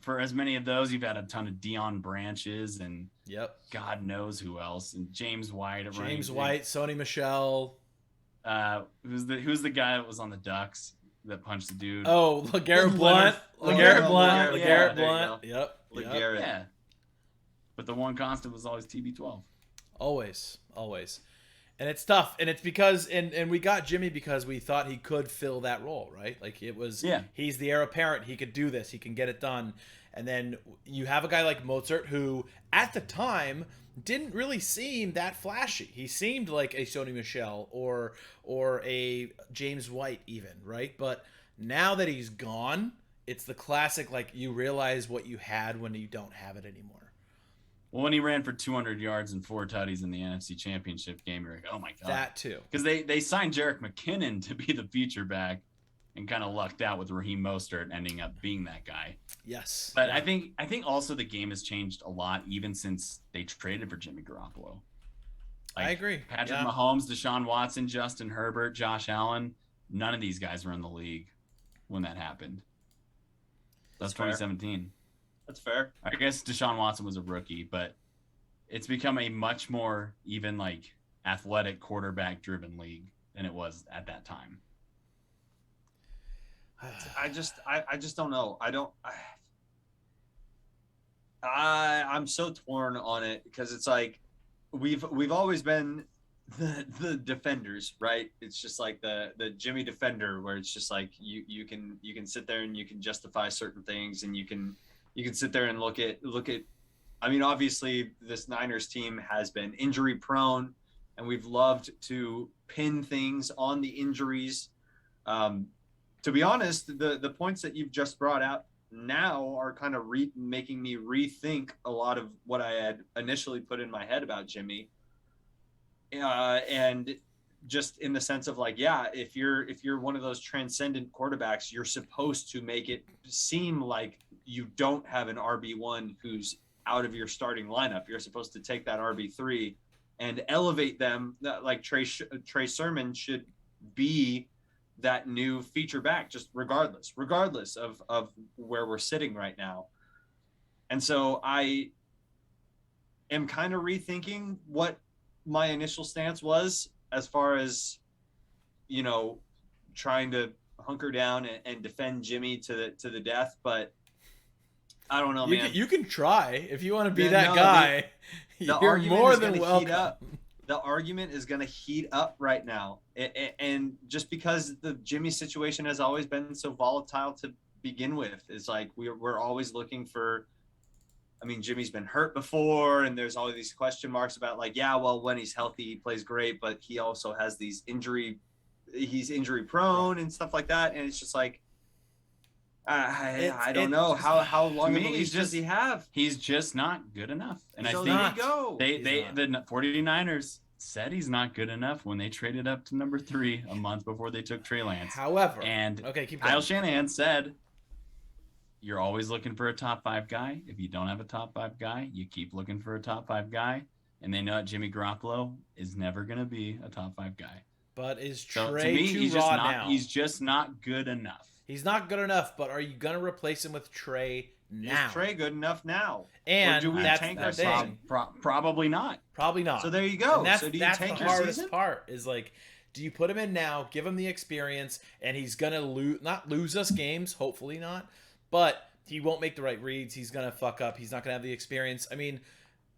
for as many of those, you've had a ton of Deion Branches and God knows who else, and James White. Sony Michel. Who's the guy that was on the Ducks that punched the dude? Oh, LeGarrette Blount. LeGarrette Blount. Yep. LeGarrette. Yeah. But the one constant was always TB12. Always. And it's tough. And it's because, and we got Jimmy because we thought he could fill that role, right? Like it was, he's the heir apparent. He could do this. He can get it done. And then you have a guy like Mozart who at the time didn't really seem that flashy. He seemed like a Sony Michel or a James White even, right? But now that he's gone, it's the classic, like you realize what you had when you don't have it anymore. Well, when he ran for 200 yards and 4 tutties in the NFC Championship game, you're like, oh my God. That too. Because they signed Jerick McKinnon to be the feature back and kind of lucked out with Raheem Mostert ending up being that guy. Yes. But I think also the game has changed a lot even since they traded for Jimmy Garoppolo. I agree. Patrick Mahomes, Deshaun Watson, Justin Herbert, Josh Allen, none of these guys were in the league when that happened. That's 2017. That's fair. I guess Deshaun Watson was a rookie, but it's become a much more even like athletic quarterback driven league than it was at that time. I just don't know. I'm so torn on it because it's like we've always been the defenders, right? It's just like the Jimmy defender where it's just like you can sit there and you can justify certain things and you can sit there and look at I mean, obviously this Niners team has been injury prone and we've loved to pin things on the injuries. To be honest, the points that you've just brought out now are kind of making me rethink a lot of what I had initially put in my head about Jimmy. And just in the sense of like, if you're one of those transcendent quarterbacks, you're supposed to make it seem like you don't have an RB1 who's out of your starting lineup. You're supposed to take that RB3 and elevate them. Like Trey Sermon should be that new feature back, just regardless of where we're sitting right now. And so I am kind of rethinking what my initial stance was as far as, trying to hunker down and defend Jimmy to the death. But I don't know, man. You can try if you want to be that guy. You're more than welcome. The argument is going to heat up right now. And just because the Jimmy situation has always been so volatile to begin with, it's like we're always looking for, I mean, Jimmy's been hurt before and there's all these question marks about like, when he's healthy, he plays great, but he also has these he's injury prone and stuff like that. And it's just like, I don't know how long of a leash does he have. He's just not good enough. And so I think the 49ers said he's not good enough when they traded up to number 3 a month before they took Trey Lance. However, keep Kyle Shanahan said, you're always looking for a top 5 guy. If you don't have a top 5 guy, you keep looking for a top 5 guy. And they know that Jimmy Garoppolo is never going to be a top 5 guy. But is So Trey to me, too he's raw just not. now? He's just not good enough. He's not good enough, but are you going to replace him with Trey now. Is Trey good enough now? And or do we that's tank the our thing. season? Probably not. Probably not. So there you go. And that's, so do you that's tank the your hardest season? part is like, do you put him in now, give him the experience, and he's going to not lose us games, hopefully not, but he won't make the right reads. He's going to fuck up. He's not going to have the experience. I mean,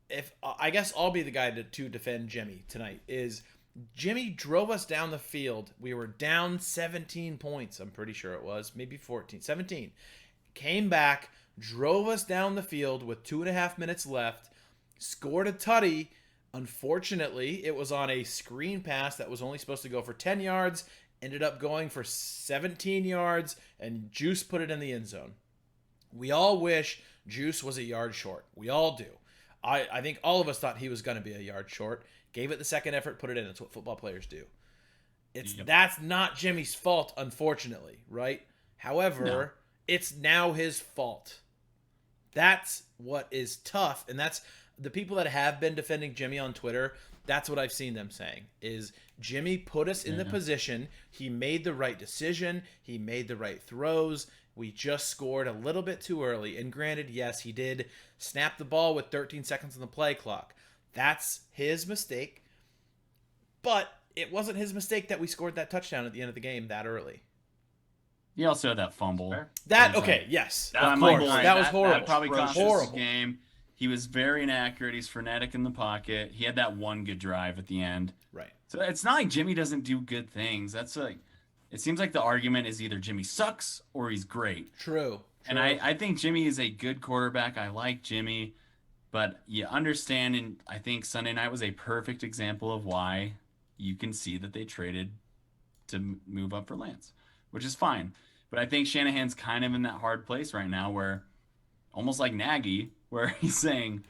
if I guess I'll be the guy to defend Jimmy tonight is Jimmy drove us down the field. We were down 17 points. I'm pretty sure it was maybe 14, 17. Came back, drove us down the field with 2.5 minutes left, scored a tutty. Unfortunately, it was on a screen pass that was only supposed to go for 10 yards, ended up going for 17 yards, and Juice put it in the end zone. We all wish Juice was a yard short. We all do. I think all of us thought he was going to be a yard short. Gave it the second effort, put it in. That's what football players do. That's not Jimmy's fault, unfortunately, right? However, it's now his fault. That's what is tough, and that's the people that have been defending Jimmy on Twitter. That's what I've seen them saying is Jimmy put us in the position. He made the right decision. He made the right throws. We just scored a little bit too early. And granted, yes, he did snap the ball with 13 seconds on the play clock. That's his mistake. But it wasn't his mistake that we scored that touchdown at the end of the game that early. He also had that fumble. Yes. That of course. That was horrible. That probably cost us horrible. the game. He was very inaccurate. He's frenetic in the pocket. He had that one good drive at the end. Right. So it's not like Jimmy doesn't do good things. That's like, it seems like the argument is either Jimmy sucks or he's great. True. And I think Jimmy is a good quarterback. I like Jimmy, but you understand, and I think Sunday night was a perfect example of why you can see that they traded to move up for Lance, which is fine. But I think Shanahan's kind of in that hard place right now where, almost like Nagy, where he's saying,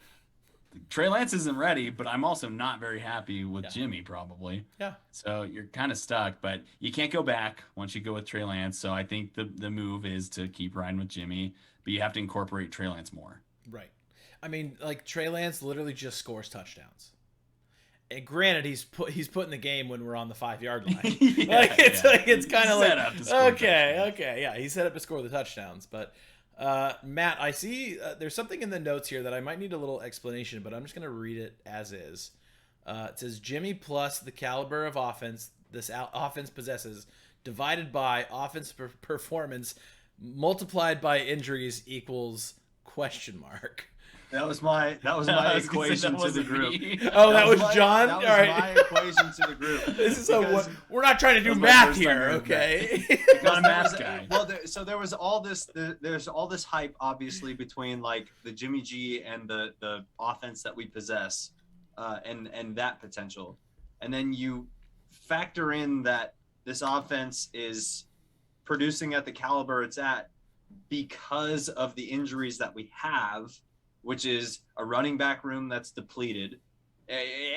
Trey Lance isn't ready, but I'm also not very happy with Jimmy probably. Yeah. So you're kind of stuck, but you can't go back once you go with Trey Lance. So I think the move is to keep riding with Jimmy, but you have to incorporate Trey Lance more. Right. I mean, like Trey Lance literally just scores touchdowns. And granted, he's put in the game when we're on the 5-yard line. It's kind of like okay, he set up to score the touchdowns. But Matt, I see there's something in the notes here that I might need a little explanation, but I'm just gonna read it as is. It says Jimmy plus the caliber of offense this offense possesses, divided by offense performance, multiplied by injuries equals ? That was my equation to the group. Oh, that was John. That was All right. my equation to the group. This is we're not trying to do math here, okay? Not a math guy. Well, so there was all this. There's all this hype, obviously, between like the Jimmy G and the offense that we possess, and that potential, and then you factor in that this offense is producing at the caliber it's at because of the injuries that we have, which is a running back room that's depleted.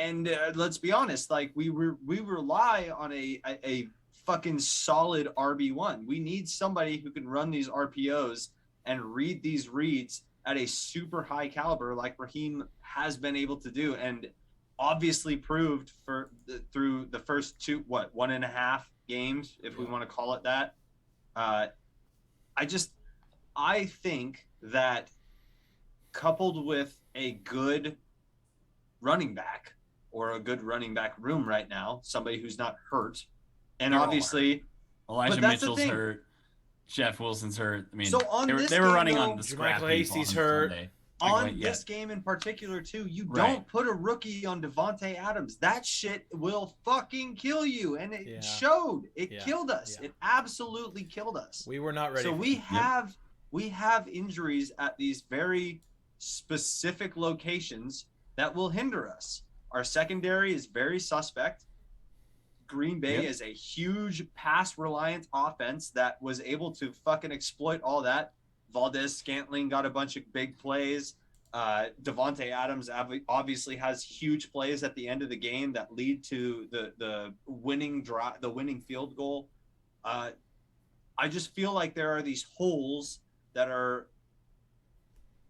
And let's be honest, like we rely on a fucking solid RB1. We need somebody who can run these RPOs and read these reads at a super high caliber like Raheem has been able to do, and obviously proved through the first 1.5 games, if we want to call it that. I think that coupled with a good running back or a good running back room right now, somebody who's not hurt, and They're obviously Elijah Mitchell's hurt, Jeff Wilson's hurt. I mean, so they were running on the scrap Michael heap Hasty's on hurt. Sunday. This game in particular too, you Right. don't put a rookie on Devontae Adams. That shit will fucking kill you, and it showed. It killed us. Yeah. It absolutely killed us. We were not ready. So we have injuries at these very specific locations that will hinder us. Our secondary is very suspect. Green Bay is a huge pass-reliant offense that was able to fucking exploit all that. Valdez-Scantling got a bunch of big plays. Devontae Adams obviously has huge plays at the end of the game that lead to the winning drive, the winning field goal. I just feel like there are these holes that are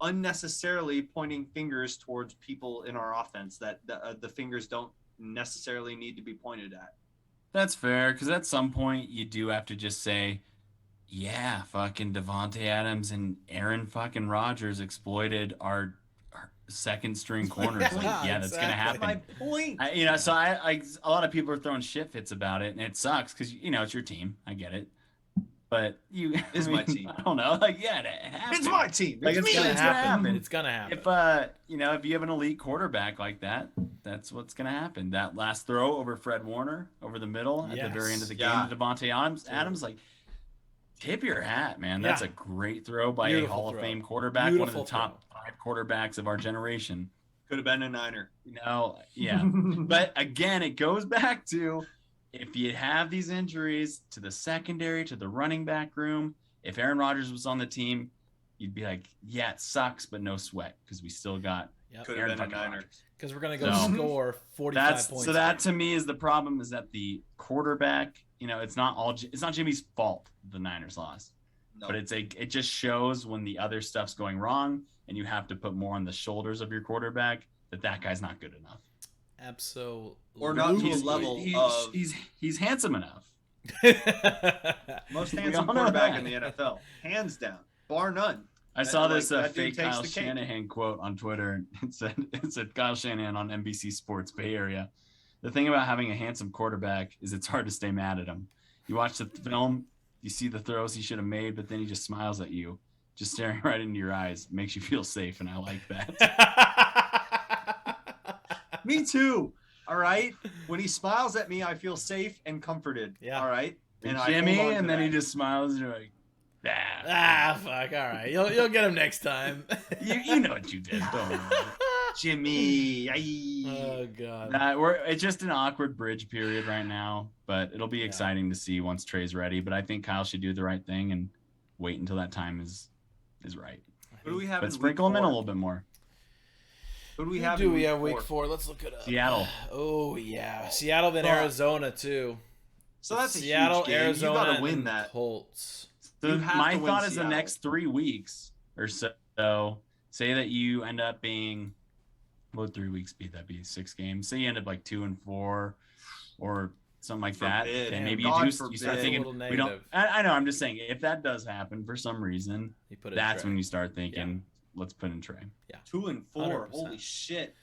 unnecessarily pointing fingers towards people in our offense that the fingers don't necessarily need to be pointed at. That's fair, because at some point you do have to just say, Yeah, fucking Devontae Adams and Aaron fucking Rodgers exploited our second string corners. Like, yeah, that's gonna exactly. happen. My point. So I a lot of people are throwing shit fits about it, and it sucks because it's your team. I get it, but It's my team. I don't know. Like, yeah, it happens. It's my team. Like, It's it's me. gonna happen. It's gonna happen. If you have an elite quarterback like that, that's what's gonna happen. That last throw over Fred Warner over the middle at the very end of the game Yeah. to Devontae Adams, like, tip your hat, man. That's Yeah. a great throw by Beautiful a Hall throw. of Fame quarterback, Beautiful one of the top 5 quarterbacks of our generation. Could have been a Niner. Yeah. But again, it goes back to, if you have these injuries to the secondary, to the running back room, if Aaron Rodgers was on the team, you'd be like, yeah, it sucks, but no sweat, because we still got Could Aaron have been a fucking Niner. Rodgers. Because we're gonna go So- score 45 points. So that to me is the problem, is that the quarterback, it's not Jimmy's fault the Niners lost, No. but it just shows when the other stuff's going wrong and you have to put more on the shoulders of your quarterback, that guy's not good enough. Absolutely. Or not to a He's- level he's, of he's handsome enough. most We handsome all know quarterback that. in the NFL, hands down, bar none. I saw Like, this that dude fake takes Kyle the cake. Shanahan quote on Twitter. It said Kyle Shanahan on NBC Sports Bay Area. The thing about having a handsome quarterback is it's hard to stay mad at him. You watch the film, you see the throws he should have made, but then he just smiles at you, just staring right into your eyes. Makes you feel safe, and I like that. Me too. All right. When he smiles at me, I feel safe and comforted. Yeah. All right. And I Jimmy, hold on to and then that. he just smiles, and you're like, Fuck. All right. You'll get him next time. you know what you did. Don't worry. Jimmy. Oh god. It's just an awkward bridge period right now, but it'll be exciting to see once Trey's ready. But I think Kyle should do the right thing and wait until that time is right. Who do we have? But in sprinkle week him in a 4? little bit more. Who do we Who have? do in we week have week 4? 4? Let's look it up. Seattle. Oh yeah, Seattle then Fuck. Arizona too. So that's Seattle, a huge game. Arizona, You got to and win then that. Colts. So You have my to win thought is the Seattle. next 3 weeks or so. Say that you end up being, what would 3 weeks be? That'd be 6 games. Say you end up like 2-4 or something like that. Forbid. And maybe God you start forbid. thinking, A little we don't. negative. I know. I'm just saying, if that does happen for some reason, You put it. that's when you start thinking, let's put in Trey. 2-4. 100%. Holy shit.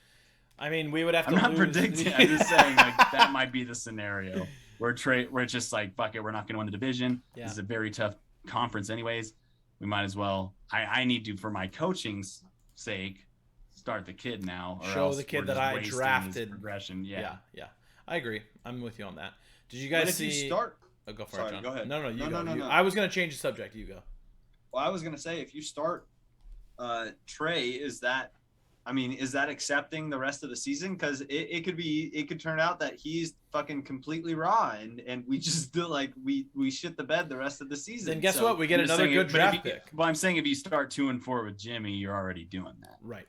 I mean, we would have to. I'm not lose. predicting. I'm just saying, like, that might be the scenario where it's just like, fuck it, we're not going to win the division. Yeah. This is a very tough conference, anyways. We might as well. I need to, for my coaching's sake, start the kid now. Or Show else the kid we're that just I wasting his drafted. progression. Yeah, I agree. I'm with you on that. Did you But guys if see? you start, Oh, go for Sorry, it, John. go ahead. No, you No, go. no, You- no. I was gonna change the subject. You go. well, I was gonna say, if you start Trey, is that accepting the rest of the season? Because it could turn out that he's fucking completely raw, and we just feel like we shit the bed the rest of the season. Then guess So- what? We get I'm just another saying, good but draft pick. Well, I'm saying, if you start 2-4 with Jimmy, you're already doing that. Right.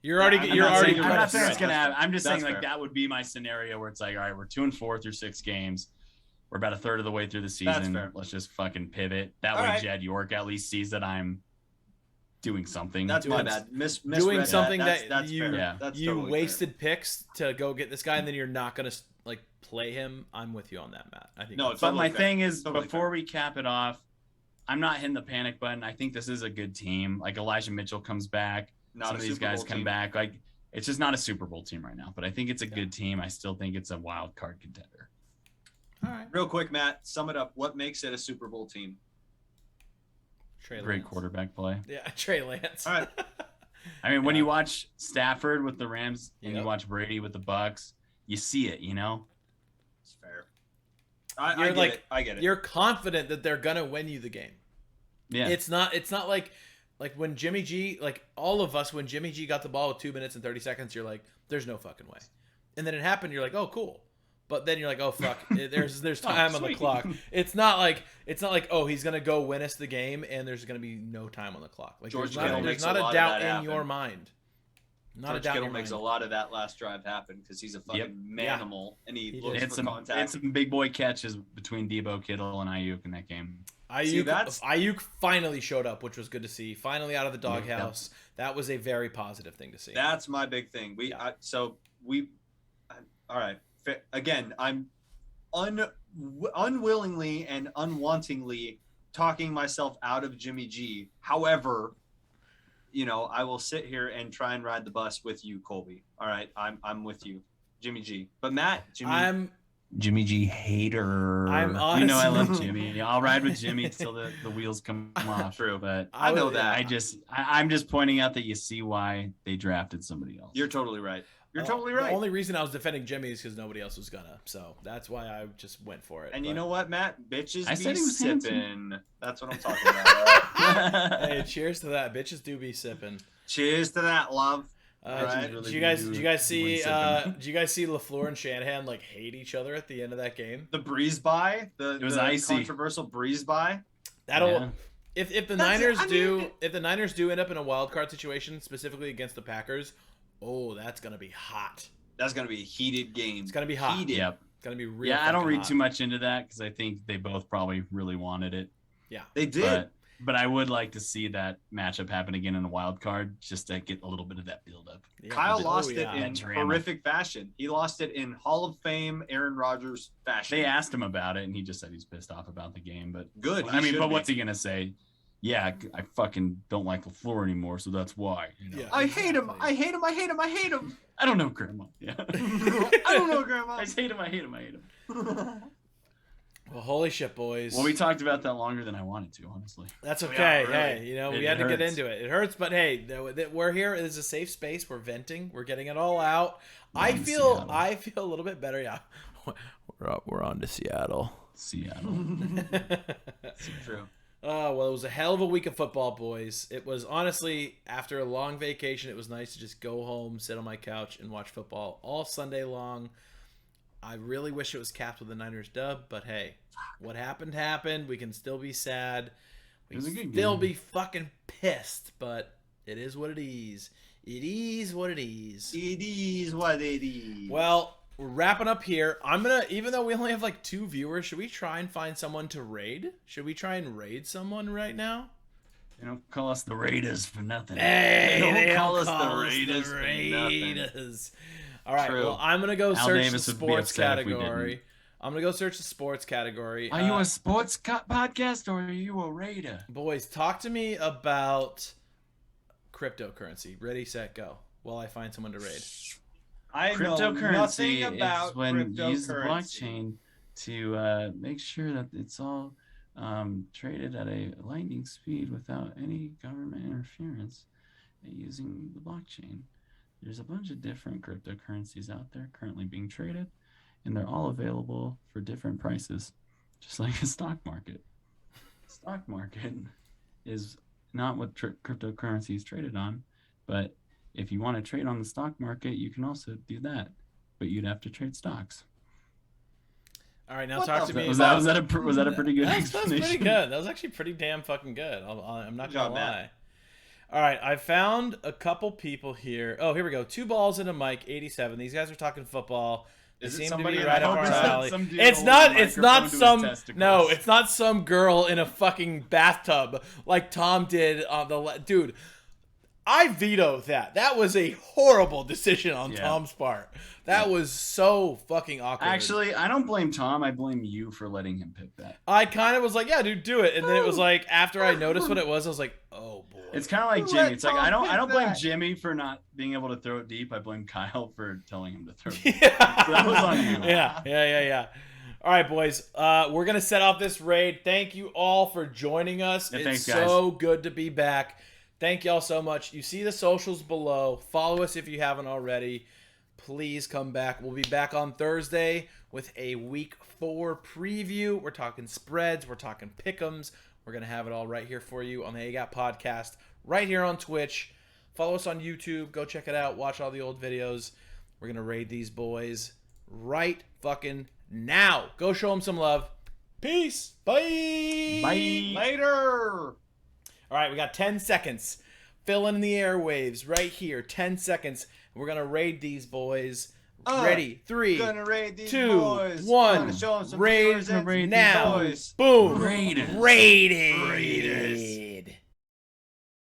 You're already. I'm you're not already. saying- I'm right. not saying it's Right. gonna happen. I'm just That's saying, like, fair. that would be my scenario where it's like, all right, we're 2-4 through 6 games. We're about a third of the way through the season. fair. Let's just fucking pivot. That All way, right. Jed York at least sees that I'm doing something. That's my doing- bad. doing Misread something That's that you- fair. Yeah. That's you totally wasted picks to go get this guy, and then you're not gonna like play him. I'm with you on that, Matt. I think. No, that's- But totally my fair. thing is, Totally before we cap it off, I'm not hitting the panic button. I think this is a good team. Like, Elijah Mitchell comes back. Not Some a of these Super guys Bowl come team. back. Like, it's just not a Super Bowl team right now. But I think it's a good team. I still think it's a wild card contender. All right. Real quick, Matt, sum it up. What makes it a Super Bowl team? Trey Great Lance. quarterback play. Yeah, Trey Lance. All right. I mean, when Yeah. you watch Stafford with the Rams and Yep. you watch Brady with the Bucks, you see it, you know? It's fair. I You're get like- it. I get it. You're confident that they're gonna win you the game. Yeah. It's not like when Jimmy G, like all of us, when Jimmy G got the ball with 2 minutes and 30 seconds, you're like, there's no fucking way. And then it happened, you're like, oh cool. But then you're like, oh fuck, there's time on the sweet. clock. It's not like oh, he's gonna go win us the game and there's gonna be no time on the clock. Like George there's Kittle not makes a a lot of doubt that in your happen. mind. Not a George doubt in Kittle your makes a mind. lot of that last drive happen because he's a fucking manimal and he He looks It's for contact. it's some big boy catches between Debo, Kittle, and Ayuk in that game. See, Ayuk finally showed up, which was good to see. Finally out of the doghouse. That was a very positive thing to see. That's my big thing. All right. Again, I'm unwillingly and unwantingly talking myself out of Jimmy G. However, I will sit here and try and ride the bus with you, Colby. All right, I'm with you, Jimmy G. But Matt, Jimmy G hater. I'm honest. You know I love Jimmy. I'll ride with Jimmy till the wheels come off. True, but I know that. I'm just pointing out that you see why they drafted somebody else. You're totally right. You're totally right. The only reason I was defending Jimmy is because nobody else was gonna. So that's why I just went for it. And you know what, Matt? Bitches I said he was sipping. handsome. That's what I'm talking about. Hey, cheers to that. Bitches do be sipping. Cheers to that, love. Right. Really Did you guys see sipping. LaFleur and Shanahan like hate each other at the end of that game? The breeze by, It was the icy. controversial breeze by. That'll Yeah. if the Niners if the Niners do end up in a wild card situation, specifically against the Packers, that's gonna be hot. That's gonna be a heated game. It's gonna be hot. Heated. Yep. It's gonna be real. Yeah, I don't fucking read hot. too much into that because I think they both probably really wanted it. Yeah, They did. But I would like to see that matchup happen again in a wild card just to get a little bit of that build up. Yeah. Kyle Oh, lost yeah. it in Drama. horrific fashion. He lost it in Hall of Fame Aaron Rodgers fashion. They asked him about it and he just said he's pissed off about the game. But Good. I mean, should but be. what's he gonna say? Yeah, I fucking don't like LaFleur anymore, so that's why. Yeah. I hate him. Exactly. I hate him. I hate him. I hate him. I don't know, Grandma. Yeah. I don't know, Grandma. I just hate him. I hate him. I hate him. Well, holy shit, boys. Well, we talked about that longer than I wanted to, honestly. That's Yeah, okay. really. Hey, we It had to get hurts. into it. It hurts, but hey, we're here. It is a safe space. We're venting. We're getting it all out. I in feel Seattle. a little bit better. Yeah, we're on to Seattle. Seattle. True. Oh, well, it was a hell of a week of football, boys. It was honestly, after a long vacation, it was nice to just go home, sit on my couch, and watch football all Sunday long. I really wish it was capped with the Niners dub, but hey, what happened happened. We can still be sad. We It was a can good still game. be fucking pissed, but it is what it is. It is what it is. It is what it is. Well, we're wrapping up here. Even though we only have like 2 viewers, should we try and find someone to raid? Should we try and raid someone right now? They don't call us the Raiders for nothing. Hey, Don't they call don't us the call Raiders for nothing. Raiders. All right, True. well, I'm gonna go Al search Davis the would be sports upset if we category. didn't. I'm gonna go search the sports category. Are you a sports podcast or are you a Raider? Boys, talk to me about cryptocurrency. Ready, set, go. While I find someone to raid. I know nothing Cryptocurrency about is when you use the cryptocurrency. blockchain to make sure that it's all traded at a lightning speed without any government interference using the blockchain. There's a bunch of different cryptocurrencies out there currently being traded, and they're all available for different prices, just like a stock market. Stock market is not what cryptocurrency is traded on, but if you want to trade on the stock market, you can also do that, but you'd have to trade stocks. All right, now What talk the to me. Was about- that a pretty good That's explanation? pretty good. That was actually pretty damn fucking good. I'm not Good gonna job, lie. Matt. All right, I found a couple people here. Oh, here we go. 2 balls and a mic, 87. These guys are talking football. They Is it seem to somebody be in right a up our hover? alley. Some dude It's holding not. a It's microphone not to his some. testicles. No, it's not some girl in a fucking bathtub like Tom did on the. Dude, I veto that. That was a horrible decision on Yeah. Tom's part. That was so fucking awkward. Actually, I don't blame Tom. I blame you for letting him pick that. I kind of was like, yeah, dude, do it. And then it was like, after I noticed what it was, I was like, oh boy. It's kind of like Who Jimmy. let It's like Tom I don't pick blame that? Jimmy for not being able to throw it deep. I blame Kyle for telling him to throw it deep. Yeah. So that was on you. Yeah. All right, boys. We're gonna set off this raid. Thank you all for joining us. Yeah, It's thanks, guys. so good to be back. Thank y'all so much. You see the socials below. Follow us if you haven't already. Please come back. We'll be back on Thursday with a week 4 preview. We're talking spreads. We're talking pick'ems. We're gonna have it all right here for you on the AGAP podcast, right here on Twitch. Follow us on YouTube. Go check it out. Watch all the old videos. We're gonna raid these boys right fucking now. Go show them some love. Peace. Bye. Bye. Later. All right, we got 10 seconds. Fill in the airwaves right here. 10 seconds. We're going to raid these boys. Ready? 3, Gonna raid these 2, boys. 1. Gonna show 'em some Raid viewers and raid these now. boys. Boom. Raiders. Raided.